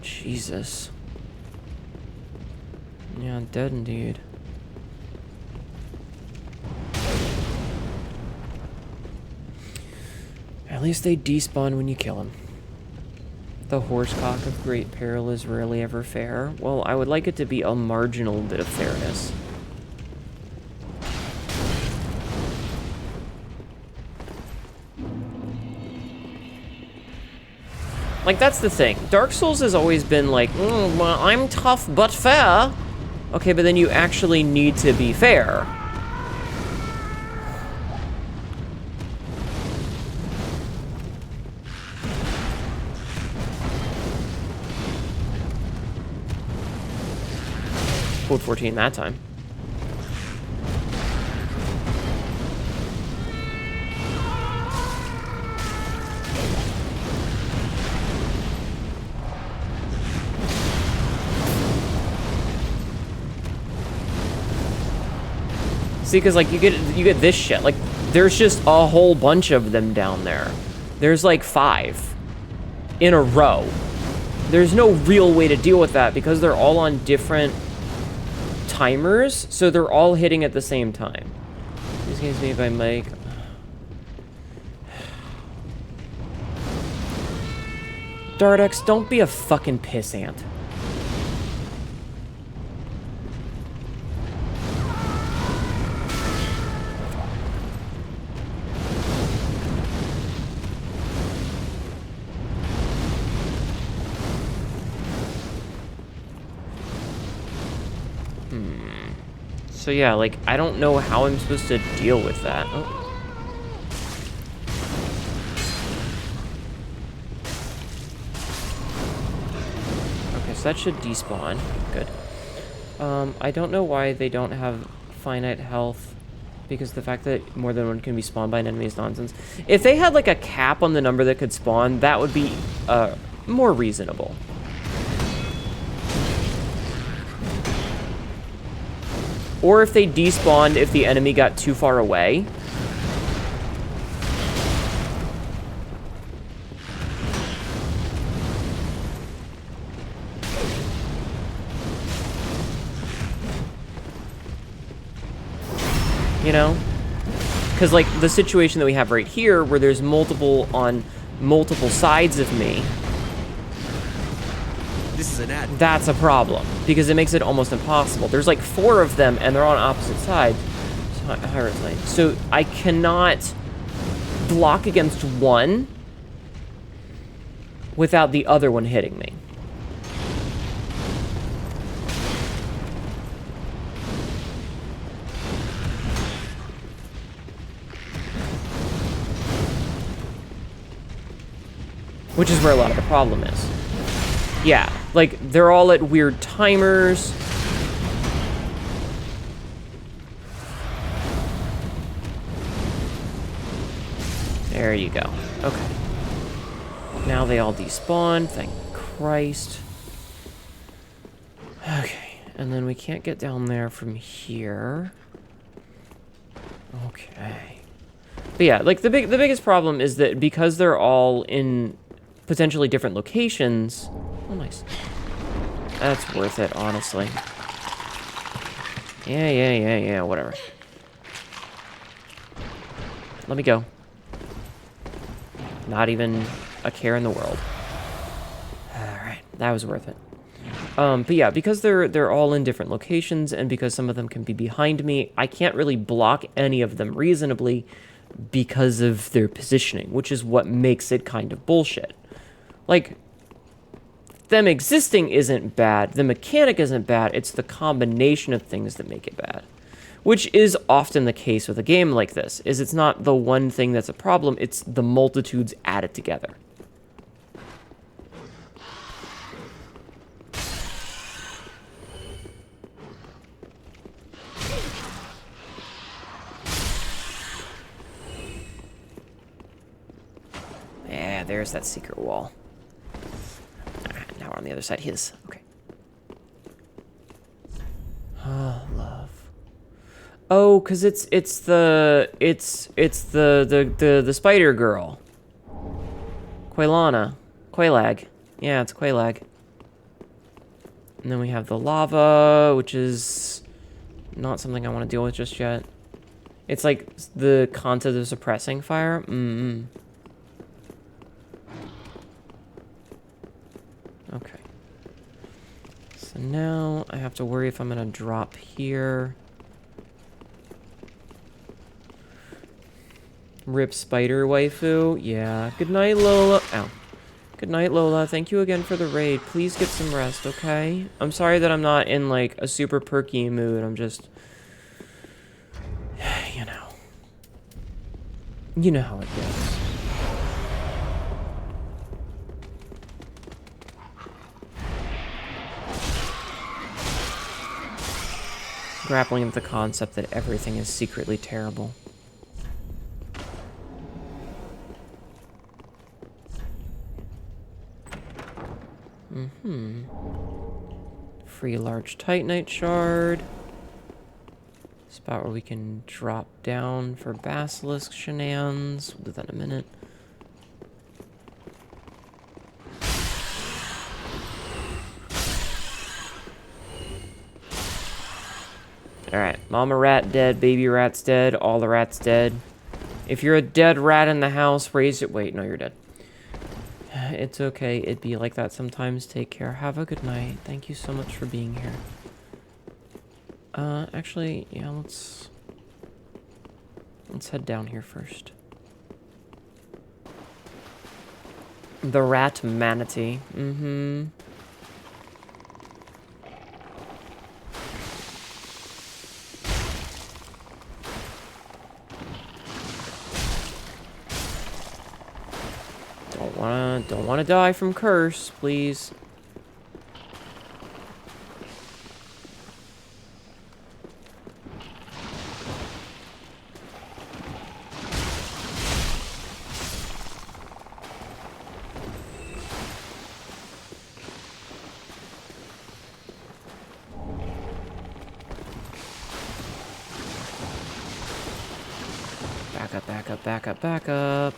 Jesus. Yeah, dead indeed. At least they despawn when you kill him. The horsecock of great peril is rarely ever fair. Well, I would like it to be a marginal bit of fairness. Like, that's the thing. Dark Souls has always been like, well, I'm tough but fair. Okay, but then you actually need to be fair. Pulled 14 that time. See, because like you get this shit. Like there's just a whole bunch of them down there. There's like 5 in a row. There's no real way to deal with that because they're all on different timers, so they're all hitting at the same time. These games made by Mike. Dardex, don't be a fucking pissant. So yeah, like, I don't know how I'm supposed to deal with that. Oh. Okay, so that should despawn. Good. I don't know why they don't have finite health, because the fact that more than one can be spawned by an enemy is nonsense. If they had, like, a cap on the number that could spawn, that would be, more reasonable. Or if they despawned if the enemy got too far away. You know? Because, like, the situation that we have right here, where there's multiple on multiple sides of me, This is an ad. that's a problem, because it makes it almost impossible. There's like 4 of them, and they're on opposite sides. So I cannot block against one without the other one hitting me. Which is where a lot of the problem is. Yeah, like, they're all at weird timers. There you go. Okay. Now they all despawn, thank Christ. Okay, and then we can't get down there from here. Okay. But yeah, like, the biggest problem is that because they're all in potentially different locations... Oh, nice. That's worth it, honestly. Yeah, whatever. Let me go. Not even a care in the world. Alright, that was worth it. But yeah, because they're all in different locations, and because some of them can be behind me, I can't really block any of them reasonably because of their positioning, which is what makes it kind of bullshit. Like, them existing isn't bad, the mechanic isn't bad, it's the combination of things that make it bad. Which is often the case with a game like this, is it's not the one thing that's a problem, it's the multitudes added together. Yeah, there's that secret wall. Now we're on the other side. His. Okay. Oh, love. Oh, cause it's the spider girl. Quailag. Yeah, it's Quailag. And then we have the lava, which is not something I want to deal with just yet. It's like the concept of suppressing fire. Okay. So now I have to worry if I'm gonna drop here. Rip spider waifu. Yeah. Good night, Lola. Ow. Good night, Lola. Thank you again for the raid. Please get some rest, okay? I'm sorry that I'm not in, like, a super perky mood. I'm just... You know. You know how it goes. Grappling with the concept that everything is secretly terrible. Free large titanite shard. Spot where we can drop down for basilisk shenanigans. We'll do that in a minute. Alright, mama rat dead, baby rat's dead, all the rats dead. If you're a dead rat in the house, raise it. Wait, no, you're dead. It's okay, it'd be like that sometimes. Take care, have a good night. Thank you so much for being here. Actually, yeah, let's head down here first. The rat manatee. Don't wanna die from curse, please. Back up, back up, back up, back up.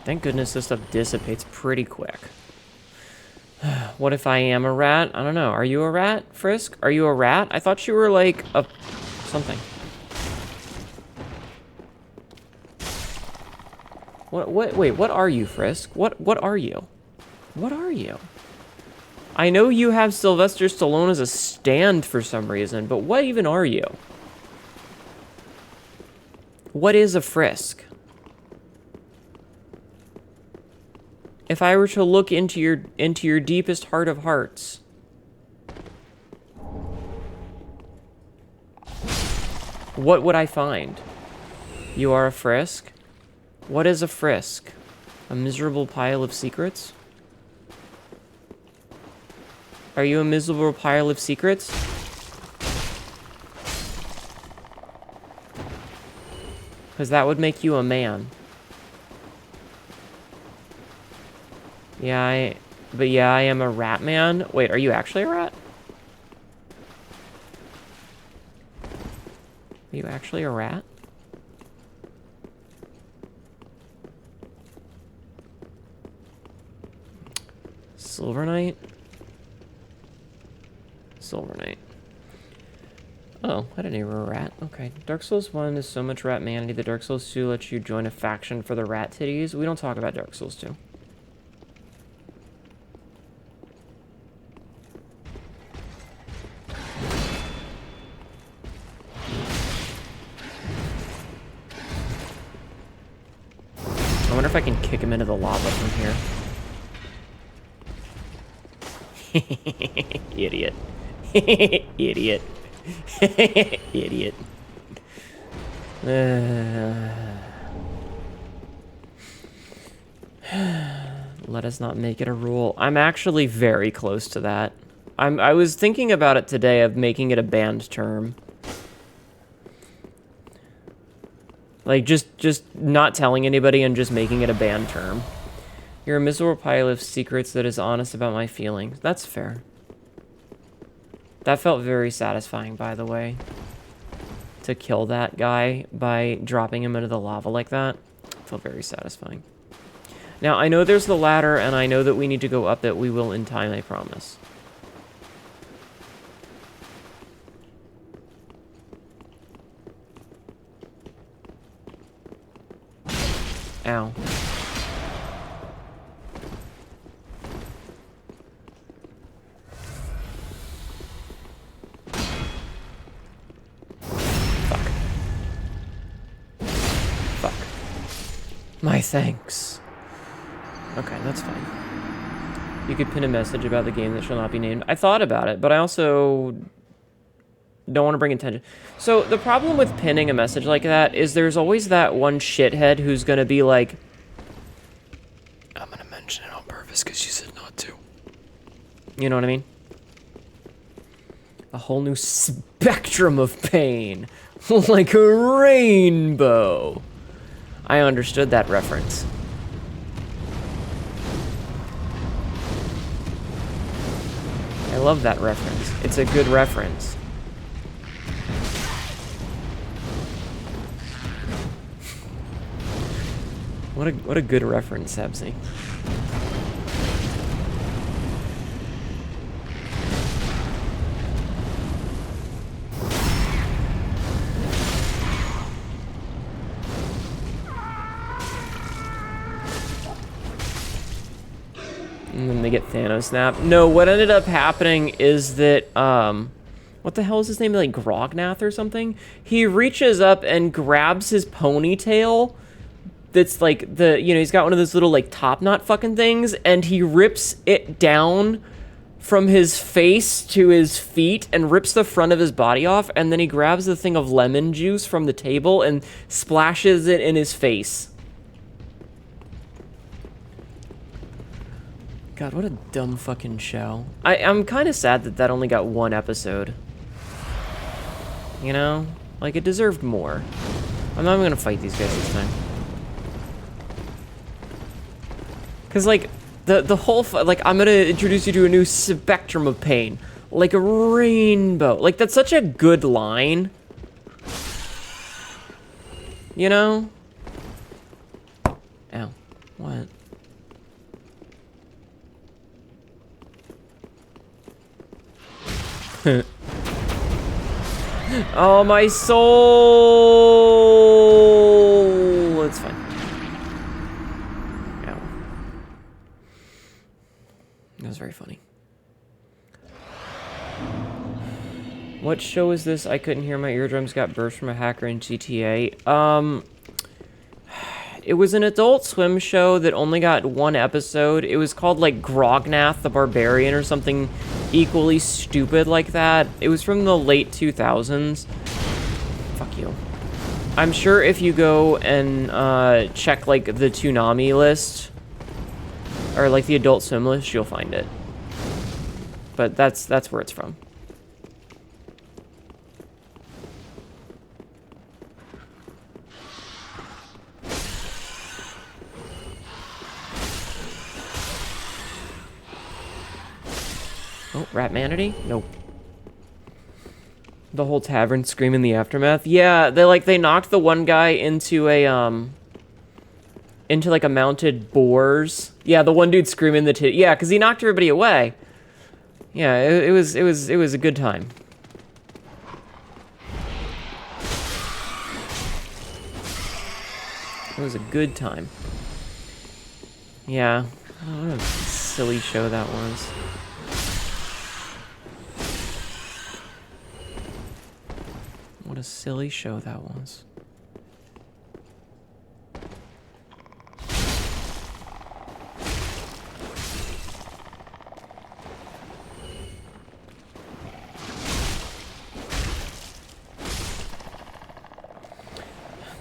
Thank goodness this stuff dissipates pretty quick. What if I am a rat? I don't know. Are you a rat, Frisk? Are you a rat? I thought you were like a... something. Wait, what are you, Frisk? What are you? What are you? I know you have Sylvester Stallone as a stand for some reason, but what even are you? What is a Frisk? If I were to look into your deepest heart of hearts, what would I find? You are a Frisk? What is a Frisk? A miserable pile of secrets? Are you a miserable pile of secrets? Because that would make you a man. Yeah, I am a rat man. Wait, are you actually a rat? Are you actually a rat? Silver Knight? Silver Knight. Oh, I didn't know you were a rat. Okay. Dark Souls 1 is so much rat manity that Dark Souls 2 lets you join a faction for the rat titties. We don't talk about Dark Souls 2. I wonder if I can kick him into the lava from here. Idiot. Idiot. Idiot. Let us not make it a rule. I'm actually very close to that. I was thinking about it today of making it a banned term. Like, just not telling anybody and just making it a banned term. You're a miserable pile of secrets that is honest about my feelings. That's fair. That felt very satisfying, by the way. To kill that guy by dropping him into the lava like that. Felt very satisfying. Now, I know there's the ladder, and I know that we need to go up it. We will in time, I promise. Ow. My thanks. Okay, that's fine. You could pin a message about the game that shall not be named. I thought about it, but I also don't want to bring attention. So the problem with pinning a message like that is there's always that one shithead who's going to be like, I'm going to mention it on purpose because you said not to. You know what I mean? A whole new spectrum of pain. Like a rainbow. I understood that reference. I love that reference. It's a good reference. What a good reference, Sebsy. And then they get Thanos snap. No, what ended up happening is that, what the hell is his name? Like Grognath or something? He reaches up and grabs his ponytail. That's like he's got one of those little like top knot fucking things, and he rips it down from his face to his feet and rips the front of his body off, and then he grabs the thing of lemon juice from the table and splashes it in his face. God, what a dumb fucking show. I'm kind of sad that only got one episode. You know? Like, it deserved more. I'm not even gonna fight these guys this time. Because, like, the whole... Like, I'm gonna introduce you to a new spectrum of pain. Like a rainbow. Like, that's such a good line. You know? Ow. What? Oh, my soul! It's fine. Ow. That was very funny. What show is this? I couldn't hear, my eardrums got burst from a hacker in GTA. It was an Adult Swim show that only got one episode. It was called, like, Grognath the Barbarian or something equally stupid like that. It was from the late 2000s. Fuck you. I'm sure if you go and check, like, the Toonami list, or, like, the Adult Swim list, you'll find it. But that's where it's from. Oh, Rat Manatee? Nope. The whole tavern scream in the aftermath? Yeah, they knocked the one guy into a, into, like, a mounted boars. Yeah, the one dude screaming the yeah, because he knocked everybody away. Yeah, it was a good time. It was a good time. Yeah. Oh, what a silly show that was. What a silly show that was.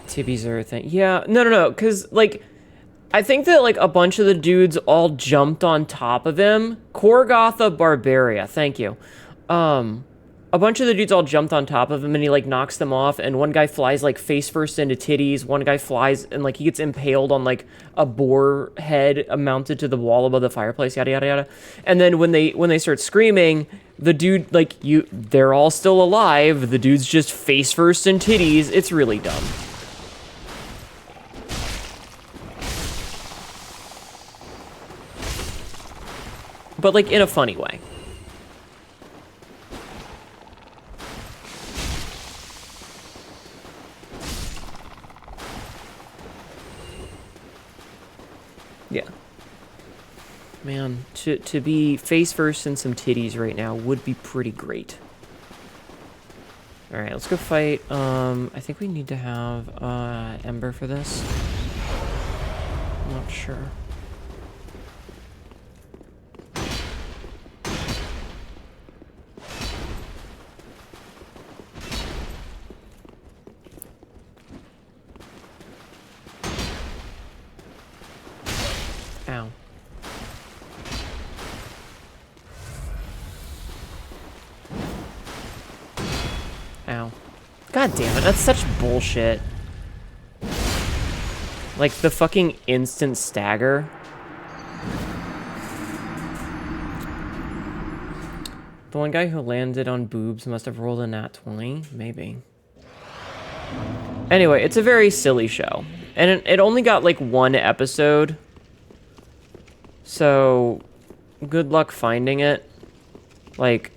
Tibbies are a thing. Yeah, no, because, like, I think that, like, a bunch of the dudes all jumped on top of him. Korgotha Barbaria, thank you. A bunch of the dudes all jumped on top of him, and he, like, knocks them off, and one guy flies, like, face first into titties, one guy flies, and, like, he gets impaled on, like, a boar head mounted to the wall above the fireplace, yada, yada, yada. And then when they start screaming, the dude, like, they're all still alive, the dude's just face first in titties. It's really dumb. But, like, in a funny way. Yeah. Man, to be face first in some titties right now would be pretty great. Alright, let's go fight. I think we need to have Ember for this. I'm not sure. Ow. Ow. God damn it, that's such bullshit. Like, the fucking instant stagger. The one guy who landed on boobs must have rolled a nat 20? Maybe. Anyway, it's a very silly show. And it only got, like, one episode. So, good luck finding it. Like,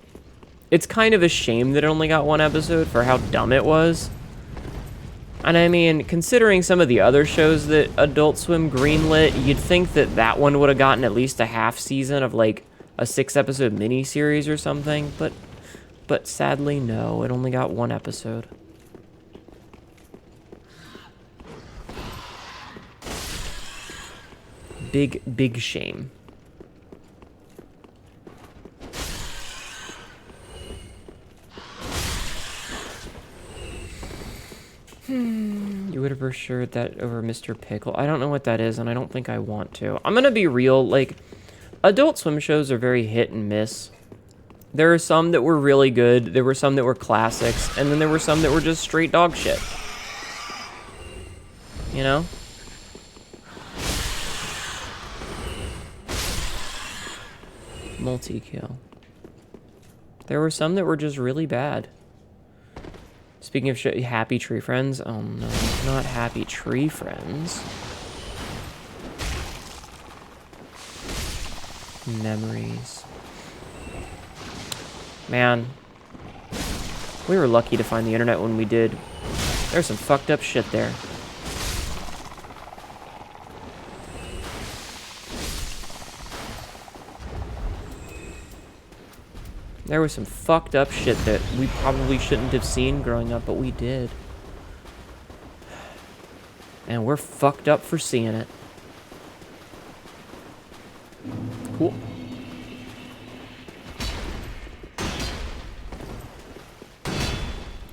it's kind of a shame that it only got one episode for how dumb it was. And I mean, considering some of the other shows that Adult Swim greenlit, you'd think that that one would have gotten at least a half season of, like, a 6-episode miniseries or something, but sadly, no, it only got one episode. Big, big shame. You would have preferred that over Mr. Pickle. I don't know what that is, and I don't think I want to. I'm gonna be real, like, Adult Swim shows are very hit and miss. There are some that were really good, there were some that were classics, and then there were some that were just straight dog shit. You know? Multi-kill. There were some that were just really bad. Speaking of Happy Tree Friends, oh no, not Happy Tree Friends. Memories. Man, we were lucky to find the internet when we did. There's some fucked up shit there. There was some fucked up shit that we probably shouldn't have seen growing up, but we did. And we're fucked up for seeing it. Cool.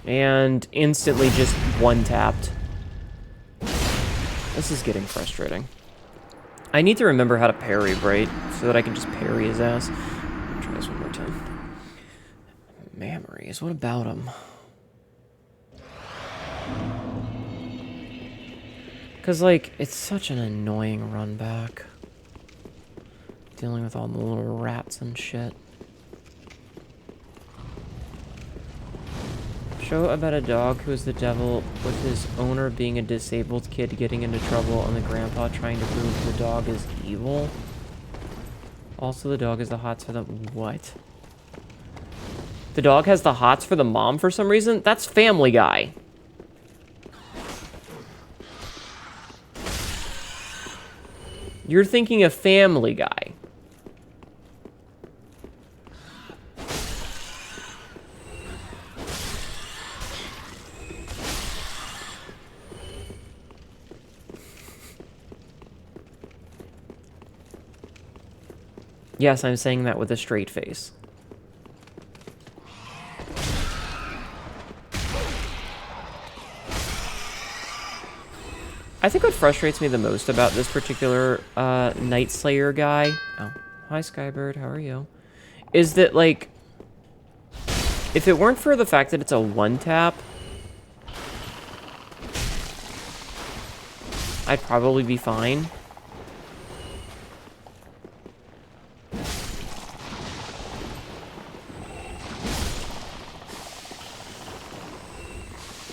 And instantly just one-tapped. This is getting frustrating. I need to remember how to parry Bright so that I can just parry his ass. I'll try this one more time. Memories, what about them? Because, like, it's such an annoying run back. Dealing with all the little rats and shit. Show about a dog who is the devil, with his owner being a disabled kid getting into trouble and the grandpa trying to prove the dog is evil. Also, the dog is the hots for the... What? The dog has the hots for the mom for some reason? That's Family Guy. You're thinking of Family Guy. Yes, I'm saying that with a straight face. I think what frustrates me the most about this particular Night Slayer guy... Oh, hi Skybird, how are you? Is that, like... If it weren't for the fact that it's a one-tap... I'd probably be fine.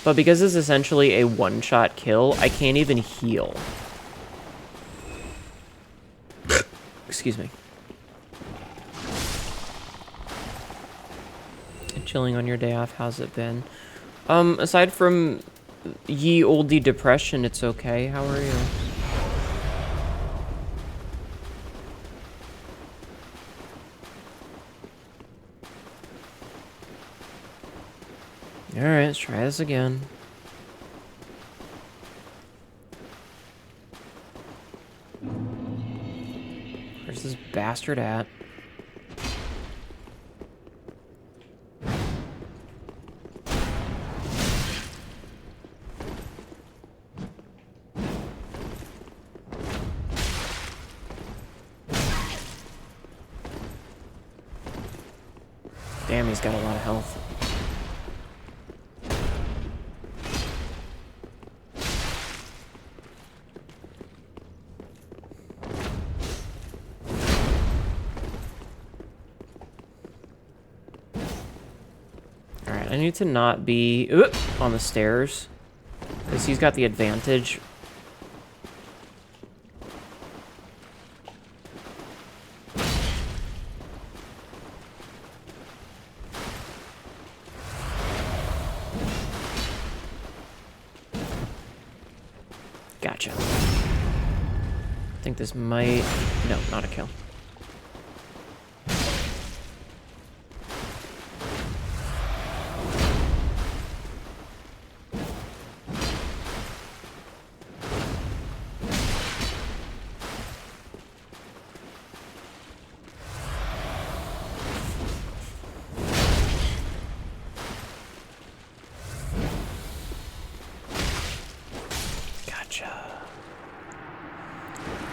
But because it's essentially a one-shot kill, I can't even heal. Excuse me. Chilling on your day off, how's it been? Aside from ye olde depression, it's okay. How are you? Alright, let's try this again. Where's this bastard at? Damn, he's got a lot of health. Alright, I need to not be on the stairs, because he's got the advantage. Gotcha. I think this might... No, not a kill.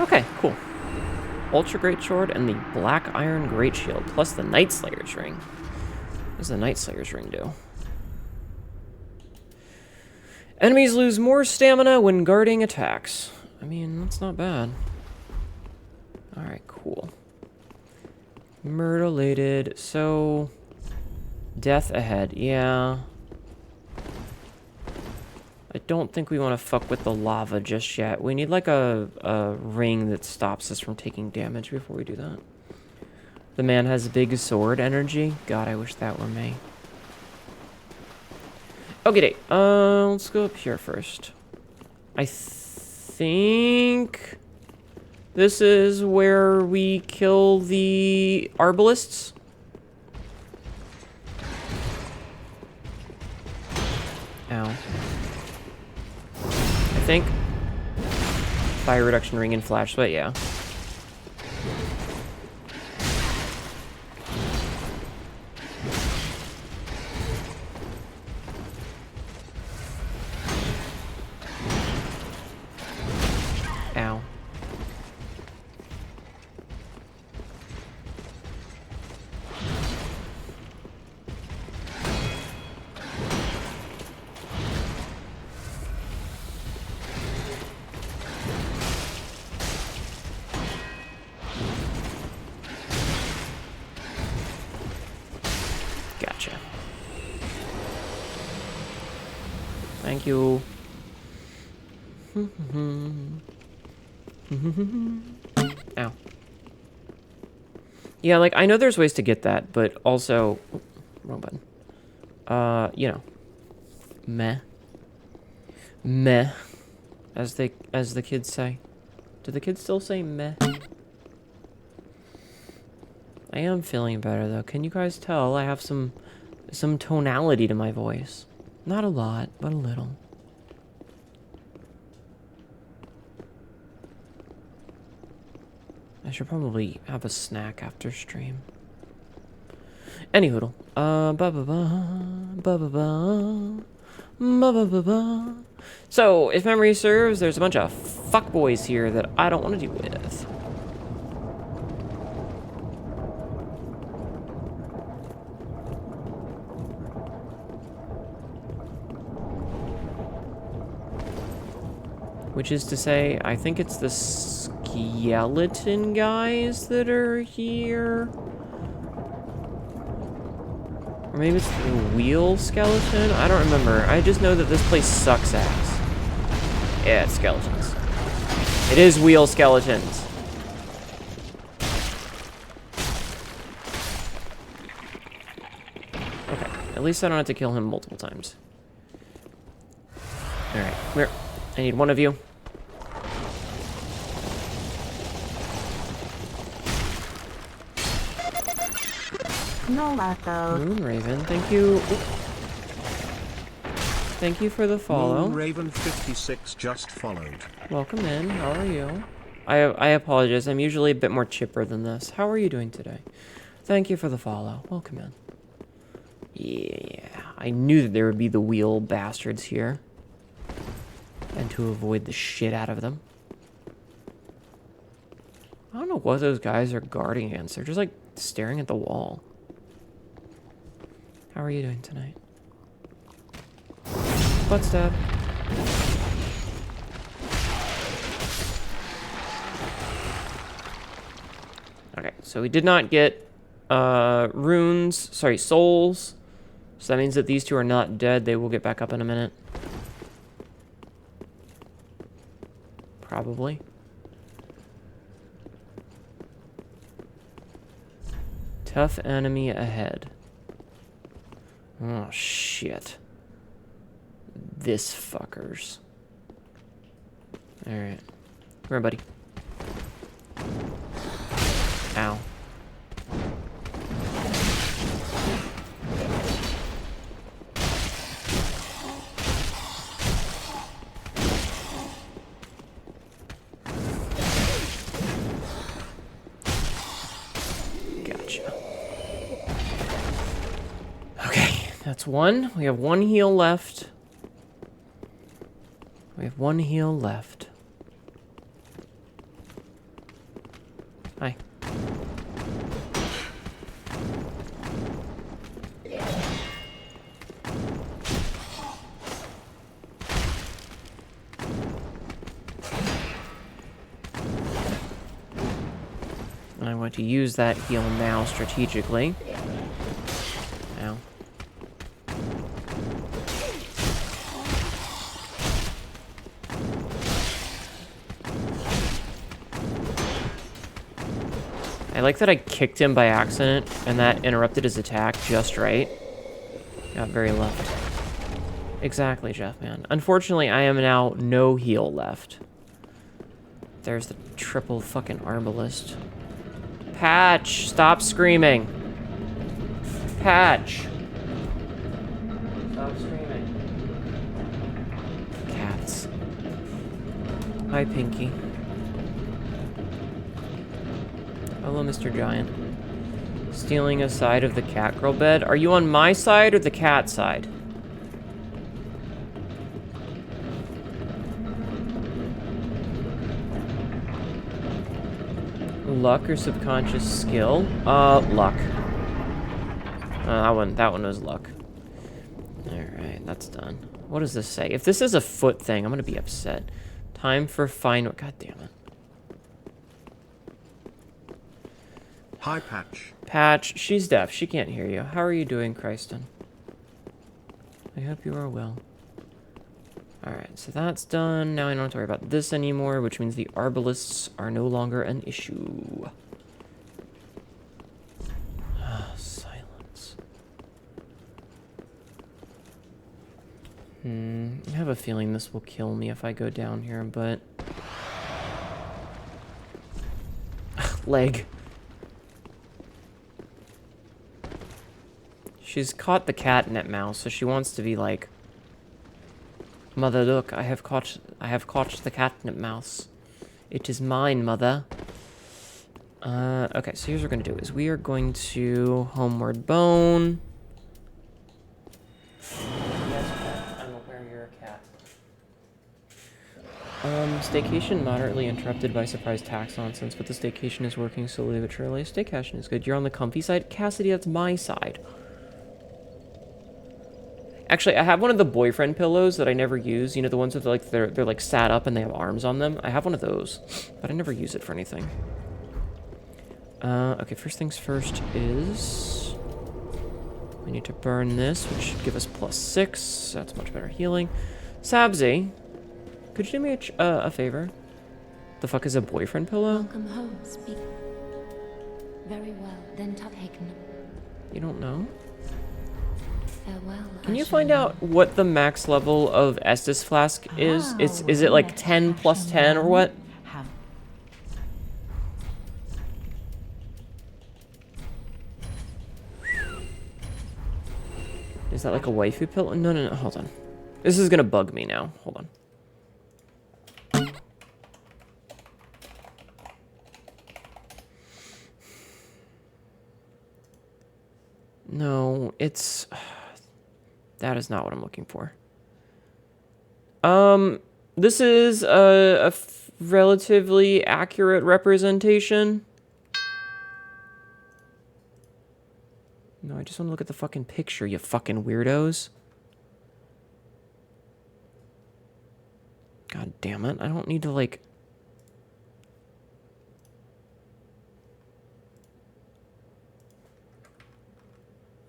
Okay, cool. Ultra Great Sword and the Black Iron Great Shield, plus the Night Slayer's Ring. What does the Night Slayer's Ring do? Enemies lose more stamina when guarding attacks. I mean, that's not bad. Alright, cool. Myrtleated. So, death ahead. Yeah. I don't think we want to fuck with the lava just yet. We need like a ring that stops us from taking damage before we do that. The man has big sword energy. God, I wish that were me. Okay, let's go up here first. I think this is where we kill the arbalists. Ow. I think. Fire reduction ring and flash sweat, yeah. Ow. Gotcha. Thank you. Ow. Yeah, like, I know there's ways to get that, but also... Oh, wrong button. You know. Meh. Meh. As the kids say. Do the kids still say meh? I am feeling better, though. Can you guys tell I have some tonality to my voice? Not a lot, but a little. I should probably have a snack after stream. Anyhoodle. So, if memory serves, there's a bunch of fuckboys here that I don't want to deal with. Which is to say, I think it's the skeleton guys that are here. Or maybe it's the wheel skeleton? I don't remember. I just know that this place sucks ass. Yeah, it's skeletons. It is wheel skeletons. Okay, at least I don't have to kill him multiple times. Alright, come here. I need one of you. No, Marco. Moonraven, thank you. Thank you for the follow. Raven 56 just followed. Welcome in. How are you? I apologize. I'm usually a bit more chipper than this. How are you doing today? Thank you for the follow. Welcome in. Yeah, I knew that there would be the wheel bastards here. And to avoid the shit out of them. I don't know what those guys are guarding against. They're just like staring at the wall. How are you doing tonight? Butt stab. Okay, so we did not get souls. So that means that these two are not dead. They will get back up in a minute. Probably. Tough enemy ahead. Oh, shit. This fuckers. Alright. Come here, buddy. Ow. Gotcha. Okay, that's one. We have one heal left. We have one heal left. Hi. I want to use that heal now strategically. Ow. I like that I kicked him by accident, and that interrupted his attack just right. Got very left. Exactly, Jeff, man. Unfortunately, I am now no heal left. There's the triple fucking arbalist. Patch! Stop screaming! Patch! Stop screaming. Cats. Hi, Pinky. Hello, Mr. Giant. Stealing a side of the cat girl bed. Are you on my side or the cat side? Luck or subconscious skill? Luck. That one was luck. Alright, that's done. What does this say? If this is a foot thing, I'm gonna be upset. Time for final. God damn it. Hi, Patch. Patch, she's deaf. She can't hear you. How are you doing, Kristen? I hope you are well. Alright, so that's done. Now I don't have to worry about this anymore, which means the arbalists are no longer an issue. Silence. I have a feeling this will kill me if I go down here, but... Leg. She's caught the catnip mouse, so she wants to be like... Mother, look, I have caught the catnip mouse. It is mine, mother. Okay, so here's what we're gonna do, is we are going to Homeward Bone. Yes, Pat, I'm aware you're a cat. Staycation moderately interrupted by surprise tax nonsense, but the staycation is working slowly but surely. Staycation is good. You're on the comfy side. Cassidy, that's my side. Actually, I have one of the boyfriend pillows that I never use. You know, the ones with like they're like sat up and they have arms on them. I have one of those, but I never use it for anything. Okay, first things first is we need to burn this, which should give us +6. That's much better healing. Sabzi, could you do me a favor? The fuck is a boyfriend pillow? Welcome home, speak. Very well, then Tubhaken. You don't know? Farewell. Can you find out what the max level of Estus Flask is? Is it like 10 plus 10 or what? Is that like a waifu pillow? No, no, no, hold on. This is gonna bug me now. Hold on. No, it's... That is not what I'm looking for. This is a relatively accurate representation. No, I just want to look at the fucking picture, you fucking weirdos. God damn it, I don't need to, like...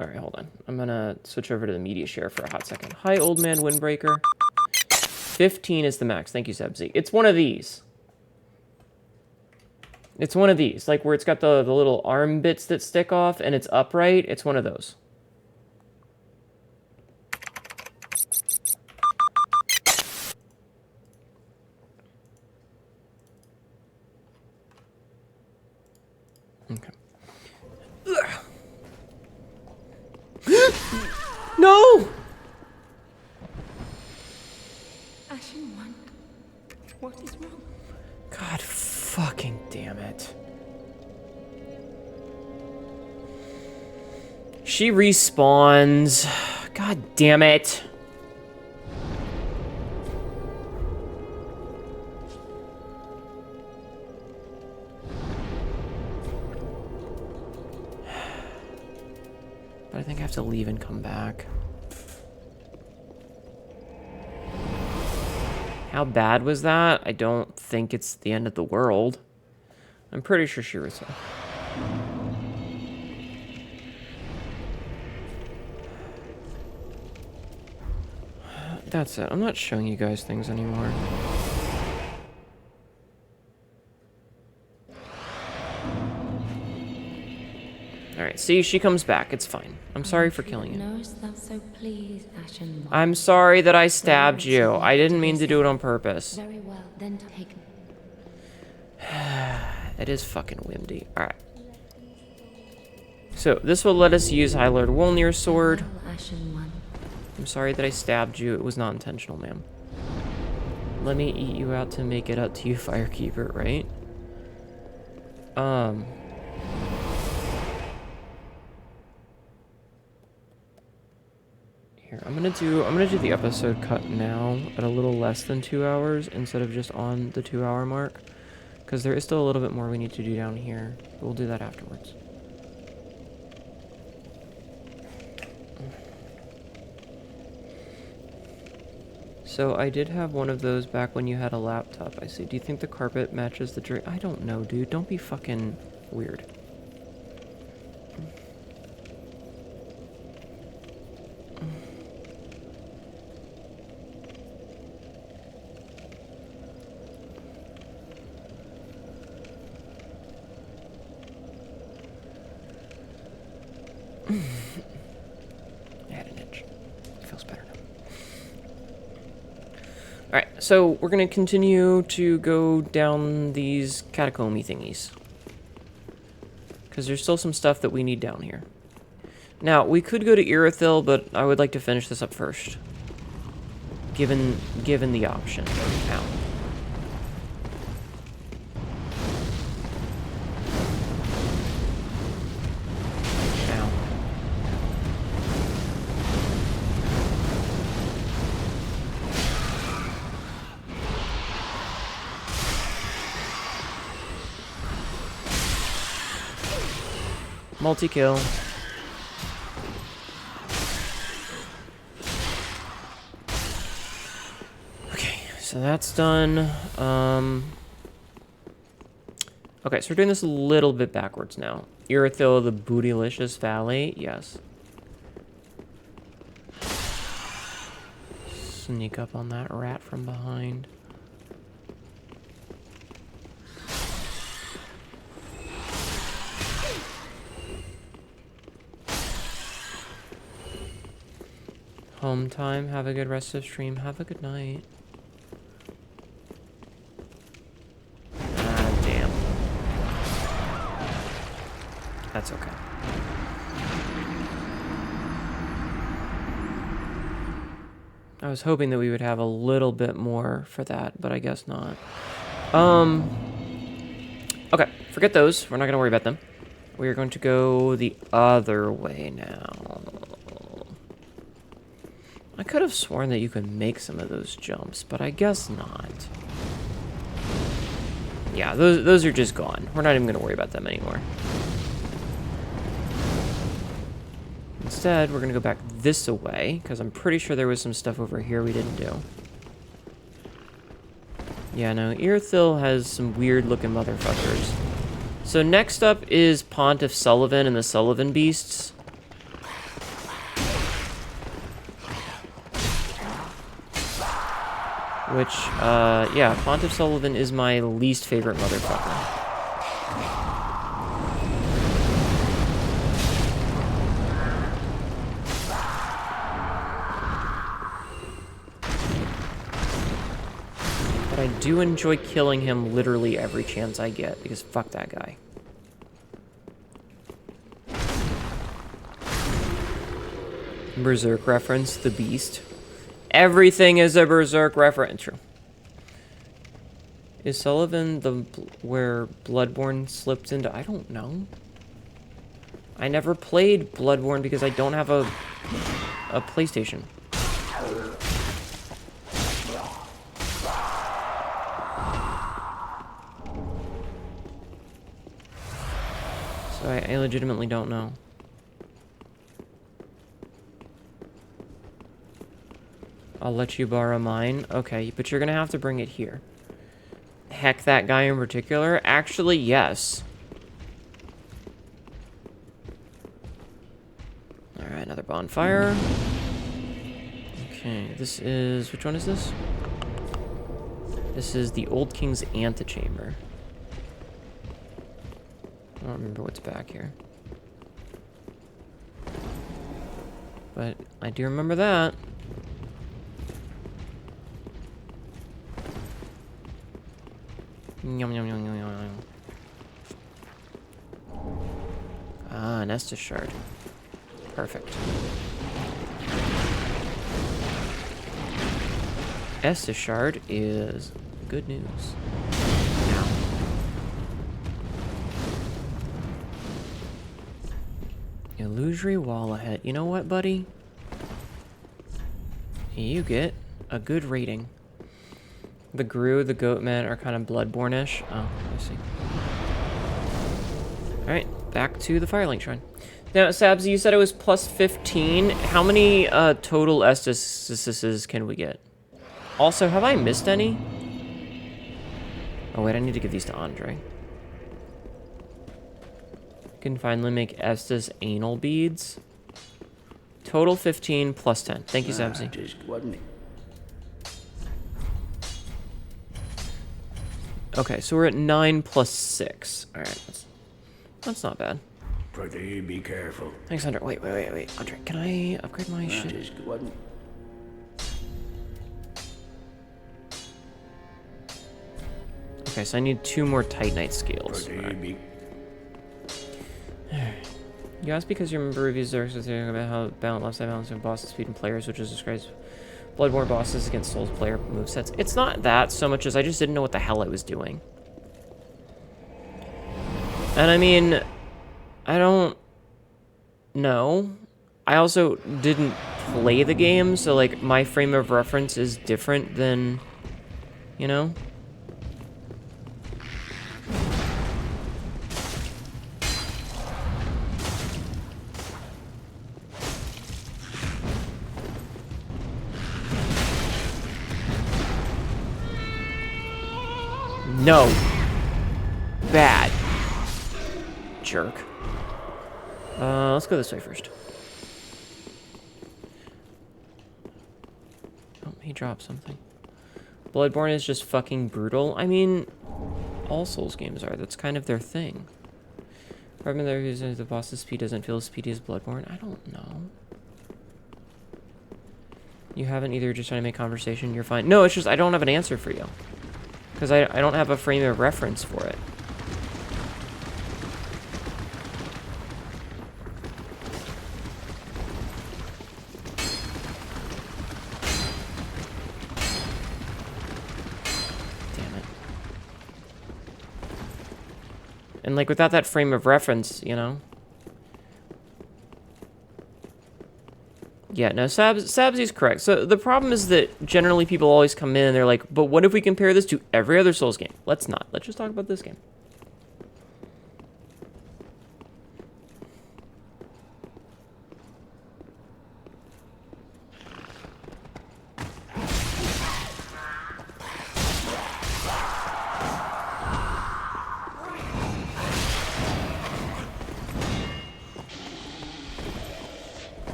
Alright, hold on. I'm gonna switch over to the media share for a hot second. Hi, old man windbreaker. 15 is the max. Thank you, Sebzy. It's one of these. It's one of these. Like where it's got the little arm bits that stick off and it's upright. It's one of those. Okay. No! Ashen One, what is wrong? God fucking damn it. She respawns. God damn it. But I think I have to leave and come back. How bad was that? I don't think it's the end of the world. I'm pretty sure she was... That's it. I'm not showing you guys things anymore. Alright, see, she comes back. It's fine. I'm sorry for killing you. Knowest thou so please, Ashen One? I'm sorry that I stabbed you. I didn't mean to do it on purpose. Very well, then take... It is fucking windy. Alright. So, this will let us use High Lord Wolnir's sword. Well, Ashen One. I'm sorry that I stabbed you. It was not intentional, ma'am. Let me eat you out to make it up to you, Firekeeper, right? Here, I'm gonna do the episode cut now at a little less than 2 hours instead of just on the 2 hour mark. Because there is still a little bit more we need to do down here. But we'll do that afterwards. So I did have one of those back when you had a laptop, I see. Do you think the carpet matches the drink? I don't know, dude. Don't be fucking weird. I had an itch. It feels better now. Alright, so we're going to continue to go down these catacomby thingies. Because there's still some stuff that we need down here. Now, we could go to Irithyll, but I would like to finish this up first. Given the option. Ow. Multi-kill. Okay, so that's done. Okay, so we're doing this a little bit backwards now. Irithyll, the bootylicious valley, yes. Sneak up on that rat from behind. Home time. Have a good rest of stream. Have a good night. Ah, damn. That's okay. I was hoping that we would have a little bit more for that, but I guess not. Okay, forget those. We're not gonna worry about them. We're going to go the other way now. I could have sworn that you could make some of those jumps, but I guess not. Yeah, those are just gone. We're not even going to worry about them anymore. Instead, we're going to go back this way, because I'm pretty sure there was some stuff over here we didn't do. Yeah, no, Irithil has some weird-looking motherfuckers. So next up is Pontiff Sullivan and the Sullivan Beasts. Which, yeah, Pontiff Sullivan is my least favorite motherfucker. But I do enjoy killing him literally every chance I get, because fuck that guy. Berserk reference, the Beast. Everything is a Berserk reference. True. Is Sullivan where Bloodborne slipped into? I don't know. I never played Bloodborne because I don't have a PlayStation. So I legitimately don't know. I'll let you borrow mine. Okay, but you're gonna have to bring it here. Heck, that guy in particular? Actually, yes. Alright, another bonfire. Okay, this is... which one is this? This is the Old King's Antechamber. I don't remember what's back here. But I do remember that. Yum, yum, yum, yum, yum. Ah, an Estus shard. Perfect. Estus shard is good news. Now. Illusory wall ahead. You know what, buddy? You get a good rating. The Gru, the Goatmen are kind of Bloodborne-ish. Oh, I see. Alright, back to the Firelink Shrine. Now, Sabs, you said it was plus 15. How many total Estus can we get? Also, have I missed any? Oh, wait, I need to give these to Andre. You can finally make Estus anal beads. Total 15 plus 10. Thank you, Sabzi. Just wasn't it? Okay, so we're at 9 plus 6. Alright, that's not bad. Pretty be careful. Thanks, Andre. Wait. Andre, can I upgrade my shit? Just wasn't. Okay, so I need 2 more Titanite scales. Pretty be. You asked because you remember reviews about how balance left side balance of bosses, speed, and players, which is described Bloodborne bosses against Souls player movesets. It's not that so much as I just didn't know what the hell I was doing. And I mean, I don't know. I also didn't play the game, so like my frame of reference is different than, you know? No. Bad. Jerk. Let's go this way first. Oh, he dropped something. Bloodborne is just fucking brutal. I mean, all Souls games are. That's kind of their thing. Probably the reviews the boss's speed doesn't feel as speedy as Bloodborne. I don't know. You haven't either, just trying to make conversation. You're fine. No, it's just I don't have an answer for you. Because I don't have a frame of reference for it. And, like, without that frame of reference, you know? Yeah, no, Sabsy's correct. So the problem is that generally people always come in and they're like, but what if we compare this to every other Souls game? Let's not. Let's just talk about this game.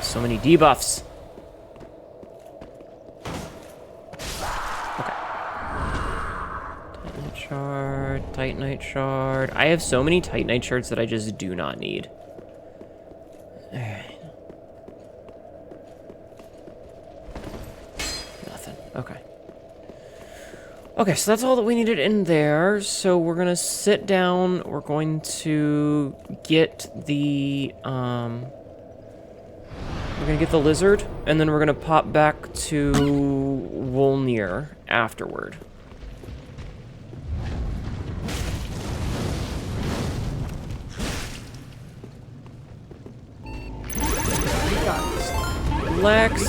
So many debuffs. Okay. Titanite shard, Titanite shard. I have so many Titanite shards that I just do not need. Alright. Nothing. Okay. Okay, so that's all that we needed in there. So we're gonna sit down. We're going to get the, we're gonna get the lizard, and then we're gonna pop back to Wolnir afterward.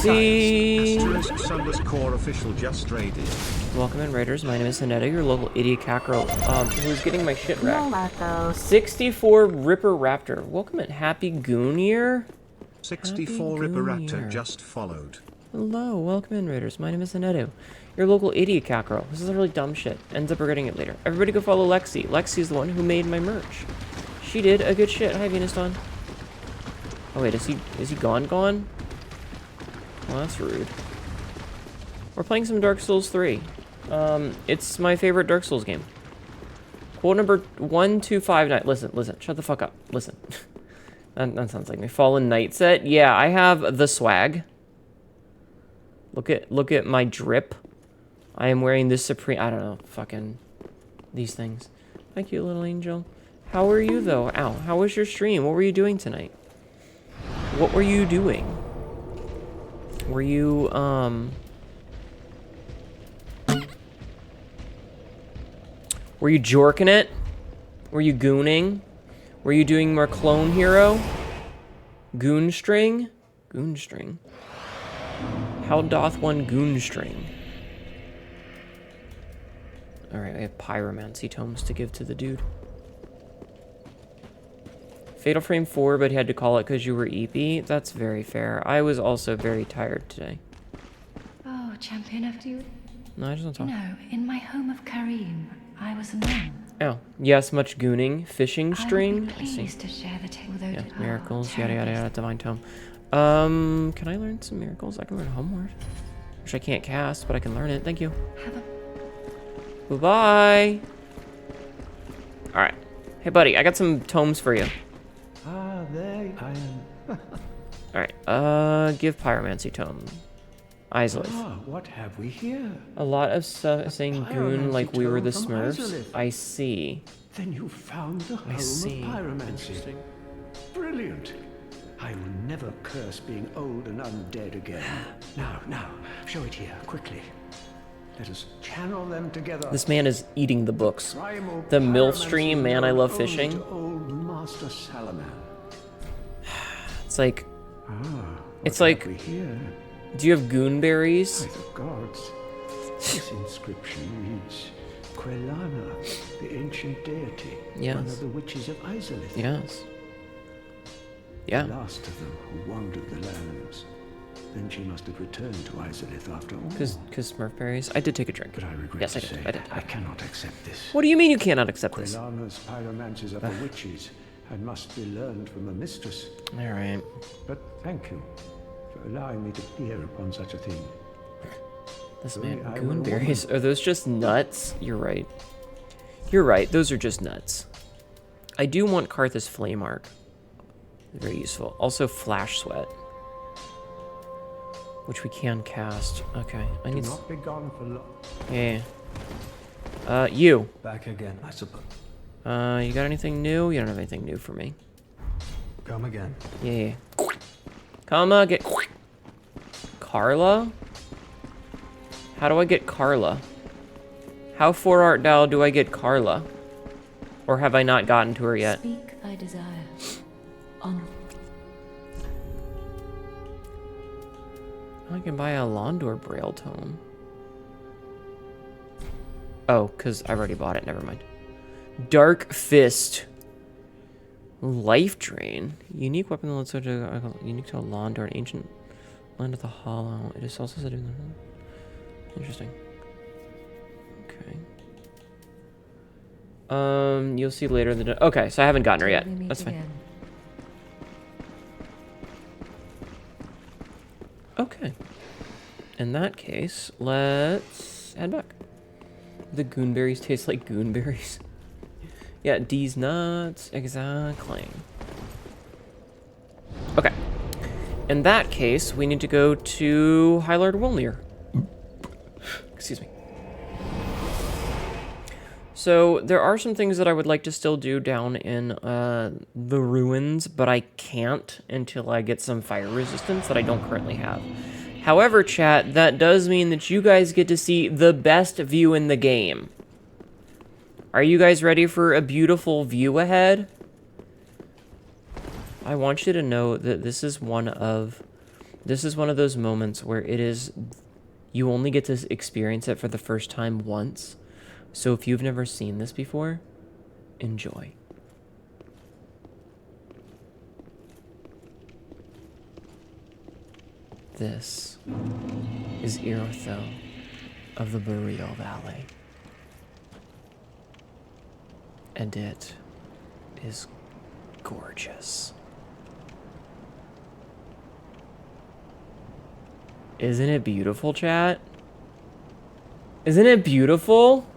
Lexi! *Core official just raided. Welcome in, Raiders. My name is Hnetu, your local idiot cackerel, who's getting my shit No wrecked. lactose. 64 Ripper Raptor. Welcome in, Happy Goon Year. 64 Happy Ripper Goon Raptor Year. just followed. Hello, welcome in, Raiders. My name is Hnetu, your local idiot cackerel. This is really dumb shit. Ends up regretting it later. Everybody go follow Lexi. Lexi is the one who made my merch. She did a good shit. Hi, Venus Dawn. Oh wait, is he gone? Well, that's rude. We're playing some Dark Souls 3. It's my favorite Dark Souls game. Quote number 1259. Listen. Shut the fuck up. Listen. that sounds like me. Fallen Knight set. Yeah, I have the swag. Look at my drip. I am wearing this Supreme. I don't know. Fucking these things. Thank you, little angel. How are you though? Ow. How was your stream? What were you doing tonight? What were you doing? Were you Were you jorking it? Were you gooning? Were you doing more clone hero? Goon string? Goon string. How doth one goon string? Alright, we have pyromancy tomes to give to the dude. Fatal Frame 4, but he had to call it because you were EP. That's very fair. I was also very tired today. Oh, champion of you. No, I just want to talk. No, in my home of Karim, I was a nun. Oh, yes, much gooning. Fishing I string. would be pleased to share the tale with Yeah, Odin. miracles, yada yada yada, divine tome. Can I learn some miracles? I can learn homeward. Which I can't cast, but I can learn it. Thank you. Bye-bye. Alright. Hey, buddy, I got some tomes for you. Ah, there I am. Alright, give pyromancy tome. Islith. Ah, what have we here? A lot of stuff saying goon like we were the tome from Smurfs. Islith. I see. Then you found the home of see. pyromancy. Brilliant. I will never curse being old and undead again. Now, show it here, quickly. Let us channel them together. This man is eating the books. Primal The mill pyromancy stream, man, I known love only fishing. to old Master Salaman. It's like, What like, have we here? do you have goonberries? By the gods. This inscription reads, Quelana, the ancient deity, Yes. one of the witches of Isolith. Yes. The Yeah. last of them who wandered the lands. Then she must have returned to Isolith after all. Because Smurf berries. I did take a drink. But I regret Yes, to I did. say, I did. I cannot accept this. What do you mean you cannot accept this? Quelana's pyromancies are for witches and must be learned from a mistress. All right. But thank you for allowing me to peer upon such a thing. This Only man, I were a goonberries. Are those just nuts? You're right. You're right. Those are just nuts. I do want Karthus Flame Arc. Very useful. Also, Flash Sweat. which we can cast. Okay, I Do need. not be gone for long. Yeah. You. Back again, I suppose. You got anything new? You don't have anything new for me. Come again. Yeah. Comma, get Carla? How do I get Carla? How for art thou do I get Carla? Or have I not gotten to her yet? Speak thy desire. On. I can buy a Londor Braille Tome. Oh, because I've already bought it. Never mind. Dark Fist. Life Drain. Unique weapon that lets her to unique to a Londor, an ancient land of the Hollow. It is also said to be interesting. Okay. You'll see later in the okay, so I haven't gotten her yet. That's fine. Okay. In that case, let's head back. The goonberries taste like goonberries. Yeah, D's nuts. Exactly. Okay. In that case, we need to go to High Lord Wilnir. Excuse me. So, there are some things that I would like to still do down in the ruins, but I can't until I get some fire resistance that I don't currently have. However, chat, that does mean that you guys get to see the best view in the game. Are you guys ready for a beautiful view ahead? I want you to know that this is one of those moments where it is, you only get to experience it for the first time once. So if you've never seen this before, enjoy. This is Irotho of the Burrito Valley. And it is gorgeous. Isn't it beautiful, chat? Isn't it beautiful?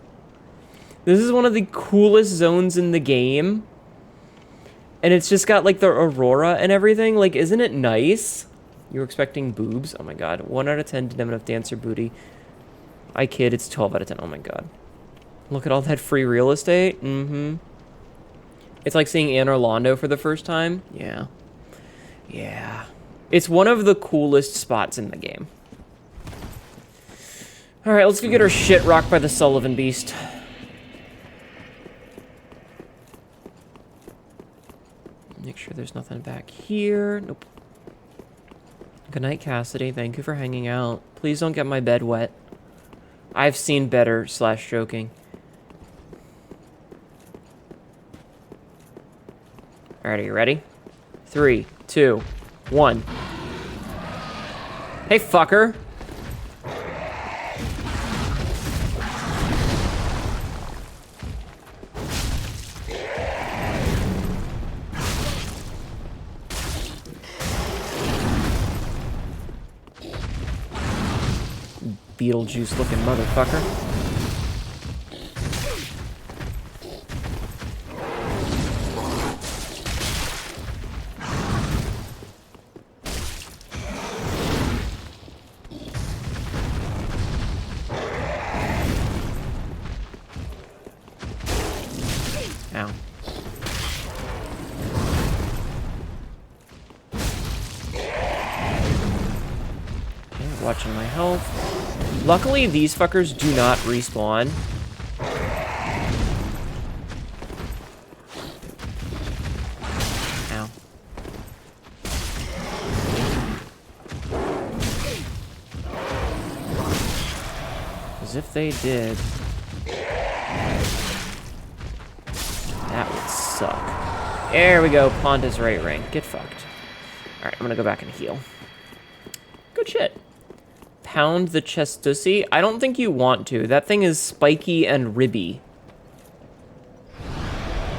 This is one of the coolest zones in the game. And it's just got like the aurora and everything. Like, isn't it nice? You were expecting boobs? Oh my god. 1 out of 10 didn't have enough dancer booty. I kid, it's 12 out of 10. Oh my god. Look at all that free real estate. Mm-hmm. It's like seeing Anne Orlando for the first time. Yeah. Yeah. It's one of the coolest spots in the game. Alright, let's go get our shit rocked by the Sullivan Beast. Make sure there's nothing back here. Nope. Good night, Cassidy. Thank you for hanging out. Please don't get my bed wet. I've seen better / joking. Alright, are you ready? 3, 2, 1. Hey, fucker. Beetlejuice looking motherfucker. Ow. Okay, watching my health. Luckily, these fuckers do not respawn. Ow. As if they did. That would suck. There we go, Ponta's right rank. Get fucked. Alright, I'm gonna go back and heal. Good shit. Pound the chestussy? I don't think you want to. That thing is spiky and ribby.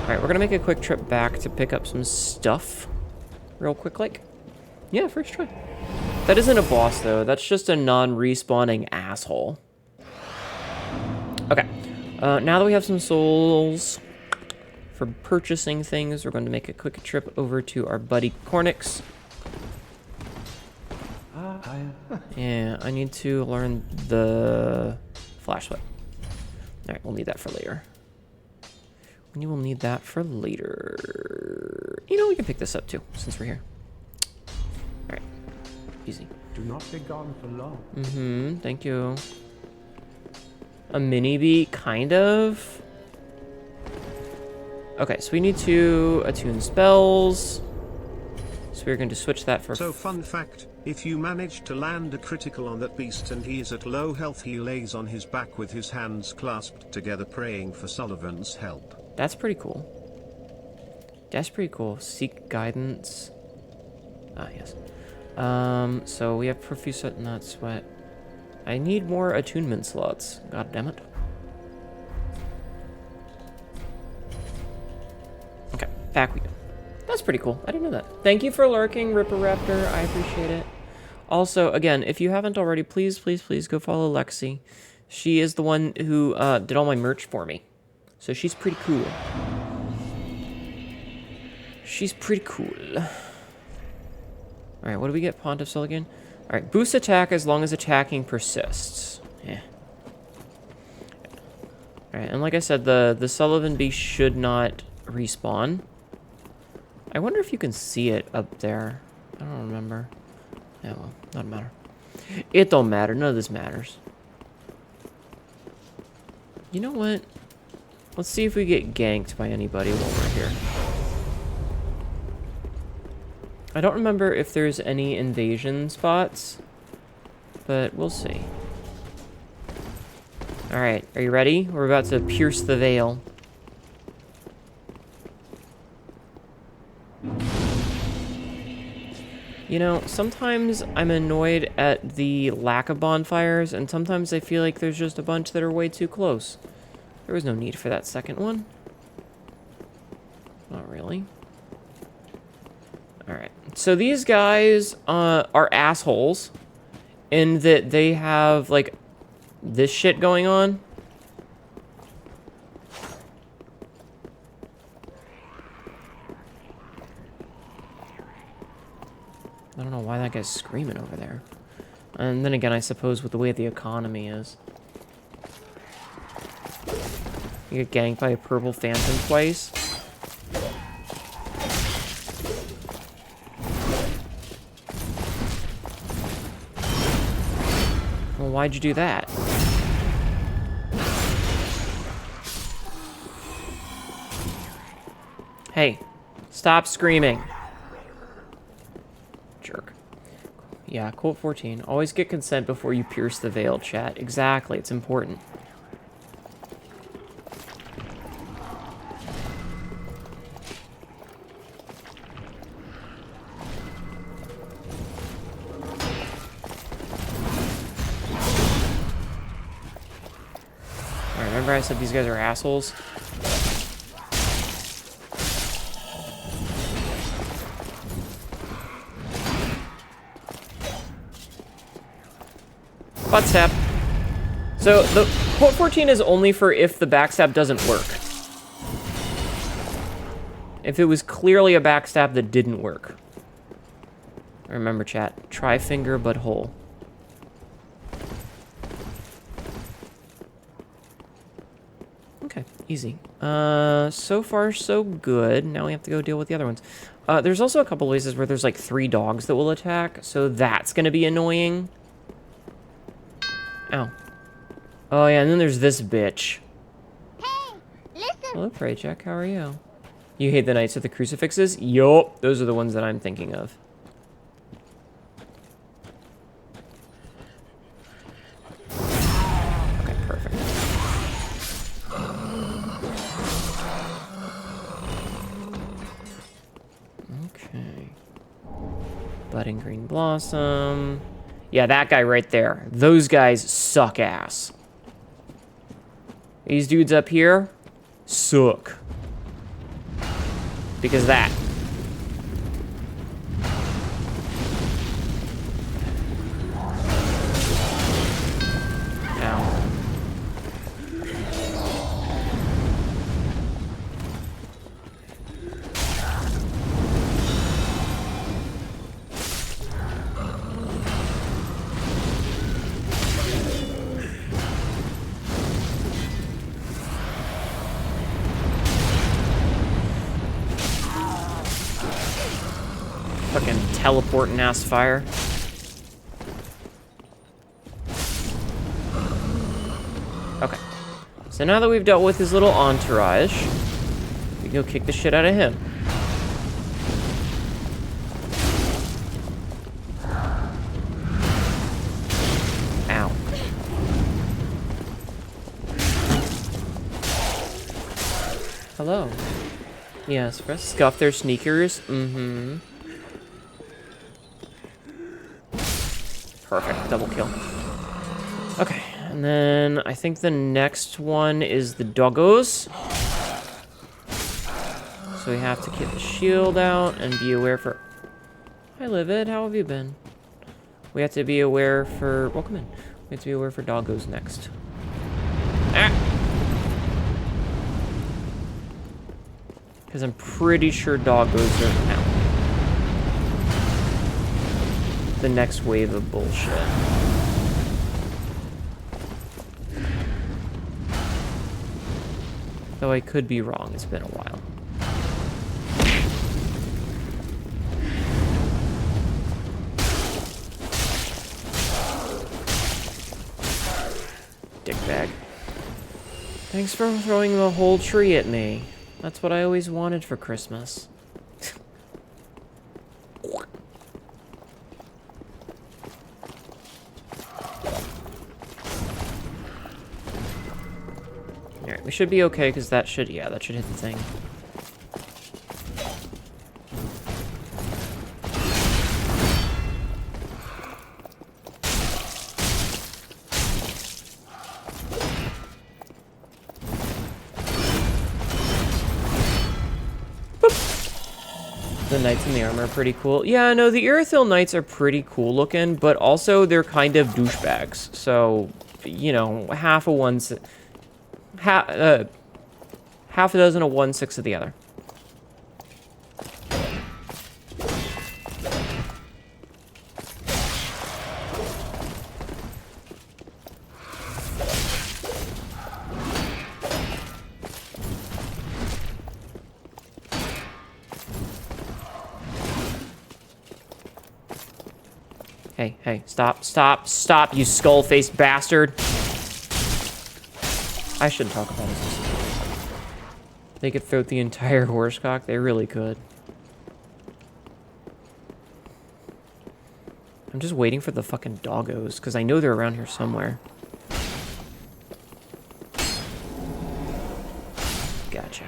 Alright, we're gonna make a quick trip back to pick up some stuff. Real quick, like. Yeah, first try. That isn't a boss, though. That's just a non-respawning asshole. Okay. Now that we have some souls for purchasing things, we're going to make a quick trip over to our buddy Cornix. I sire. Yeah, I need to learn the flash whip. Alright, we'll need that for later. We will need that for later. You know, we can pick this up too, since we're here. Alright. Easy. Do not be gone for long. Mm-hmm, thank you. A mini bee, kind of. Okay, so we need to attune spells. So we're going to switch that for... So fun fact, if you manage to land a critical on that beast and he is at low health, he lays on his back with his hands clasped together praying for Sullivan's help. That's pretty cool. That's pretty cool. Seek guidance. Ah, yes. So we have profuse not sweat. I need more attunement slots. God damn it. Okay, back we go. That's pretty cool. I didn't know that. Thank you for lurking, Ripper Raptor. I appreciate it. Also, again, if you haven't already, please, please, please go follow Lexi. She is the one who did all my merch for me. So she's pretty cool. She's pretty cool. Alright, what do we get? Pontiff again? Alright, boost attack as long as attacking persists. Yeah. Alright, and like I said, the Sullivan Bee should not respawn. I wonder if you can see it up there. I don't remember. Yeah, well, doesn't matter. It don't matter. None of this matters. You know what? Let's see if we get ganked by anybody while we're here. I don't remember if there's any invasion spots, but we'll see. Alright, are you ready? We're about to pierce the veil. You know, sometimes I'm annoyed at the lack of bonfires, and sometimes I feel like there's just a bunch that are way too close. There was no need for that second one. Not really. Alright, so these guys are assholes in that they have, like, this shit going on. I don't know why that guy's screaming over there. And then again, I suppose with the way the economy is. You get ganked by a purple phantom twice. Well, why'd you do that? Hey, stop screaming. Jerk. Yeah, quote 14. Always get consent before you pierce the veil, chat. Exactly, it's important. Alright, remember I said these guys are assholes? Butt stab. So the quote 14 is only for if the backstab doesn't work. If it was clearly a backstab that didn't work. Remember, chat. Try finger but whole. Okay, easy. So far so good. Now we have to go deal with the other ones. There's also a couple places where there's like 3 dogs that will attack, so that's gonna be annoying. Ow. Oh, yeah, and then there's this bitch. Hey, listen. Hello, Praycheck. How are you? You hate the Knights with the Crucifixes? Yup. Those are the ones that I'm thinking of. Okay, perfect. Okay. Budding Green Blossom. Yeah, that guy right there. Those guys suck ass. These dudes up here suck. Because of that. Ow. Fucking teleporting ass fire. Okay. So now that we've dealt with his little entourage, we can go kick the shit out of him. Ow. Hello. Yes, for us. Scuff their sneakers. Mm-hmm. Perfect. Double kill. Okay. And then I think the next one is the doggos. So we have to get the shield out and be aware for... Hi, Livid. How have you been? We have to be aware for... Welcome in. We have to be aware for doggos next. Ah! Because I'm pretty sure doggos are out. The next wave of bullshit. Though I could be wrong. It's been a while. Dickbag. Thanks for throwing the whole tree at me. That's what I always wanted for Christmas. Alright, we should be okay because that should, yeah, that should hit the thing. The knights in the armor are pretty cool. Yeah, no, the Irithyll knights are pretty cool looking, but also they're kind of douchebags. So, you know, half a dozen of one, six of the other. Hey, stop, you skull-faced bastard. I shouldn't talk about this. They could throw the entire horsecock. They really could. I'm just waiting for the fucking doggos, because I know they're around here somewhere. Gotcha.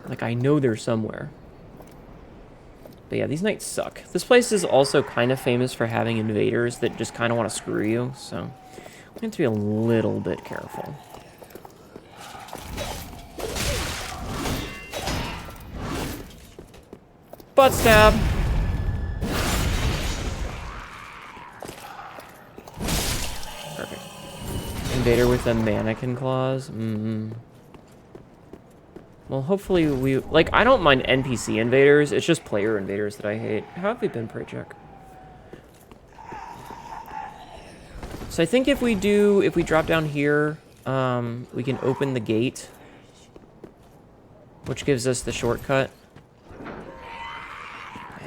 Like, I know they're somewhere. But yeah, these knights suck. This place is also kind of famous for having invaders that just kind of want to screw you, so we have to be a little bit careful. Butt stab! Perfect. Invader with the mannequin claws? Well, hopefully we... Like, I don't mind NPC invaders. It's just player invaders that I hate. How have we been, pray check? So I think if we drop down here, we can open the gate. Which gives us the shortcut.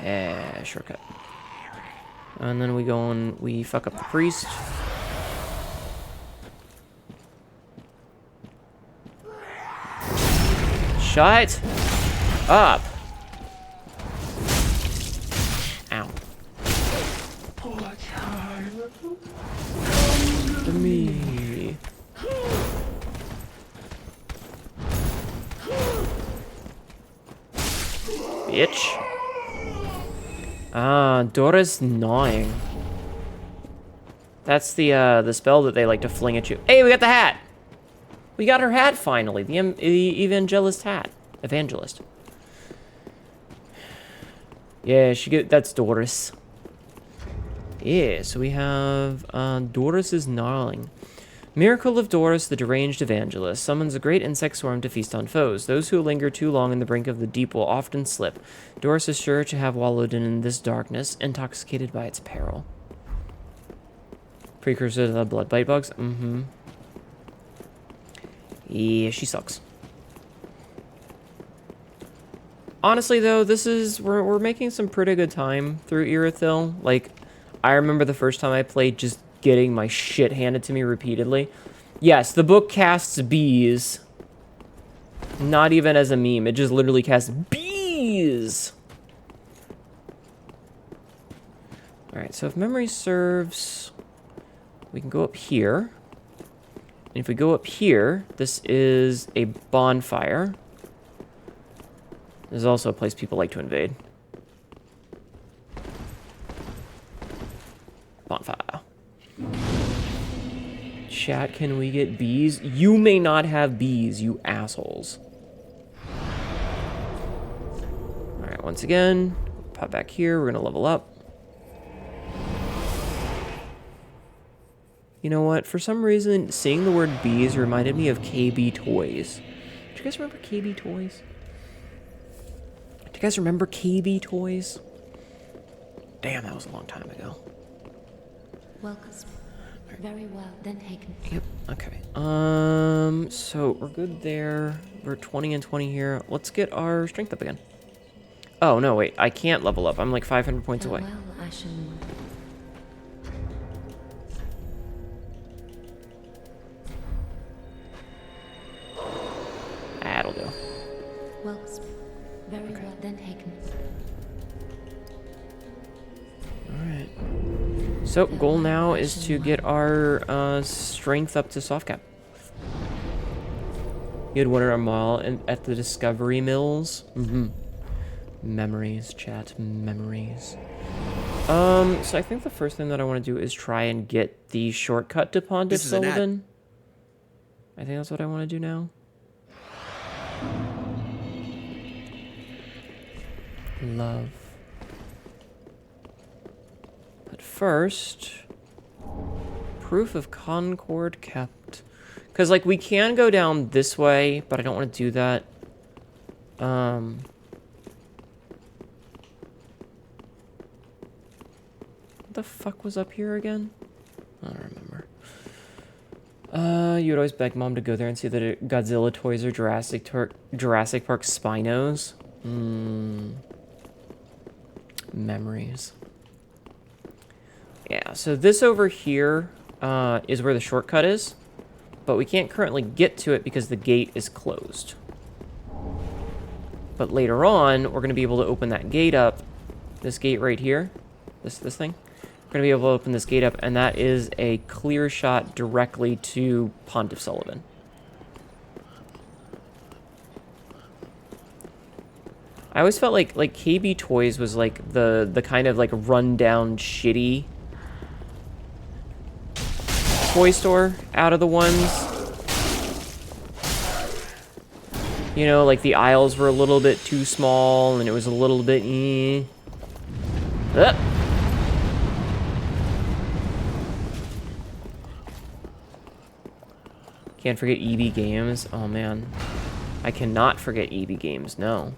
Yeah, shortcut. And then we go and we fuck up the priest. Shut up. Ow. To me. Bitch. Ah, Dora's gnawing. That's the spell that they like to fling at you. Hey, we got the hat! We got her hat finally. The evangelist hat. Evangelist. Yeah, that's Doris. Yeah, so we have Doris's gnarling. Miracle of Doris, the deranged evangelist, summons a great insect swarm to feast on foes. Those who linger too long in the brink of the deep will often slip. Doris is sure to have wallowed in this darkness, intoxicated by its peril. Precursor to the blood bite bugs? Yeah, she sucks. Honestly, though, we're making some pretty good time through Irithyll. Like, I remember the first time I played just getting my shit handed to me repeatedly. Yes, the book casts bees. Not even as a meme. It just literally casts bees. Alright, so if memory serves, we can go up here. And if we go up here, this is a bonfire. There's also a place people like to invade. Bonfire. Chat, can we get bees? You may not have bees, you assholes. Alright, once again, pop back here. We're going to level up. You know what? For some reason, seeing the word bees reminded me of KB Toys. Do you guys remember KB Toys? Do you guys remember KB Toys? Damn, that was a long time ago. Welcome. Very well, then taken. Yep, okay. So we're good there. We're 20 and 20 here. Let's get our strength up again. Oh, no, wait. I can't level up. I'm like 500 points away. Well, Ashen. That'll do. Well, very well, then taken. Alright. So, goal now is to get our strength up to soft cap. You had one at our mall and at the Discovery Mills. Memories, chat, memories. So I think the first thing that I want to do is try and get the shortcut to Pontiff Sullivan. I think that's what I want to do now. Love. But first, proof of Concord kept. Because, like, we can go down this way, but I don't want to do that. What the fuck was up here again? I don't remember. You would always beg Mom to go there and see the Godzilla toys or Jurassic Park Spinos. Memories. Yeah, so this over here is where the shortcut is, but we can't currently get to it because the gate is closed. But later on, we're going to be able to open that gate up, this gate right here, this thing. We're going to be able to open this gate up, and that is a clear shot directly to Pontiff Sullivan. I always felt like KB Toys was like the kind of like rundown shitty toy store out of the ones. You know, like the aisles were a little bit too small and it was a little bit Can't forget EB Games. Oh man. I cannot forget EB Games, no.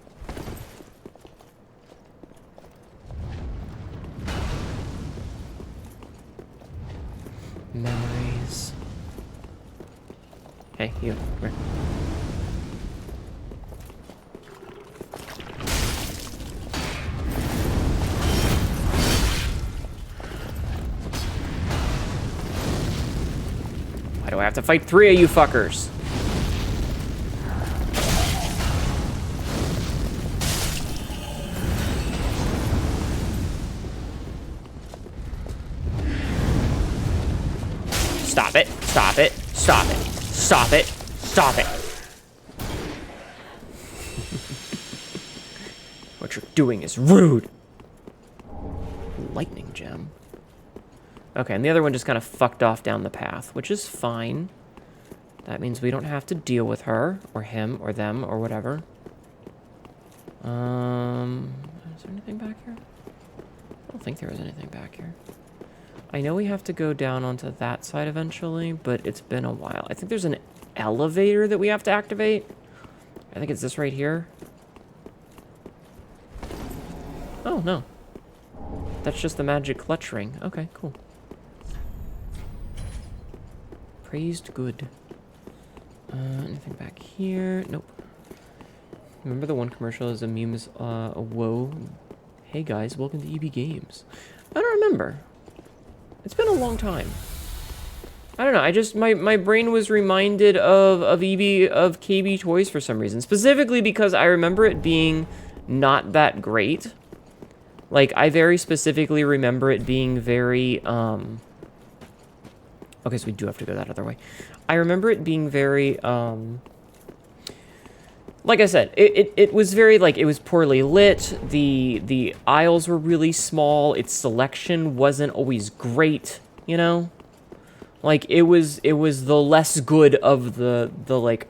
Memories. Hey, you. Come here. Why do I have to fight 3 of you fuckers? Stop it. Stop it. Stop it. Stop it. Stop it. What you're doing is rude. Lightning gem. Okay, and the other one just kind of fucked off down the path, which is fine. That means we don't have to deal with her, or him, or them, or whatever. Is there anything back here? I don't think there is anything back here. I know we have to go down onto that side eventually, but it's been a while. I think there's an elevator that we have to activate. I think it's this right here. Oh, no. That's just the magic clutch ring. Okay, cool. Praised good. Anything back here? Nope. Remember the one commercial as a meme is, whoa. Hey guys, welcome to EB Games. I don't remember. It's been a long time. I don't know, I just, my brain was reminded of KB Toys for some reason. Specifically because I remember it being not that great. Like, I very specifically remember it being very, okay, so we do have to go that other way. I remember it being very, like I said, it was very, like, it was poorly lit, the aisles were really small, its selection wasn't always great, you know? Like, it was the less good of the like,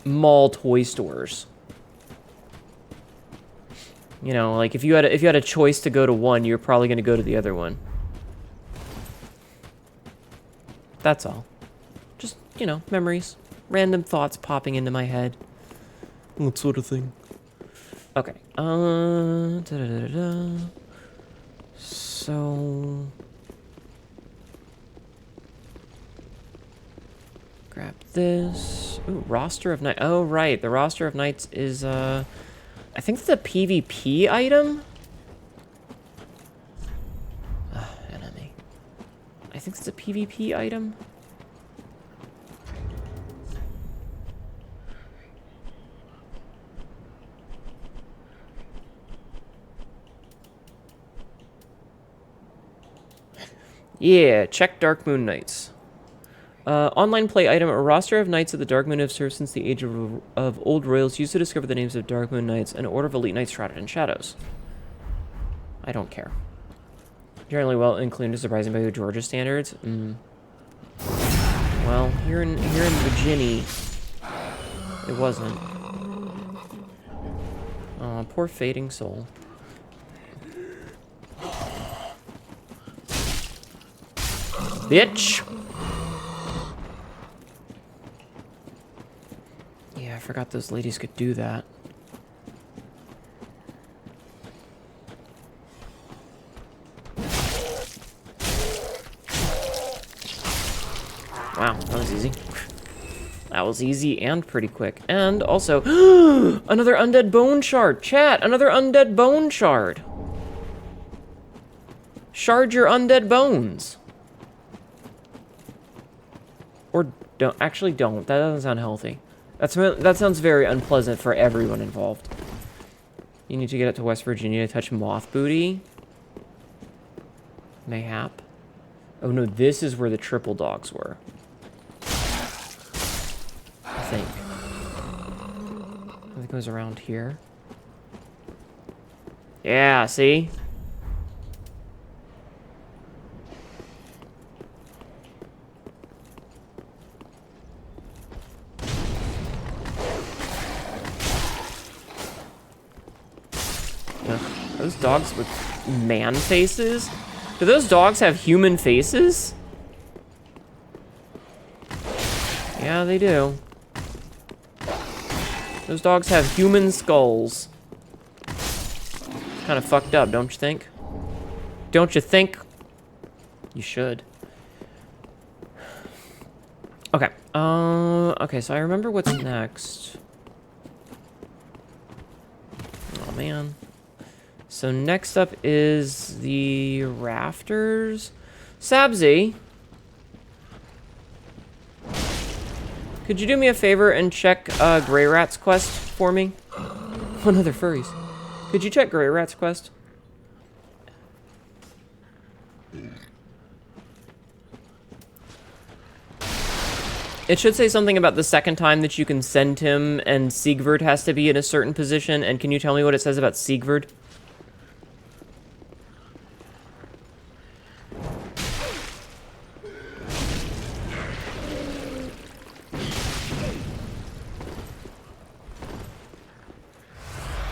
mall toy stores. You know, like, if you had a choice to go to one, you're probably gonna go to the other one. That's all. Just, you know, memories. Random thoughts popping into my head. That sort of thing. Okay. So... grab this. Ooh, roster of knights. Oh, right. The roster of knights is, I think it's a PvP item? Enemy. I think it's a PvP item. Yeah, check Dark Moon Knights. Online play item. A roster of knights of the Dark Moon have served since the age of old royals, used to discover the names of Dark Moon Knights, an order of elite knights shrouded in shadows. I don't care. Generally well included, surprising by Georgia standards. Well, here in Virginia, it wasn't. Poor fading soul. Bitch! Yeah, I forgot those ladies could do that. Wow, that was easy. That was easy and pretty quick. And also, another undead bone shard. Chat, another undead bone shard. Shard your undead bones. Or don't, actually don't. That doesn't sound healthy. That sounds very unpleasant for everyone involved. You need to get up to West Virginia to touch moth booty. Mayhap. Oh no, this is where the triple dogs were. I think it was around here. Yeah, see? Those dogs with man faces? Do those dogs have human faces? Yeah, they do. Those dogs have human skulls. Kind of fucked up, don't you think? Don't you think? You should. Okay. Okay, so I remember what's next. Oh, man. So next up is the rafters. Sabzi, could you do me a favor and check Grey Rat's quest for me? One other furries. Could you check Grey Rat's quest? It should say something about the second time that you can send him and Siegvard has to be in a certain position. And can you tell me what it says about Siegvard?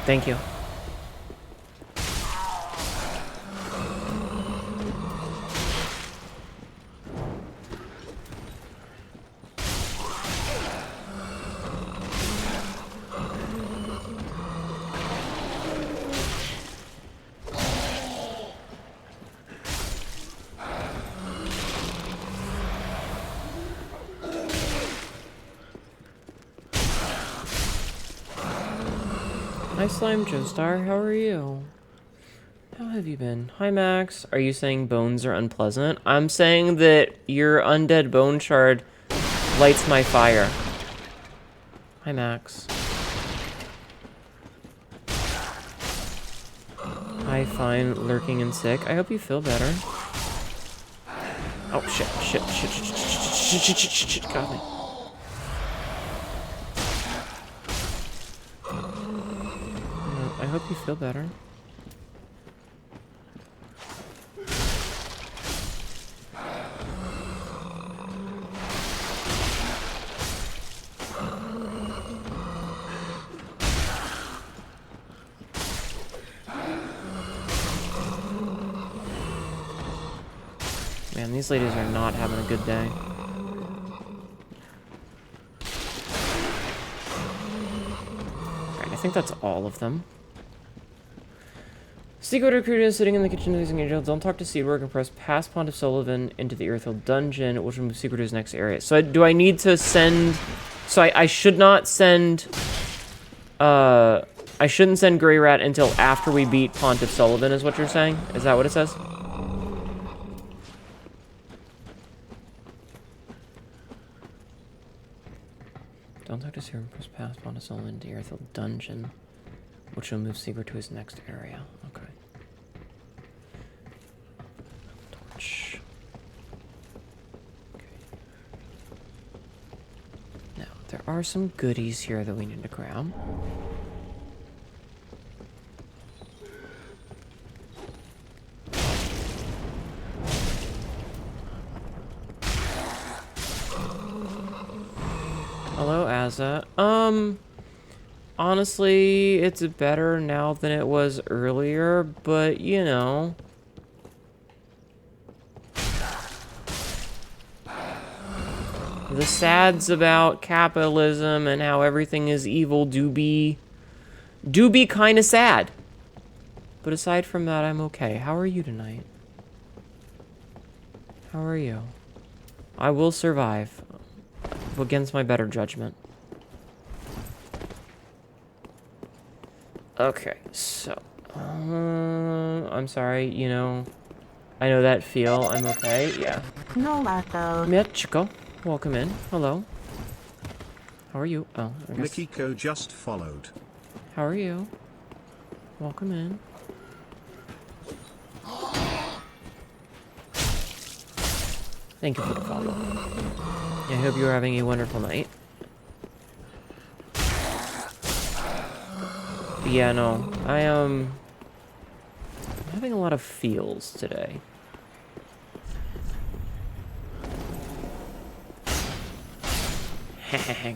Thank you. Hi, Slime Joestar. How are you? How have you been? Hi, Max. Are you saying bones are unpleasant? I'm saying that your undead bone shard lights my fire. Hi, Max. Hi, fine, lurking and sick. I hope you feel better. Oh, shit, shit, got me. I hope you feel better. Man, these ladies are not having a good day. Alright, I think that's all of them. Secret recruiter is sitting in the kitchen using angel. Don't talk to Seedwork and press past Pond of Sullivan into the Earthhill dungeon, which will move Secret to his next area. So do I need to send... So I should not send... I shouldn't send Grey Rat until after we beat Pond of Sullivan, is what you're saying? Is that what it says? Don't talk to Seedwork and press past Pond of Sullivan into the Earthhill dungeon, which will move Secret to his next area. Okay. Torch. Okay. Now, there are some goodies here that we need to grab. Hello, Azza. Honestly, it's better now than it was earlier, but, you know. The sads about capitalism and how everything is evil do be kind of sad. But aside from that, I'm okay. How are you tonight? How are you? I will survive. Against my better judgment. Okay, so... I'm sorry, you know... I know that feel. I'm okay, yeah. No, Marco. Mitchko, welcome in. Hello. How are you? Oh, I guess... Nikiko just followed. How are you? Welcome in. Thank you for the follow. I hope you're having a wonderful night. Yeah, no. I'm having a lot of feels today.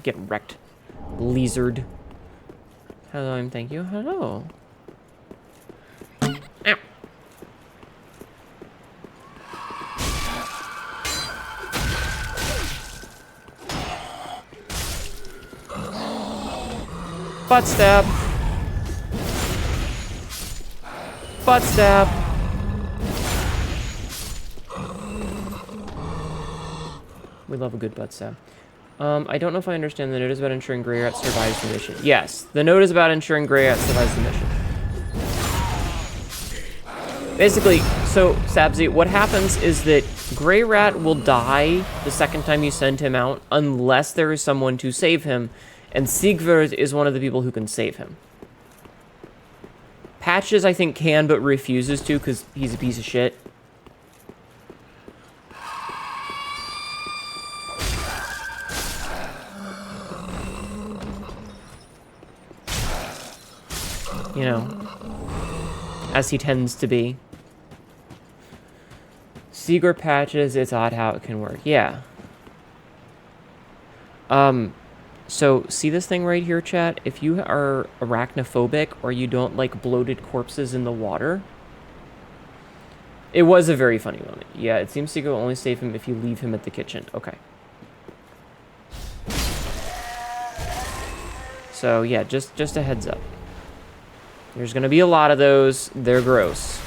Get wrecked. Lizard. Hello, thank you. Hello. Ow. Butt stab. Butt stab. We love a good butt stab. I don't know if I understand the note is about ensuring Grey Rat survives the mission. Yes, the note is about ensuring Grey Rat survives the mission. Basically, so, Sabzi, what happens is that Grey Rat will die the second time you send him out unless there is someone to save him, and Sigvard is one of the people who can save him. Patches, I think, can, but refuses to because he's a piece of shit. You know, as he tends to be. Seeger Patches, it's odd how it can work. Yeah. So, see this thing right here, chat? If you are arachnophobic or you don't like bloated corpses in the water, it was a very funny moment. Yeah, it seems Seeger will only save him if you leave him at the kitchen. Okay. So, yeah, just a heads up. There's going to be a lot of those. They're gross.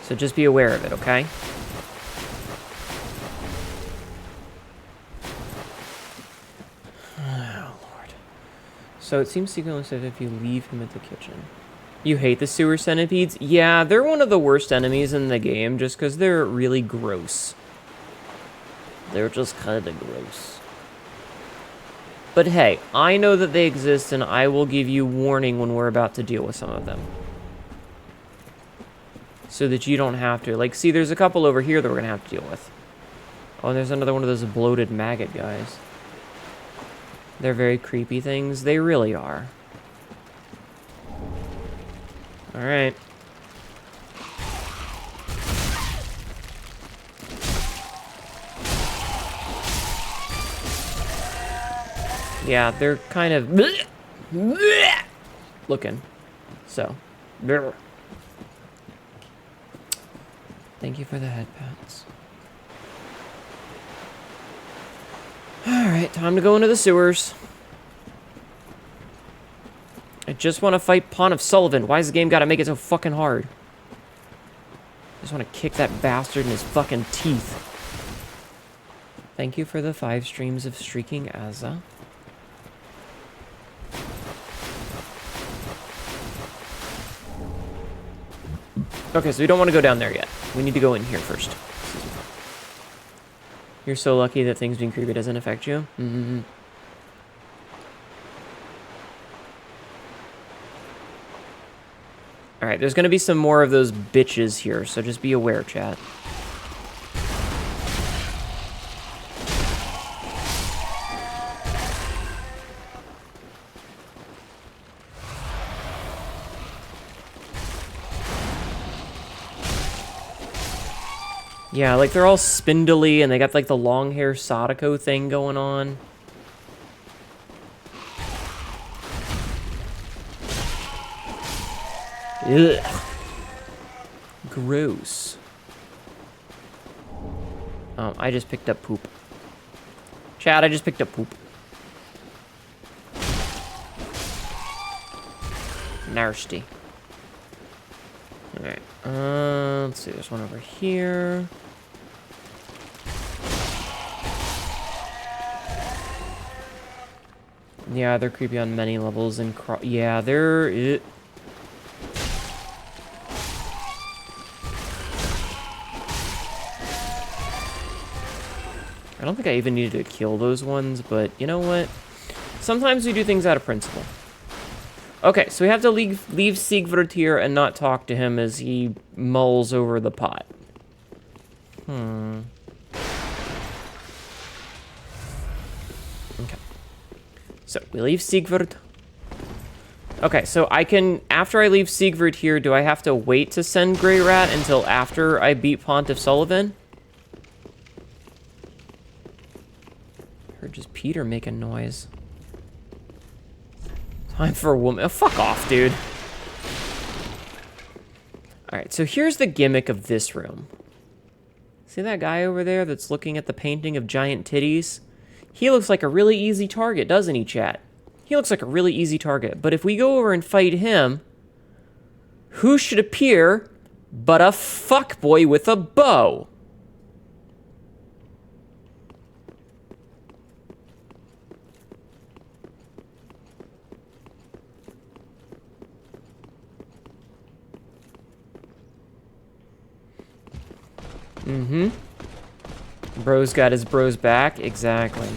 So just be aware of it, okay? Oh, Lord. So it seems sequentially safe if you leave him at the kitchen. You hate the sewer centipedes? Yeah, they're one of the worst enemies in the game just because they're really gross. They're just kind of gross. But hey, I know that they exist and I will give you warning when we're about to deal with some of them. So that you don't have to. Like, see, there's a couple over here that we're going to have to deal with. Oh, and there's another one of those bloated maggot guys. They're very creepy things. They really are. Alright. Yeah, they're kind of looking. So. Thank you for the head pats. Alright, time to go into the sewers. I just want to fight Pawn of Sullivan. Why has the game got to make it so fucking hard? I just want to kick that bastard in his fucking teeth. Thank you for the 5 streams of Streaking Azza. Okay, so we don't want to go down there yet. We need to go in here first. You're so lucky that things being creepy doesn't affect you. Mm-hmm. Alright, there's going to be some more of those bitches here, so just be aware, chat. Yeah, like they're all spindly and they got like the long hair Sadako thing going on. Ugh. Gross. I just picked up poop. Chat, I just picked up poop. Nasty. Alright, let's see, there's one over here. Yeah, they're creepy on many levels and yeah, they're I don't think I even needed to kill those ones, but you know what? Sometimes we do things out of principle. Okay, so we have to leave Siegfried here and not talk to him as he mulls over the pot. Okay. So, we leave Siegfried. Okay, so I can... After I leave Siegfried here, do I have to wait to send Grey Rat until after I beat Pontiff Sullivan? I heard just Peter making noise. Time for a woman. Oh, fuck off, dude. Alright, so here's the gimmick of this room. See that guy over there that's looking at the painting of giant titties? He looks like a really easy target, doesn't he, chat? He looks like a really easy target. But if we go over and fight him, who should appear but a fuckboy with a bow? Mm-hmm. Bro's got his bros back. Exactly.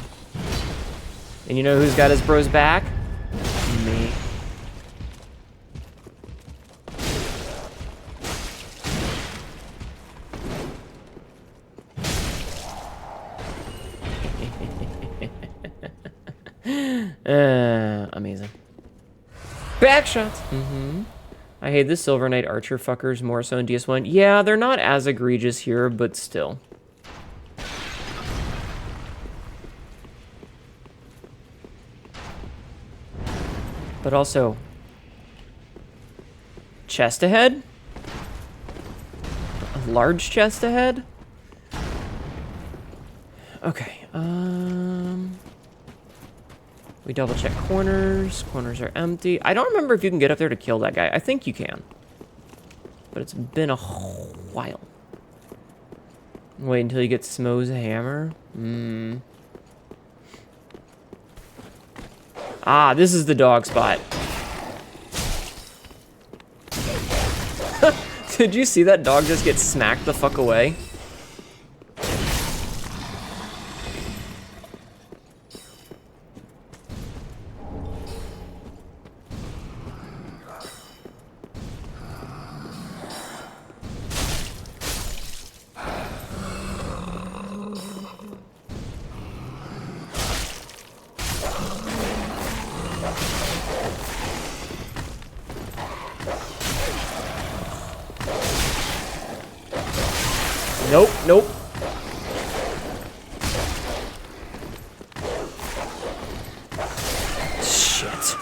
And you know who's got his bros back? Me. Amazing. Backshots! Mm-hmm. I hate the Silver Knight Archer fuckers more so in DS1. Yeah, they're not as egregious here, but still. But also... chest ahead? A large chest ahead? Okay, we double check corners. Corners are empty. I don't remember if you can get up there to kill that guy. I think you can. But it's been a while. Wait until you get Smo's hammer? Ah, this is the dog spot. Did you see that dog just get smacked the fuck away? Nope, nope. Shit.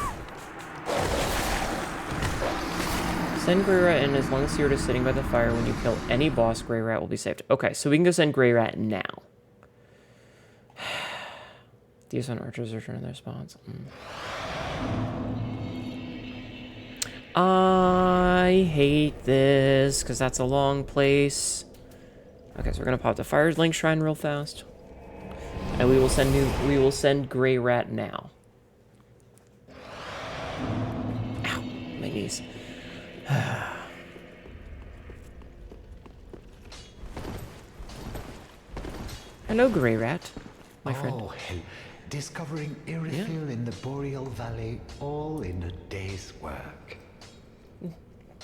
Send Grey Rat in as long as Seared is sitting by the fire. When you kill any boss, Grey Rat will be saved. Okay, so we can go send Grey Rat now. These on archers return their spawns. I hate this because that's a long place. Okay, so we're gonna pop the Firelink Shrine real fast, and we will send Grey Rat now. Ow, my knees. Hello, Grey Rat, my friend. Oh, discovering Irithyll in the Boreal Valley, all in a day's work.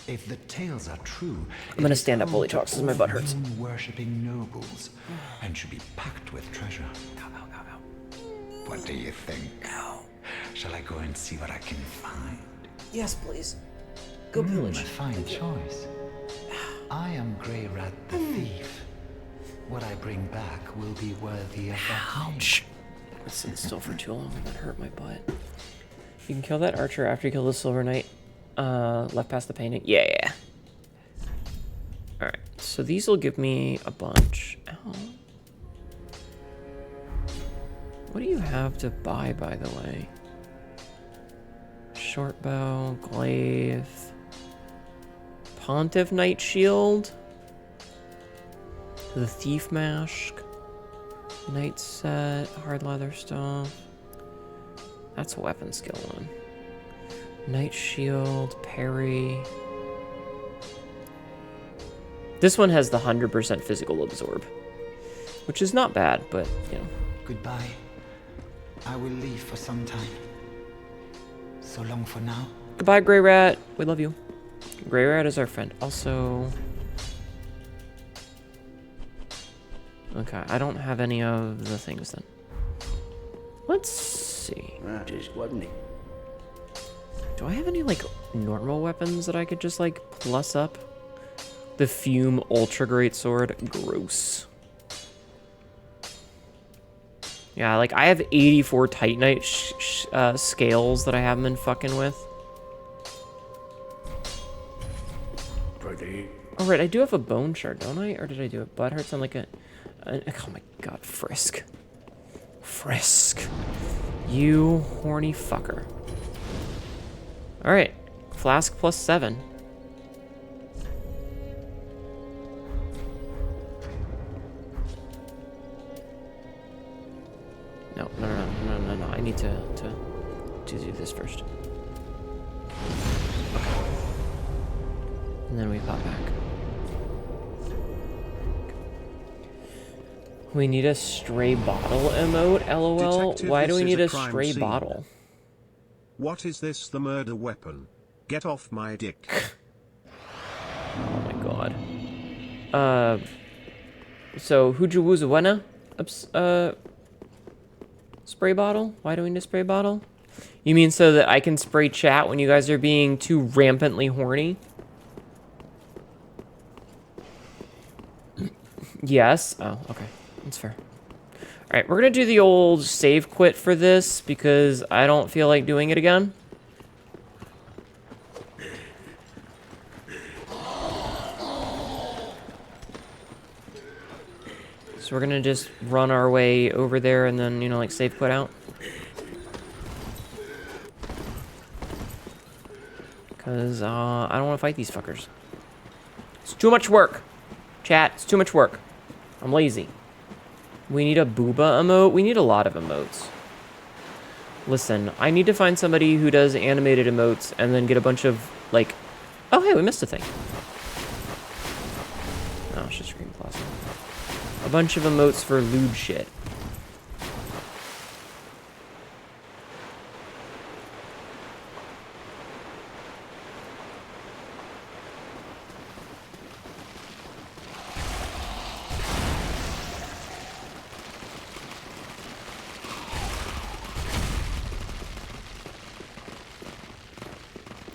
If the tales are true, I'm gonna stand up while he talks because my butt hurts. Worshipping nobles, and should be packed with treasure. What do you think? Shall I go and see what I can find? Yes, please. Go pillage. A fine choice. I am Grey Rat the Thief. What I bring back will be worthy of that name. Ouch. I sit still for too long and that hurt my butt. You can kill that archer after you kill the Silver Knight. Left past the painting. Yeah. Alright, so these will give me a bunch. Ow. What do you have to buy, by the way? Short bow, glaive, Pontiff Knight Shield, the Thief Mask, Knight Set, Hard Leather Stuff. That's a weapon skill one. Knight Shield, Parry. This one has the 100% physical absorb, which is not bad, but, you know. Goodbye. I will leave for some time. So long for now. Goodbye, Grey Rat. We love you. Grey Rat is our friend. Also... Okay, I don't have any of the things then. Let's see. Just wasn't it? Do I have any, like, normal weapons that I could just, like, plus up? The Fume Ultra Great Sword. Gross. Yeah, like, I have 84 Titanite scales that I haven't been fucking with. Pretty. Oh, right, I do have a Bone Shard, don't I? Or did I do it? Blood Hearts on, like, oh my god, Frisk. Frisk. You horny fucker. Alright, Flask plus 7. No. I need to do this first. Okay. And then we pop back. We need a stray bottle emote, lol. Detective, Why do we this need is a a crime stray scene. bottle? What is this, the murder weapon? Get off my dick. Oh my god. So, Hujuwuzuwena? Spray bottle? Why do we need a spray bottle? You mean so that I can spray chat when you guys are being too rampantly horny? Yes. Oh, okay. That's fair. Alright, we're gonna do the old save quit for this because I don't feel like doing it again. So we're gonna just run our way over there and then, you know, like save quit out. Because I don't want to fight these fuckers. It's too much work. Chat, it's too much work. I'm lazy. We need a booba emote. We need a lot of emotes. Listen, I need to find somebody who does animated emotes and then get a bunch of, like... Oh, hey, we missed a thing. Oh, it's just Scream Plaza. A bunch of emotes for lewd shit.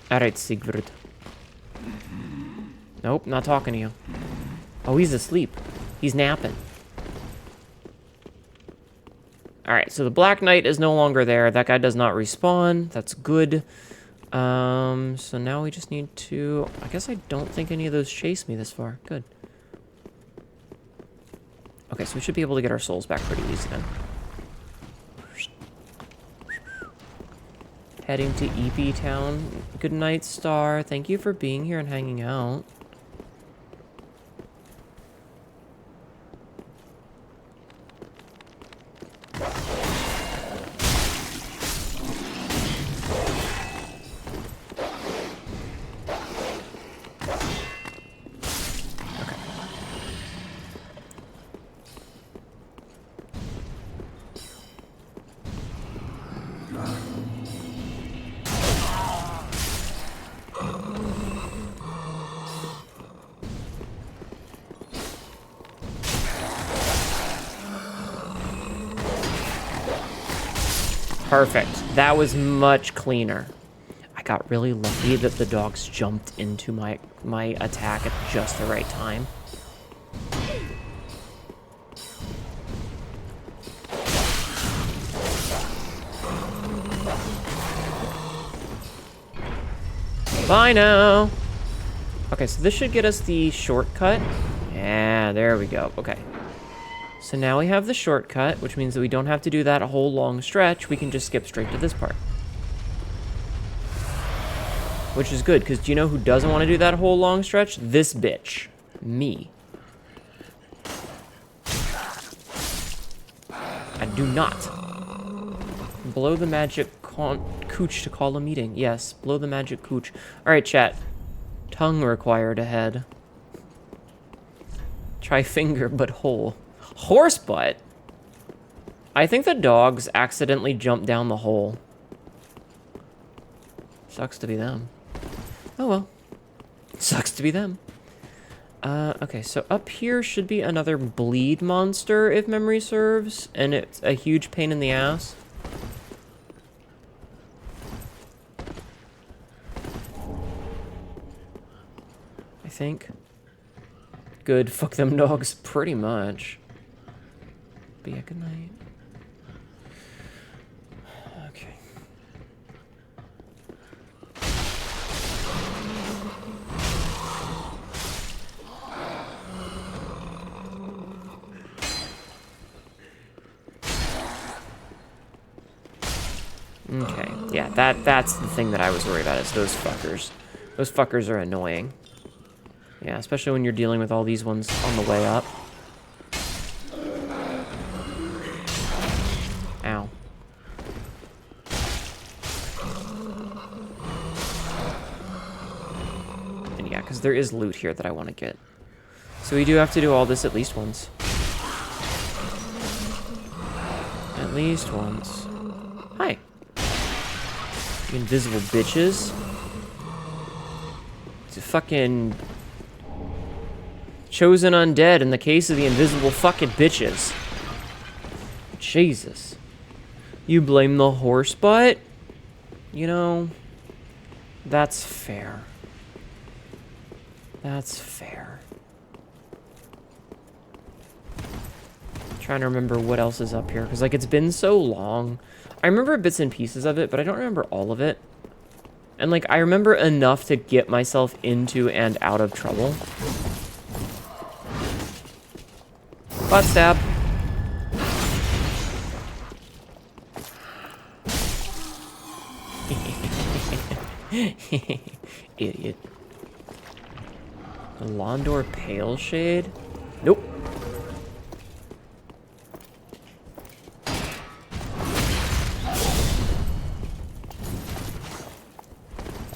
Alright, Sigurd. Nope, not talking to you. Oh, he's asleep. He's napping. Alright, so the Black Knight is no longer there. That guy does not respawn. That's good. So now we just need to... I guess I don't think any of those chase me this far. Good. Okay, so we should be able to get our souls back pretty easy then. Heading to EP Town. Good night, Star. Thank you for being here and hanging out. Perfect. That was much cleaner. I got really lucky that the dogs jumped into my attack at just the right time. Bye now. Okay, so this should get us the shortcut. Yeah, there we go. Okay. So now we have the shortcut, which means that we don't have to do that a whole long stretch. We can just skip straight to this part. Which is good, because do you know who doesn't want to do that whole long stretch? This bitch. Me. I do not. Blow the magic cooch to call a meeting. Yes, blow the magic cooch. Alright, chat. Tongue required ahead. Try finger, but hole. Horse butt? I think the dogs accidentally jumped down the hole. Sucks to be them. Oh well. Sucks to be them. Okay, so up here should be another bleed monster, if memory serves, and it's a huge pain in the ass. I think. Good, fuck them dogs, pretty much. But yeah, good night. Okay. Okay, yeah, that's the thing that I was worried about, is those fuckers. Those fuckers are annoying. Yeah, especially when you're dealing with all these ones on the way up. Ow. And yeah, because there is loot here that I want to get. So we do have to do all this at least once. At least once. Hi. You invisible bitches. It's a fucking... chosen undead in the case of the invisible fucking bitches. Jesus. You blame the horse butt? You know, that's fair. That's fair. I'm trying to remember what else is up here, because like it's been so long. I remember bits and pieces of it, but I don't remember all of it. And like I remember enough to get myself into and out of trouble. Butt stab. Idiot. A Londor Pale Shade? Nope.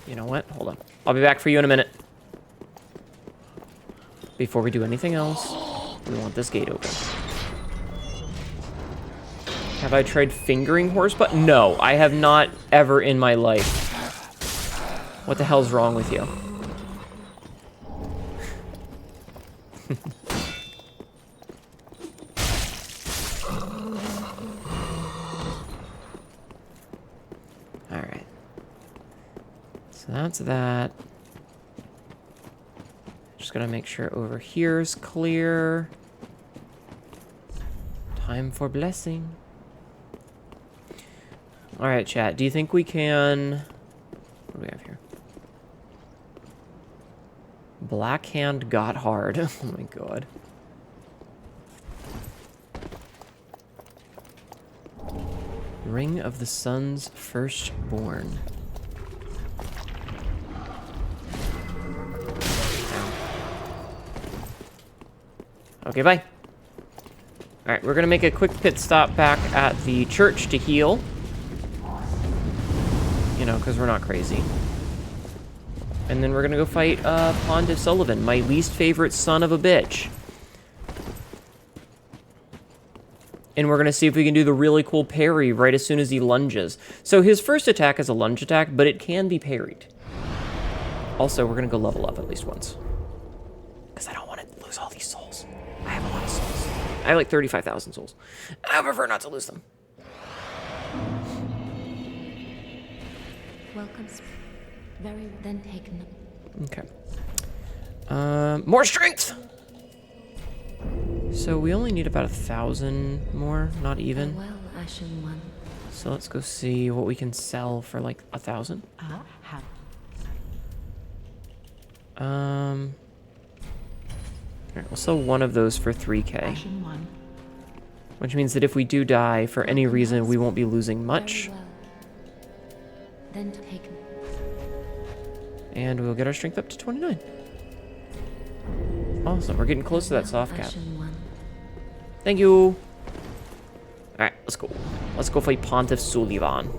You know what? Hold on. I'll be back for you in a minute. Before we do anything else, we want this gate open. Have I tried fingering horse butt? No, I have not ever in my life. What the hell's wrong with you? Alright. So that's that. Just gonna make sure over here's clear. Time for blessing. Alright, chat. Do you think we can... What do we have here? Black Hand got hard. Oh my god. Ring of the Sun's Firstborn. Okay, bye. Alright, we're gonna make a quick pit stop back at the church to heal. You know, because we're not crazy. And then we're gonna go fight Pontiff Sullivan, my least favorite son of a bitch. And we're gonna see if we can do the really cool parry right as soon as he lunges. So his first attack is a lunge attack, but it can be parried. Also, we're gonna go level up at least once. Because I don't want to lose all these souls. I have a lot of souls. I have like 35,000 souls. And I prefer not to lose them. Welcome. Very then taken them. Okay. More strength! So we only need about 1,000 more, not even. Well, Ashen One. So let's go see what we can sell for like 1,000. Alright, we'll sell one of those for 3k. Which means that if we do die for any reason, we won't be losing much. Very well. Then taken. And we'll get our strength up to 29. Awesome, we're getting close to that soft cap. Ashen One. Thank you. Alright, let's go. Let's go fight Pontiff Sullivan.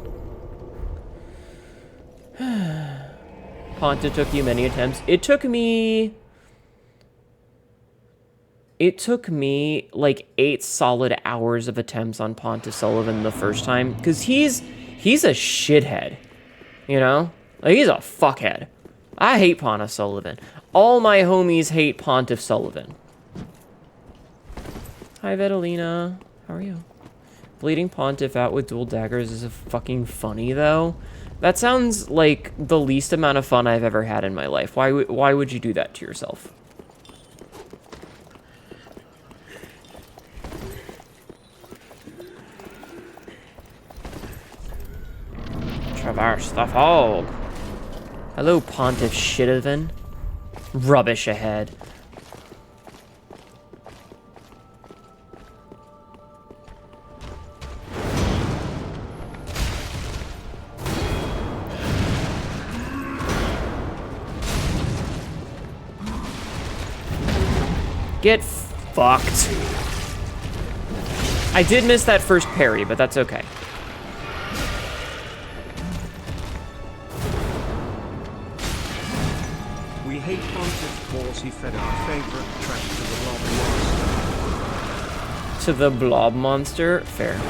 Pontiff took you many attempts. It took me like 8 solid hours of attempts on Pontiff Sullivan the first time. Because he's a shithead. You know? Like, he's a fuckhead. I hate Pontiff Sullivan. All my homies hate Pontiff Sullivan. Hi, Vetalina. How are you? Bleeding Pontiff out with dual daggers is fucking funny, though. That sounds like the least amount of fun I've ever had in my life. Why would you do that to yourself? Traverse the fog. Hello, Pontiff Shitovan. Rubbish ahead. Get fucked. I did miss that first parry, but that's okay. We hate Pontiff because he fed our favorite track to the blob monster. To the blob monster? Fair.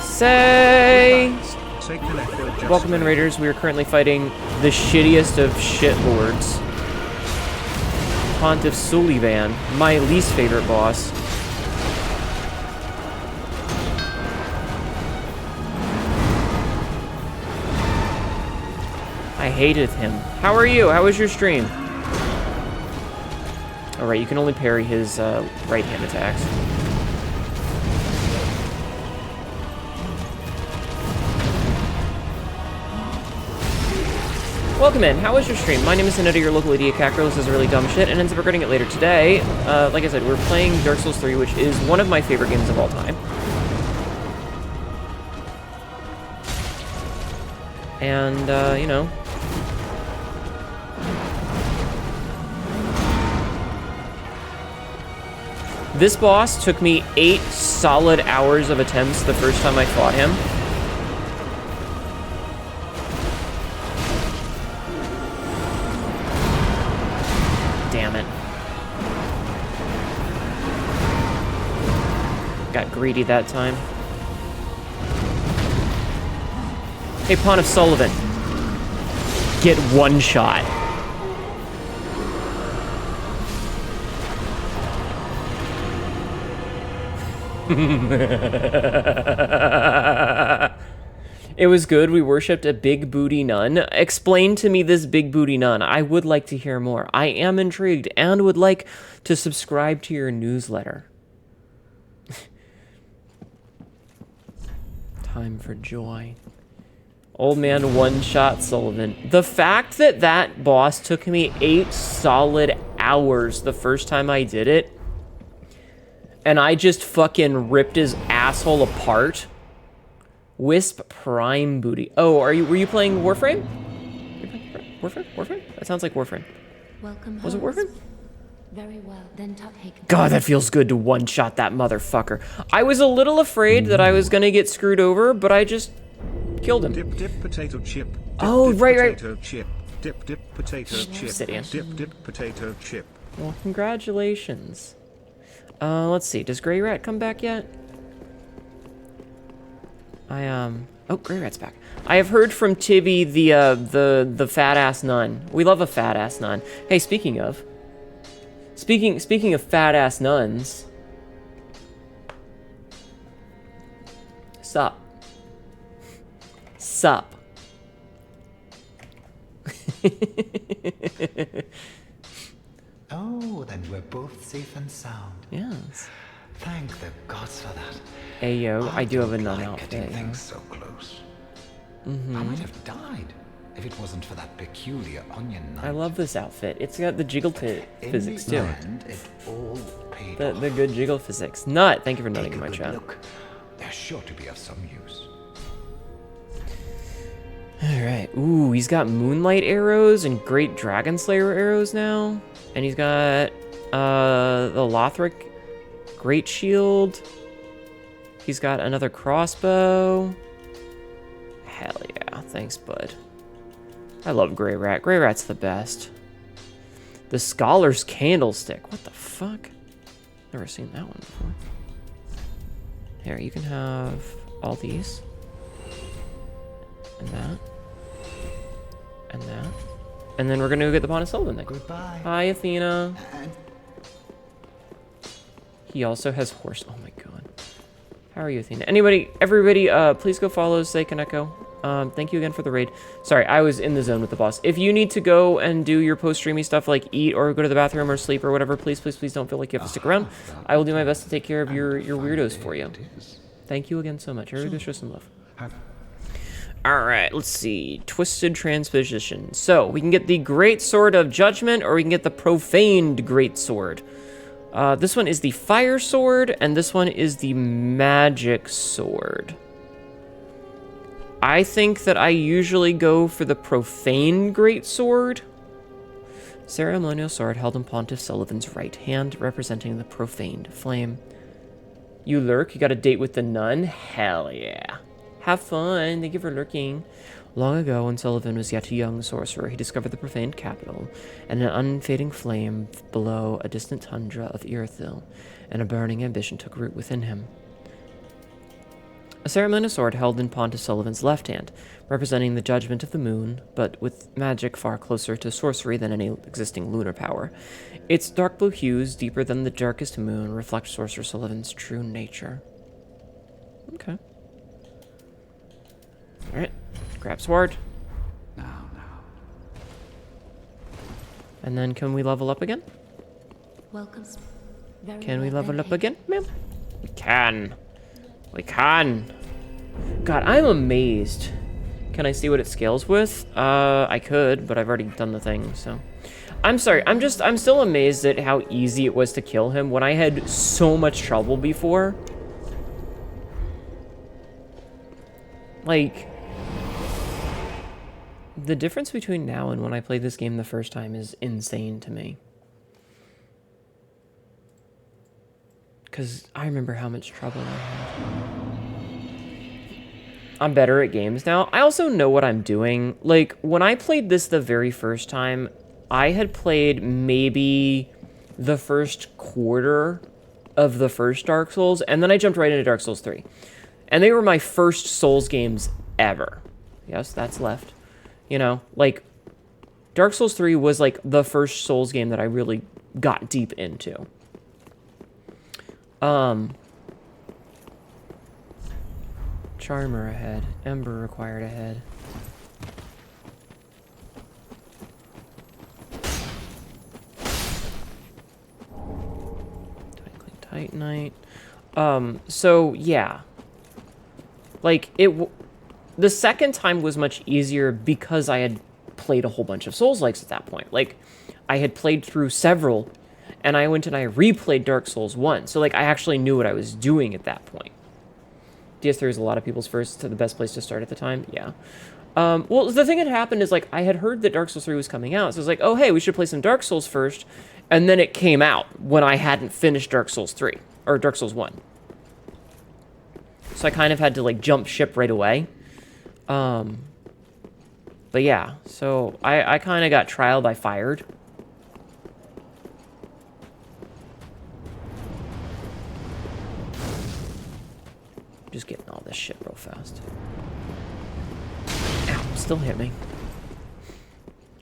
Say! Welcome in, Raiders. We are currently fighting the shittiest of shitlords. Pontiff Sullivan, my least favorite boss. I hated him. How are you? How was your stream? Alright, you can only parry his right hand attacks. Welcome in. How was your stream? My name is Hnetu, your local idiot cat girl who says really dumb shit and ends up regretting it later today. Like I said, we're playing Dark Souls 3, which is one of my favorite games of all time. And, you know... This boss took me 8 solid hours of attempts the first time I fought him. Damn it. Got greedy that time. Hey, Pawn of Sullivan. Get one shot. It was good. We worshipped a big booty nun. Explain to me this big booty nun. I would like to hear more. I am intrigued and would like to subscribe to your newsletter. Time for joy. Old man one-shot Sullivan. The fact that that boss took me 8 solid hours the first time I did it, and I just fucking ripped his asshole apart. Wisp Prime Booty. Oh, were you playing Warframe? Warframe? That sounds like Warframe. Welcome. Was it Warframe? Very well. Then top take. God, that feels good to one-shot that motherfucker. I was a little afraid that I was gonna get screwed over, but I just killed him. Dip potato chip. Oh, right. Potato chip. Dip potato chip. Sit in. Dip potato chip. Well, congratulations. Let's see. Does Grey Rat come back yet? Oh, Grey Rat's back. I have heard from Tibby the fat-ass nun. We love a fat-ass nun. Hey, speaking of fat-ass nuns. Sup. Oh, then we're both safe and sound. Yes. Thank the gods for that. Hey, yo, I do have a nun like outfit. getting Yeah. things so close. I might have died if it wasn't for that peculiar onion knife. I love this outfit. It's got the jiggle physics, too. End, it all paid off. The good jiggle physics. Nut, thank you for nutting Take in a my good chat. look. They're sure to be of some use. Alright. Ooh, he's got Moonlight arrows and Great Dragon Slayer arrows now. And he's got, the Lothric Great Shield. He's got another crossbow. Hell yeah. Thanks, bud. I love Grey Rat. Grey Rat's the best. The Scholar's Candlestick. What the fuck? Never seen that one before. Here, you can have all these. And that. And that. And then we're gonna go get the Pawn of Sullivan thing. Goodbye. Hi, Athena. And He also has horse. Oh my god. How are you, Athena? Everybody, please go follow Seikaneko. Thank you again for the raid. Sorry, I was in the zone with the boss. If you need to go and do your post-streamy stuff like eat or go to the bathroom or sleep or whatever, please don't feel like you have to stick around. I will do my best to take care of your weirdos for you. Thank you again so much. Everybody show some love. Alright, let's see. Twisted Transposition. So, we can get the Great Sword of Judgment, or we can get the Profaned Great Sword. This one is the Fire Sword, and this one is the Magic Sword. I think that I usually go for the Profaned Great Sword. Ceremonial sword held in Pontiff Sullivan's right hand, representing the profaned flame. You lurk? You got a date with the nun? Hell yeah. Have fun. Thank you for lurking. Long ago, when Sullivan was yet a young sorcerer, he discovered the profaned capital and an unfading flame below a distant tundra of Irithyll, and a burning ambition took root within him. A ceremonial sword held in Pontiff Sullivan's left hand, representing the judgment of the moon, but with magic far closer to sorcery than any existing lunar power. Its dark blue hues, deeper than the darkest moon, reflect Sorcerer Sullivan's true nature. Okay. Alright. Grab sword. now. And then can we level up again? Welcome. Can we level up again, ma'am? We can. We can. God, I'm amazed Can I see what it scales with? I could, but I've already done the thing, so. I'm sorry, I'm still amazed at how easy it was to kill him when I had so much trouble before. Like, the difference between now and when I played this game the first time is insane to me. Because I remember how much trouble I had. I'm better at games now. I also know what I'm doing. Like, when I played this the very first time, I had played maybe the first quarter of the first Dark Souls, and then I jumped right into Dark Souls 3. And they were my first Souls games ever. Yes, that's left. You know, like, Dark Souls 3 was, like, the first Souls game that I really got deep into. Charmer ahead. Ember required ahead. Titanite. So, yeah. Like, the second time was much easier because I had played a whole bunch of Souls-likes at that point. Like, I had played through several, and I went and I replayed Dark Souls 1. So, like, I actually knew what I was doing at that point. DS3 is a lot of people's first to the best place to start at the time. Yeah. Well, the thing that happened is, like, I had heard that Dark Souls 3 was coming out. So I was like, oh, hey, we should play some Dark Souls first. And then it came out when I hadn't finished Dark Souls 3. Or Dark Souls 1. So I kind of had to, like, jump ship right away. But yeah, so I kind of got trial by fired. Just getting all this shit real fast. Ow, still hit me.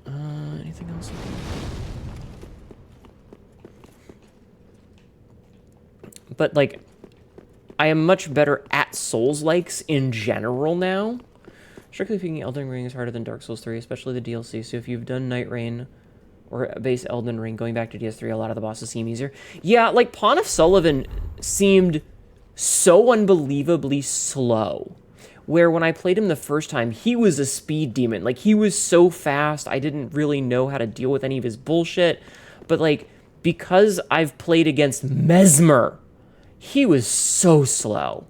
Anything else? But, like, I am much better at Souls-likes in general now. Strictly speaking, Elden Ring is harder than Dark Souls 3, especially the DLC. So if you've done Night Rain or base Elden Ring, going back to DS3, a lot of the bosses seem easier. Yeah, like, Pawn of Sullivan seemed so unbelievably slow. Where when I played him the first time, he was a speed demon. Like, he was so fast, I didn't really know how to deal with any of his bullshit. But, like, because I've played against Mesmer, he was so slow.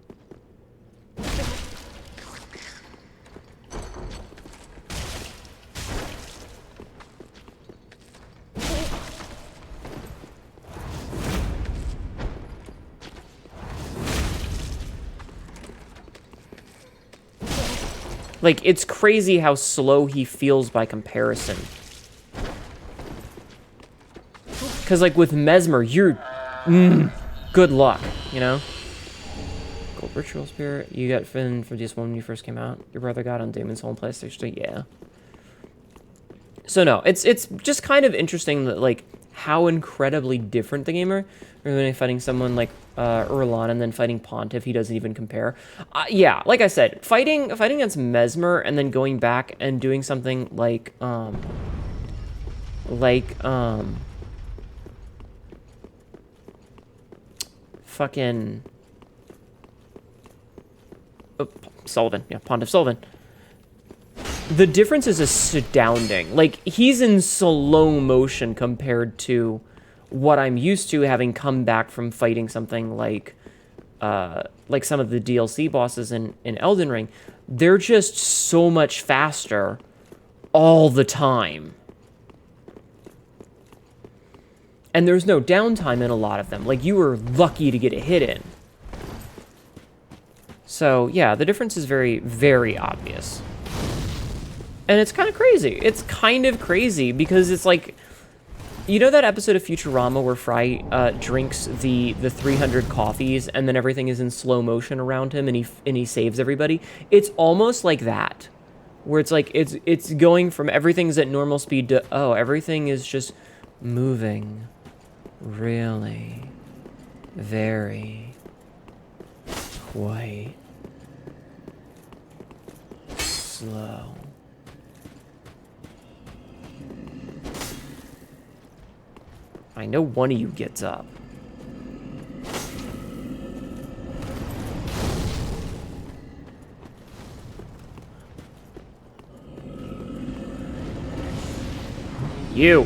Like, it's crazy how slow he feels by comparison. Because, like, with Mesmer, you're... good luck, you know? Gold Ritual Spirit. You got Finn from DS1 when you first came out. Your brother got on Demon's Soul and PlayStation 3. Yeah. So, no. It's just kind of interesting that, like, how incredibly different the game are. When fighting someone like Urlan and then fighting Pontiff, he doesn't even compare. Yeah, like I said, fighting against Mesmer and then going back and doing something like fucking Sullivan, yeah, Pontiff Sullivan. The difference is astounding. Like, he's in slow motion compared to what I'm used to, having come back from fighting something like some of the DLC bosses in Elden Ring. They're just so much faster all the time. And there's no downtime in a lot of them. Like, you were lucky to get a hit in. So, yeah, the difference is very, very obvious. And it's kind of crazy. It's kind of crazy because it's like... You know that episode of Futurama where Fry drinks the 300 coffees and then everything is in slow motion around him and he saves everybody? It's almost like that. Where it's like, it's going from everything's at normal speed to, oh, everything is just moving really very quite slow. I know one of you gets up. You.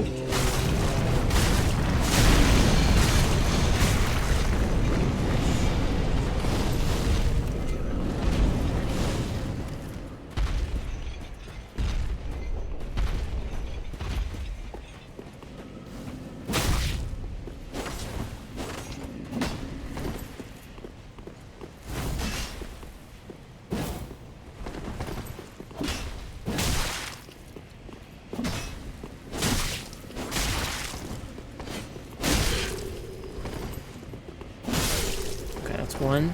One.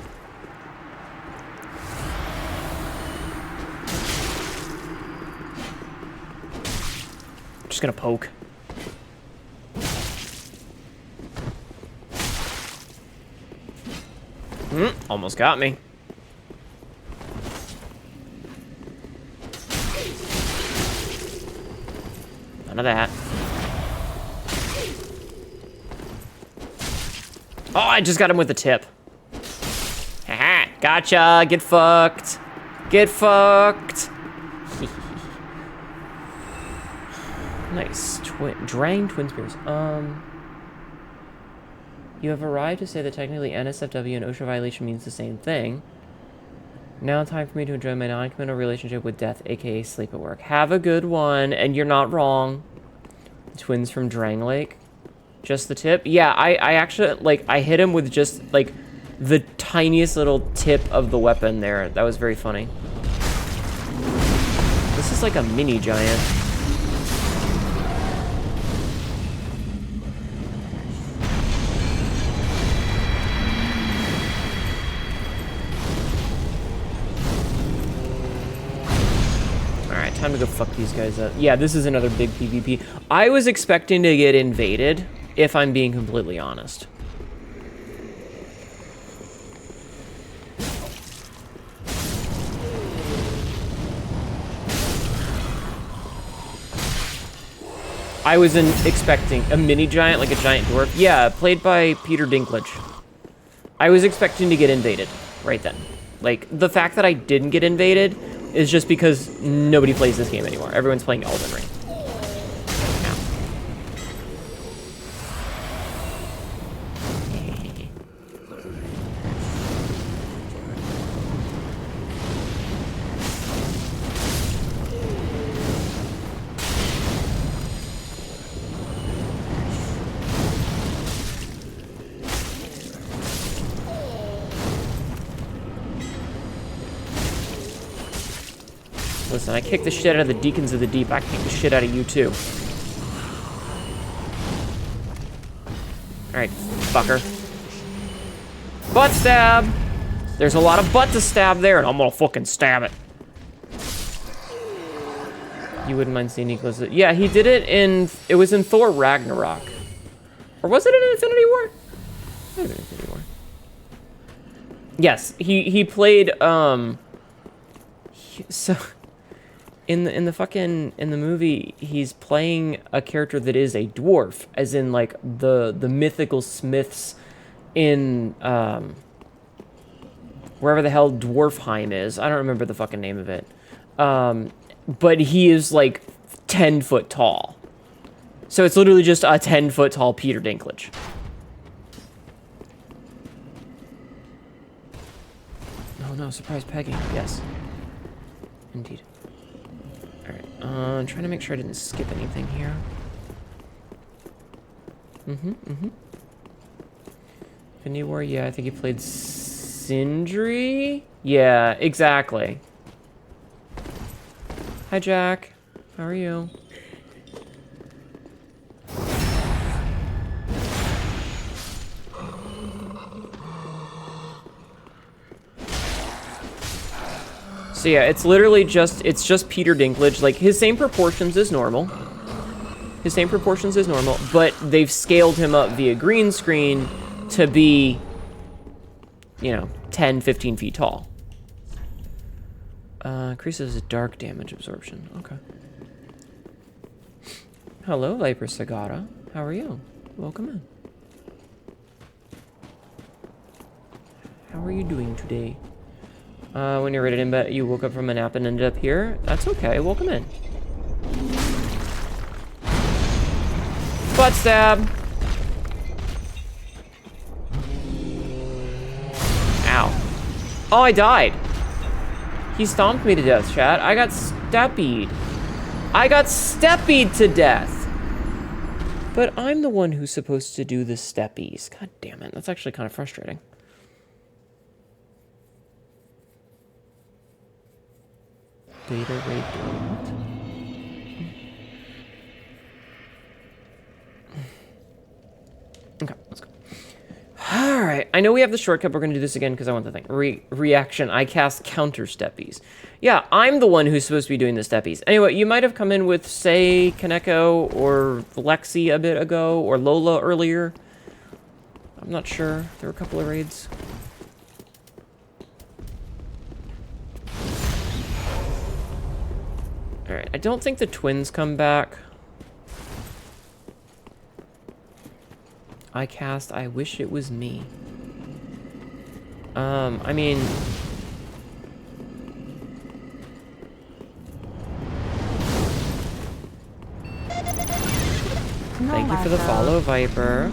Just gonna poke. Almost got me. None of that. Oh, I just got him with the tip. Haha, gotcha. Get fucked. Get fucked. Nice. Drang twin spears. You have arrived to say that technically NSFW and OSHA violation means the same thing. Now time for me to enjoy my non-committal relationship with death, aka sleep at work. Have a good one, and you're not wrong. Twins from Drang Lake. Just the tip? Yeah, I actually, like, I hit him with just, like, the tiniest little tip of the weapon there. That was very funny. This is like a mini giant. Alright, time to go fuck these guys up. Yeah, this is another big PvP. I was expecting to get invaded, if I'm being completely honest. I was expecting a mini giant, like a giant dwarf. Yeah, played by Peter Dinklage. I was expecting to get invaded right then. Like, the fact that I didn't get invaded is just because nobody plays this game anymore. Everyone's playing Elden Ring. Listen, I kicked the shit out of the Deacons of the Deep. I kick the shit out of you, too. Alright, fucker. Butt stab! There's a lot of butt to stab there, and I'm gonna fucking stab it. You wouldn't mind seeing Nicholas. Yeah, he did it in... It was in Thor Ragnarok. Or was it in Infinity War? It might have been Infinity War. Yes, he played, so... In the movie, he's playing a character that is a dwarf, as in like the mythical smiths in wherever the hell Dwarfheim is. I don't remember the fucking name of it. But he is like 10 foot tall. So it's literally just a 10 foot tall Peter Dinklage. Oh no, surprise Peggy. Yes. Indeed. I'm trying to make sure I didn't skip anything here. Infinity War, yeah, I think he played Sindri? Yeah, exactly. Hi, Jack. How are you? So yeah, it's literally just, it's just Peter Dinklage. Like, his same proportions as normal. His same proportions as normal, but they've scaled him up via green screen to be, you know, 10, 15 feet tall. Increases dark damage absorption. Okay. Hello, Viper Sagara. How are you? Welcome in. How are you doing today? When you're ready to bed, you woke up from a nap and ended up here. That's okay. Welcome in. butt stab. Ow. Oh, I died. He stomped me to death, chat. I got steppied. I got steppied to death. But I'm the one who's supposed to do the steppies. God damn it. That's actually kind of frustrating. Data rate what? Okay, let's go. Alright, I know we have the shortcut, but we're going to do this again because I want the thing. Reaction, I cast counter steppies. Yeah, I'm the one who's supposed to be doing the steppies. Anyway, you might have come in with, say, Kaneko or Lexi a bit ago, or Lola earlier. I'm not sure. There were a couple of raids. Alright, I don't think the twins come back. I cast I Wish It Was Me. I mean... Thank you for the follow, Viper.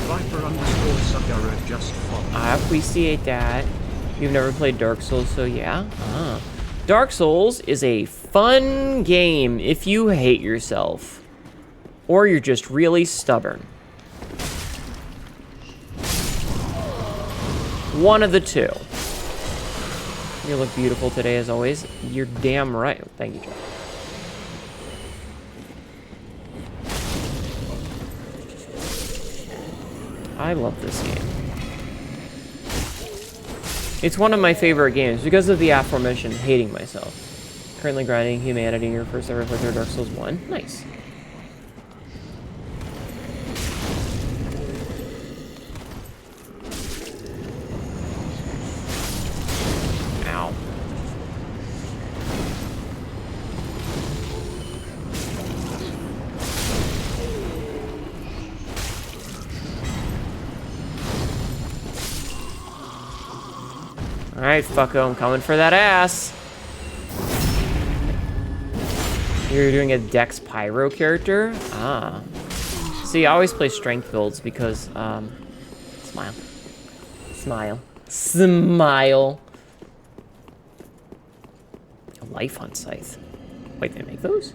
Viper_Sugara just followed. I appreciate that. You've never played Dark Souls, so yeah? Dark Souls is a fun game if you hate yourself. Or you're just really stubborn. One of the two. You look beautiful today, as always. You're damn right. Thank you, Joe. I love this game. It's one of my favorite games because of the aforementioned hating myself. Currently grinding Humanity, your first ever playthrough Dark Souls 1. Nice. Ow. Alright, fucko, I'm coming for that ass. You're doing a Dex Pyro character? Ah. See, I always play strength builds because, smile. Smile. Smile. A Life Hunt Scythe. Wait, they make those?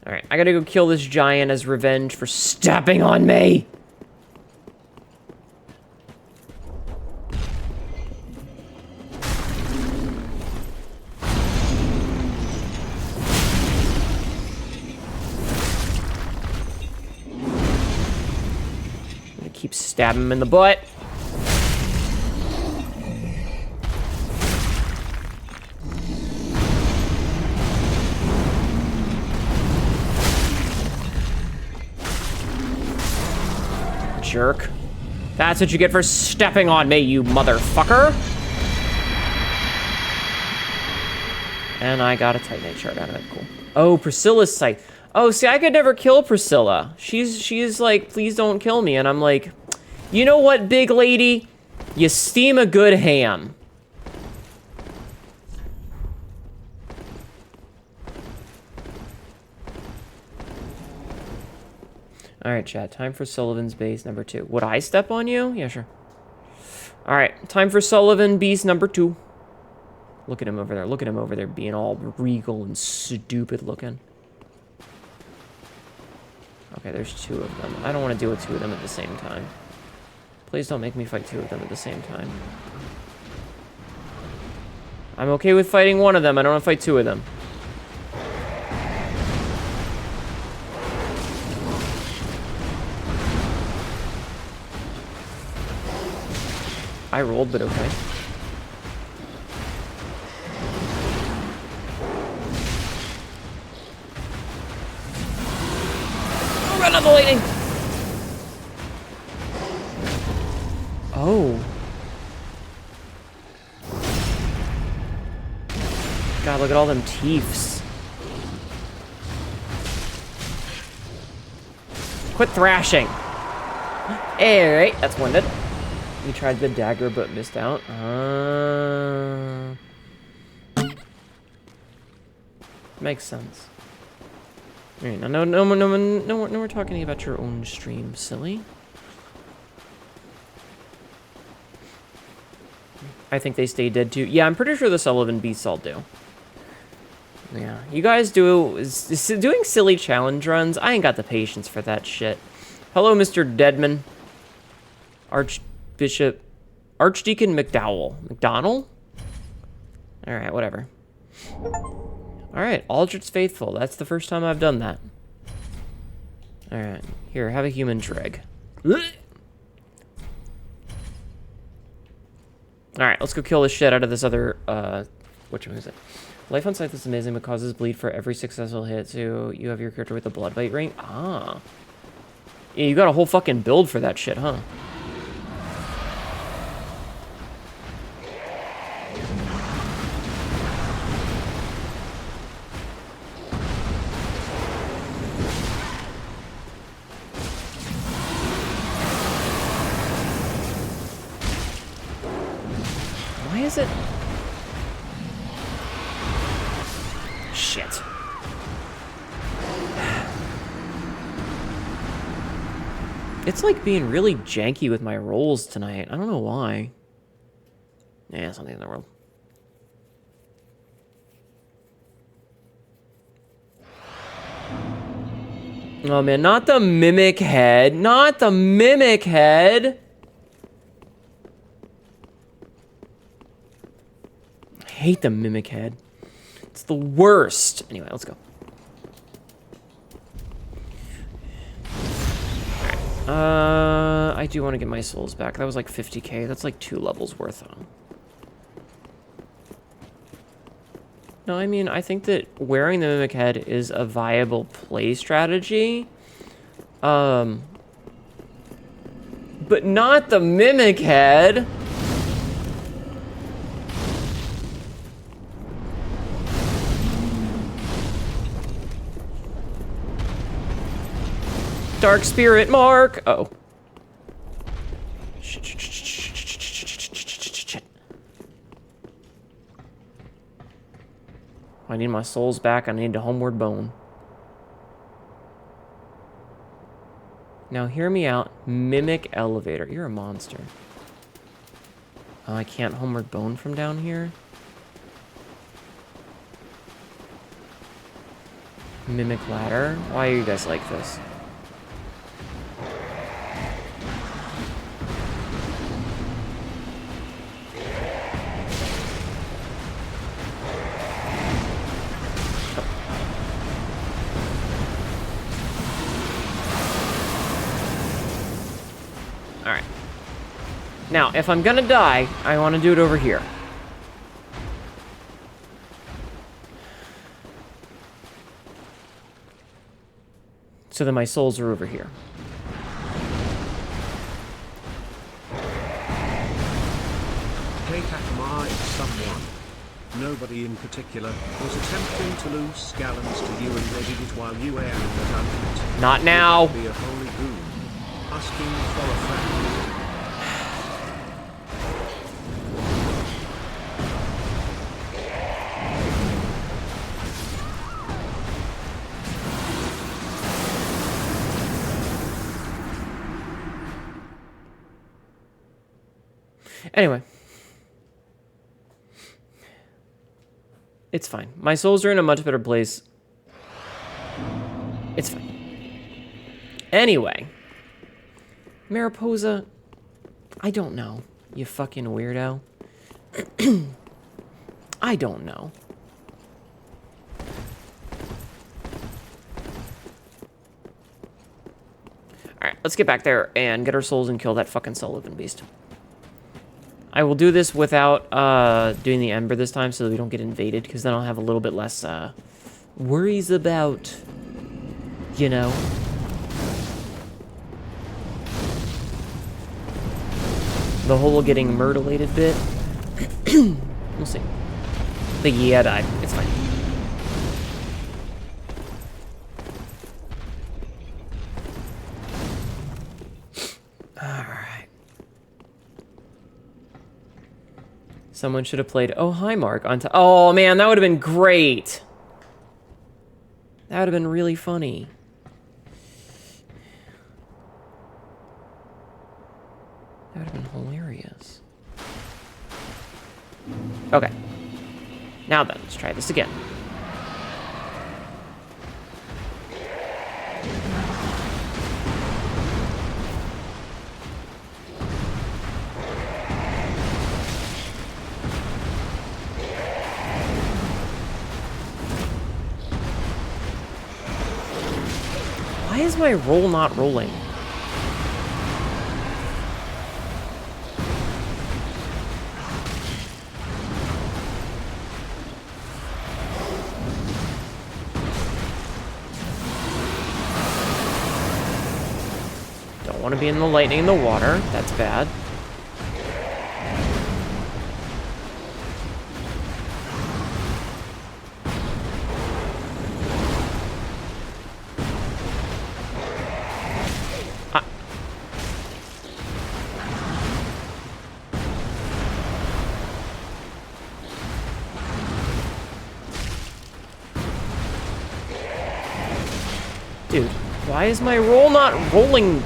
Alright, I gotta go kill this giant as revenge for stepping on me! Keep stabbing him in the butt. Jerk. That's what you get for stepping on me, you motherfucker. And I got a Titanite shard out of it. Cool. Oh, Priscilla's scythe. Oh, see, I could never kill Priscilla. She's like, please don't kill me. And I'm like, you know what, big lady? You steam a good ham. All right, chat. Time for Sullivan's base number 2. Would I step on you? Yeah, sure. All right, time for Sullivan beast number 2. Look at him over there. Look at him over there being all regal and stupid looking. Okay, there's 2 of them. I don't want to deal with 2 of them at the same time. Please don't make me fight 2 of them at the same time. I'm okay with fighting 1 of them. I don't want to fight 2 of them. I rolled, but okay. Run on the lightning! Oh. God, look at all them teeths. Quit thrashing. Alright, that's one dead. You tried the dagger but missed out. Makes sense. Alright, now no, we're talking about your own stream, silly. I think they stay dead too. Yeah, I'm pretty sure the Sullivan beasts all do. Yeah, you guys doing silly challenge runs? I ain't got the patience for that shit. Hello, Mr. Deadman. Archdeacon McDowell. McDonald? Alright, whatever. Alright, Aldrich's Faithful. That's the first time I've done that. Alright, here, have a human dreg. Alright, let's go kill the shit out of this other, which one is it? Life on Scythe is amazing, but causes bleed for every successful hit, so you have your character with a blood bite ring? Ah. Yeah, you got a whole fucking build for that shit, huh? Why is it? Shit. It's like being really janky with my rolls tonight. I don't know why. Yeah, something in the world. Oh man, not the mimic head. Not the mimic head. I hate the mimic head. It's the worst. Anyway, let's go. I do want to get my souls back. That was like 50k. That's like 2 levels worth. No, I mean, I think that wearing the mimic head is a viable play strategy. But not the mimic head. Dark Spirit Mark. Uh oh. Shit. I need my souls back. I need the homeward bone. Now hear me out. Mimic elevator. You're a monster. Oh, I can't homeward bone from down here. Mimic ladder. Why are you guys like this? Alright. Now, if I'm gonna die, I want to do it over here. So that my souls are over here. Take Akama if someone, nobody in particular, was attempting to lose scallons to you and they did it while you were unhit. Not now. Be a holy goon. Asking for a friend. Anyway. It's fine. My souls are in a much better place. It's fine. Anyway. Mariposa. I don't know. You fucking weirdo. I don't know. Alright, let's get back there and get our souls and kill that fucking Sullivan beast. I will do this without doing the Ember this time so that we don't get invaded, because then I'll have a little bit less worries about, you know. The whole getting myrtleated bit. We'll see. The yeah died. It's fine. Alright. Someone should have played Oh Hi Mark on top. Oh man, that would have been great. That would have been really funny. That would have been hilarious. Okay. Now then, let's try this again. Why is my roll not rolling? Don't want to be in the lightning in the water. That's bad. Dude, why is my roll not rolling?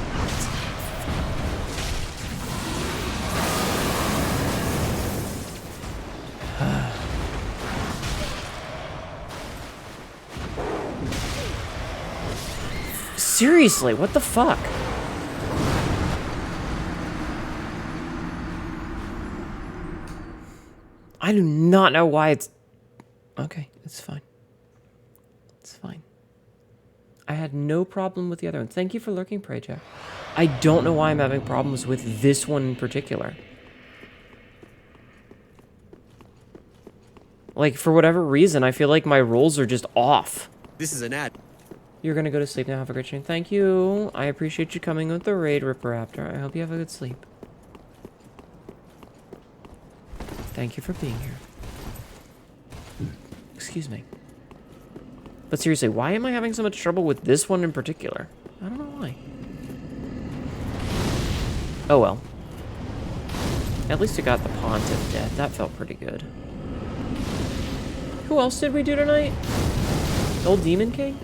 Seriously, what the fuck? I do not know why it's... Okay, it's fine. It's fine. I had no problem with the other one. Thank you for lurking, Prey Jack. I don't know why I'm having problems with this one in particular. Like, for whatever reason, I feel like my rolls are just off. This is an ad. You're gonna go to sleep now. Have a great stream. Thank you. I appreciate you coming with the raid, Ripperaptor. I hope you have a good sleep. Thank you for being here. Excuse me. But seriously, why am I having so much trouble with this one in particular? I don't know why. Oh well. At least I got the Pontiff dead. That felt pretty good. Who else did we do tonight? Old Demon King?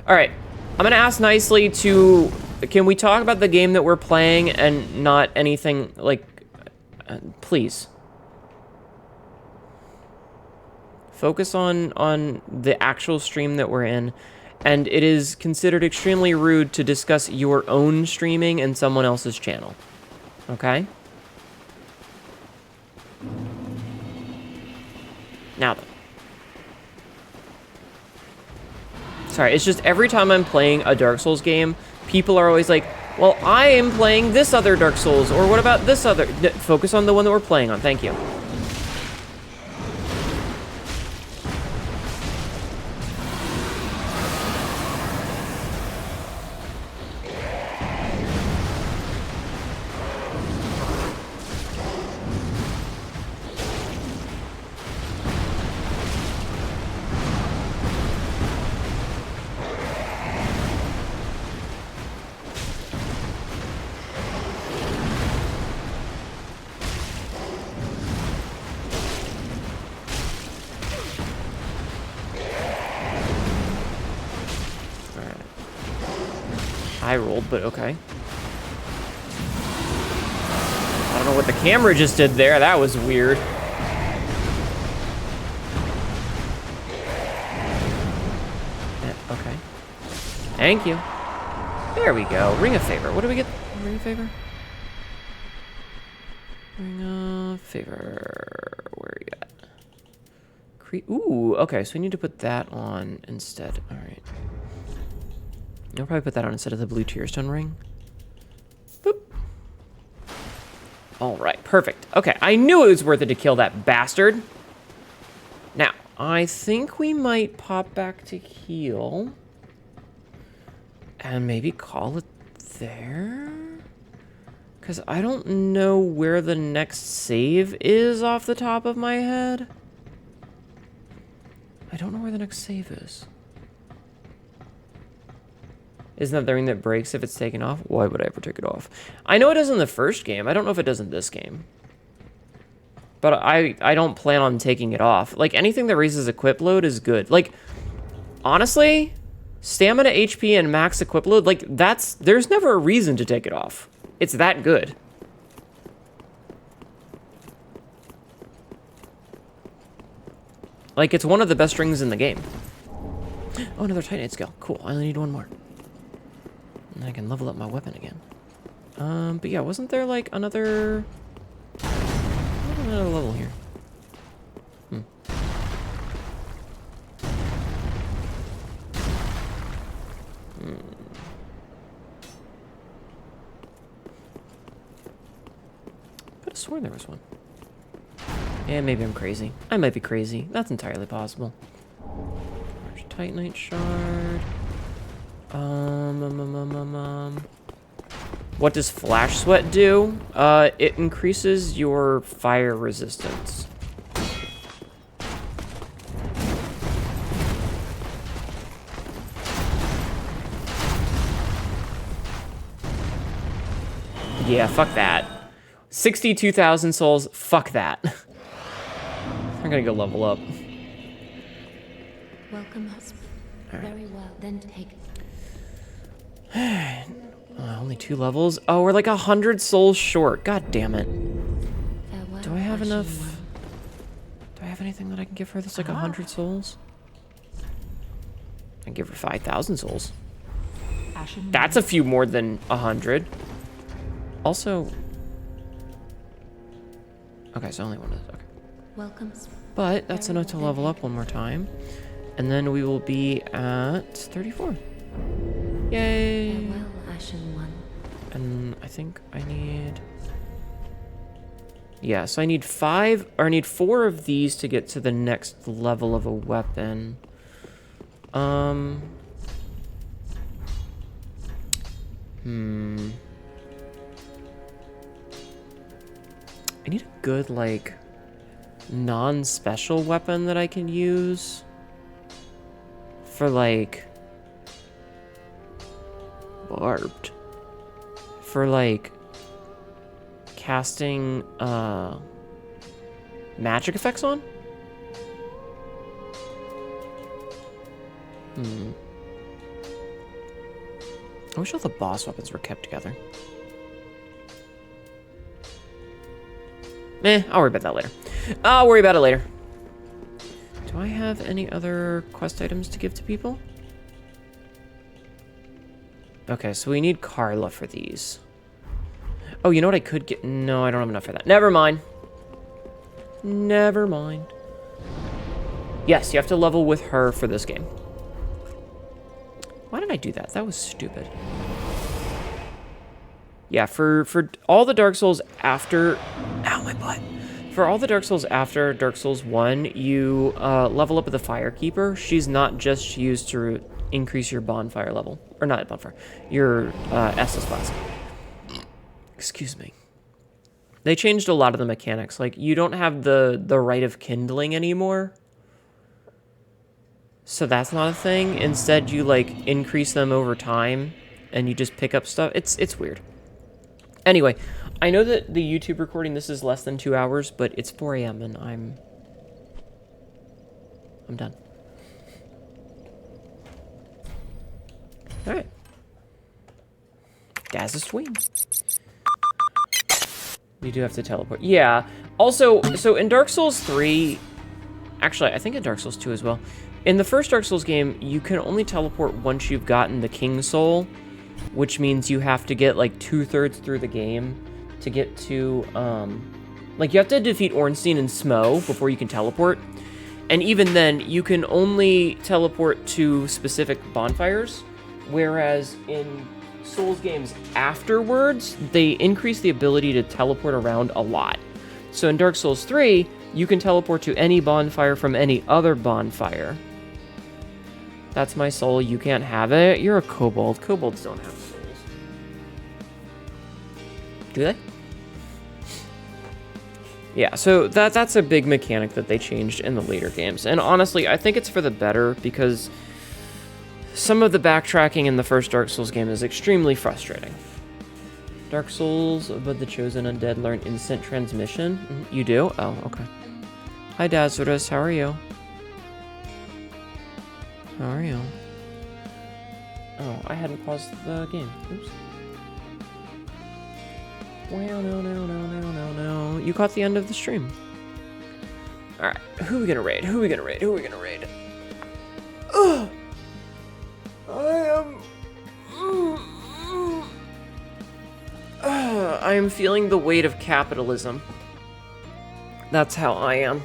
Alright. I'm gonna ask nicely to... Can we talk about the game that we're playing and not anything, like... please. Focus on the actual stream that we're in, and it is considered extremely rude to discuss your own streaming and someone else's channel. Okay? Now then. Sorry, it's just every time I'm playing a Dark Souls game, people are always like, well, I am playing this other Dark Souls, or what about this other... Focus on the one that we're playing on. Thank you. I rolled, but okay. I don't know what the camera just did there. That was weird. Okay. Thank you. There we go. Ring of Favor. What do we get? Ring of Favor? Ring of Favor. Where are you at? Ooh, okay. So we need to put that on instead. All right. I'll probably put that on instead of the blue Tearstone ring. Boop. All right, perfect. Okay, I knew it was worth it to kill that bastard. Now, I think we might pop back to heal. And maybe call it there? Because I don't know where the next save is off the top of my head. I don't know where the next save is. Isn't that the ring that breaks if it's taken off? Why would I ever take it off? I know it does in the first game. I don't know if it does in this game. But I don't plan on taking it off. Like, anything that raises equip load is good. Like, honestly, stamina, HP, and max equip load, like, there's never a reason to take it off. It's that good. Like, it's one of the best strings in the game. Oh, another Titanite skill. Cool, I only need one more. And I can level up my weapon again. But yeah, wasn't there, like, another level here? Could have sworn there was one. Yeah, maybe I'm crazy. I might be crazy. That's entirely possible. Large Titanite shard. What does Flash Sweat do? It increases your fire resistance. Yeah, fuck that. 62,000 souls, fuck that. I'm gonna go level up. Welcome, husband. Very well, then take. Only 2 levels? Oh, we're like 100 souls short. God damn it. Farewell, Do I have Ashen enough? One. Do I have anything that I can give her that's like 100 souls? I can give her 5,000 souls. That's a few more than 100. Also... Okay, so only one of those. Okay. Welcome. But that's enough to level up one more time. And then we will be at 34. Yay! Farewell, Ashen One. And I think I need... Yeah, so I need 4 of these to get to the next level of a weapon. I need a good, like, non-special weapon that I can use for, like, barbed. For, like, casting, magic effects on? I wish all the boss weapons were kept together. I'll worry about that later. I'll worry about it later. Do I have any other quest items to give to people? Okay, so we need Carla for these. Oh, you know what I could get? No, I don't have enough for that. Never mind. Never mind. Yes, you have to level with her for this game. Why did I do that? That was stupid. Yeah, for all the Dark Souls after... Ow, my butt. For all the Dark Souls after Dark Souls 1, you level up with the Firekeeper. She's not just used to increase your bonfire level. Or not bonfire. Your Estus Flask. Excuse me. They changed a lot of the mechanics. Like, you don't have the right of kindling anymore. So that's not a thing. Instead, you, like, increase them over time. And you just pick up stuff. It's weird. Anyway, I know that the YouTube recording, this is less than 2 hours, but it's 4 a.m. and I'm done. Alright. Das ist Wien. We do have to teleport. Yeah. Also, so in Dark Souls 3... Actually, I think in Dark Souls 2 as well. In the first Dark Souls game, you can only teleport once you've gotten the King Soul, which means you have to get, like, 2/3 through the game to get to, like, you have to defeat Ornstein and Smo before you can teleport. And even then, you can only teleport to specific bonfires, whereas in Souls games afterwards, they increase the ability to teleport around a lot. So in Dark Souls 3, you can teleport to any bonfire from any other bonfire. That's my soul. You can't have it. You're a kobold. Kobolds don't have souls. Do they? Yeah, so that's a big mechanic that they changed in the later games. And honestly, I think it's for the better because some of the backtracking in the first Dark Souls game is extremely frustrating. Dark Souls, but the chosen undead learn instant transmission. You do? Oh, okay. Hi, Dazurus. How are you? How are you? Oh, I hadn't paused the game. Oops. Well, no. You caught the end of the stream. Alright, who are we gonna raid? Ugh! I am feeling the weight of capitalism. That's how I am.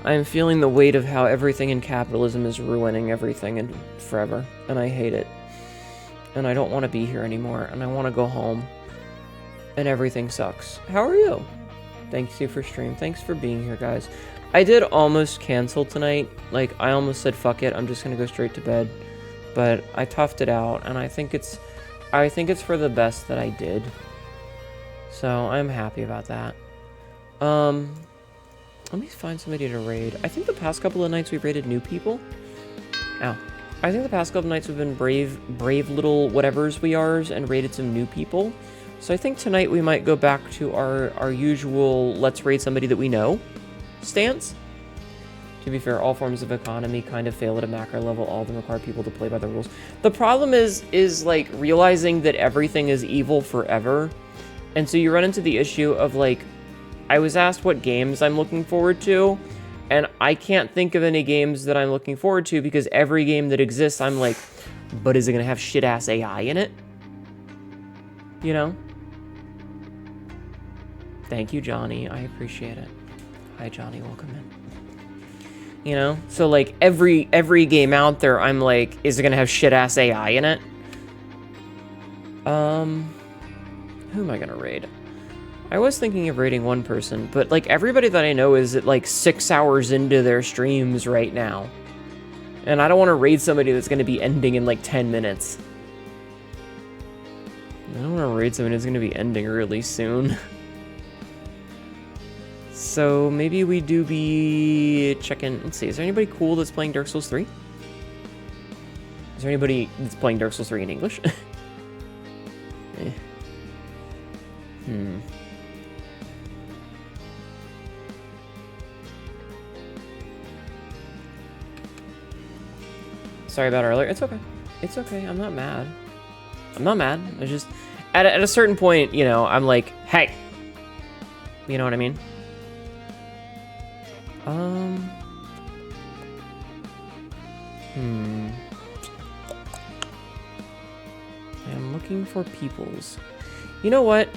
I am feeling the weight of how everything in capitalism is ruining everything and forever. And I hate it. And I don't want to be here anymore. And I want to go home. And everything sucks. How are you? Thank you for stream. Thanks for being here, guys. I did almost cancel tonight. Like, I almost said, fuck it, I'm just gonna go straight to bed. But I toughed it out, and I think it's for the best that I did. So, I'm happy about that. Let me find somebody to raid. I think the past couple of nights we've raided new people. Ow. I think the past couple of nights we've been brave little whatevers we are and raided some new people. So I think tonight we might go back to our usual let's raid somebody that we know stance. To be fair, all forms of economy kind of fail at a macro level. All of them require people to play by the rules. The problem is like realizing that everything is evil forever. And so you run into the issue of like, I was asked what games I'm looking forward to, and I can't think of any games that I'm looking forward to because every game that exists, I'm like, but is it gonna have shit-ass AI in it? You know? Thank you, Johnny. I appreciate it. Hi, Johnny. Welcome in. You know? So, like, every game out there, I'm like, is it gonna have shit-ass AI in it? Who am I gonna raid? I was thinking of raiding one person, but, like, everybody that I know is at, like, 6 hours into their streams right now. And I don't want to raid somebody that's gonna be ending in, like, 10 minutes. I don't want to raid somebody that's gonna be ending really soon. So maybe we do be checking. Let's see, is there anybody cool that's playing Dark Souls 3? Is there anybody that's playing Dark Souls 3 in English? Sorry about earlier. It's okay. It's okay. I'm not mad. I'm not mad. I just, at a certain point, you know, I'm like, hey. You know what I mean? I'm looking for peoples. You know what?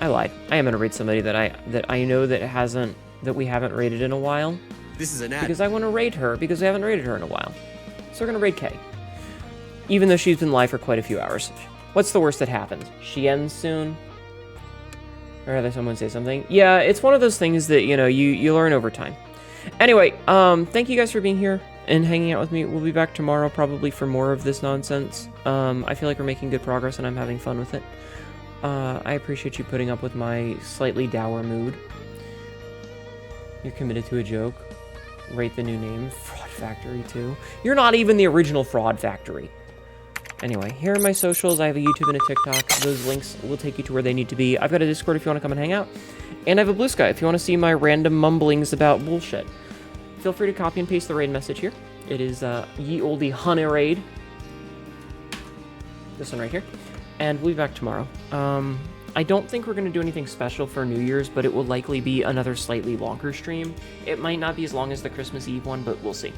I lied. I am gonna raid somebody that I know that we haven't raided in a while. This is an ad. Because I want to raid her because we haven't raided her in a while. So we're gonna raid Kay. Even though she's been live for quite a few hours. What's the worst that happens? She ends soon? Or rather someone say something. Yeah, it's one of those things that, you know, you learn over time. Anyway, thank you guys for being here and hanging out with me. We'll be back tomorrow probably for more of this nonsense. I feel like we're making good progress and I'm having fun with it. I appreciate you putting up with my slightly dour mood. You're committed to a joke. Rate the new name. Fraud Factory 2. You're not even the original Fraud Factory. Anyway, here are my socials. I have a YouTube and a TikTok. Those links will take you to where they need to be. I've got a Discord if you want to come and hang out. And I have a Blue Sky if you want to see my random mumblings about bullshit. Feel free to copy and paste the raid message here. It is ye olde honey raid. This one right here. And we'll be back tomorrow. I don't think we're going to do anything special for New Year's, but it will likely be another slightly longer stream. It might not be as long as the Christmas Eve one, but we'll see.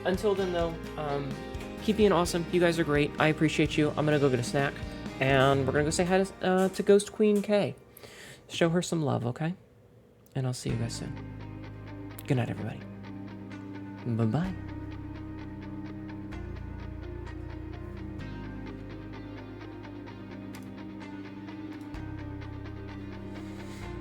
Until then, though, keep being awesome. You guys are great. I appreciate you. I'm going to go get a snack. And we're going to go say hi to Ghost Queen Kay. Show her some love, okay? And I'll see you guys soon. Good night, everybody. Bye-bye.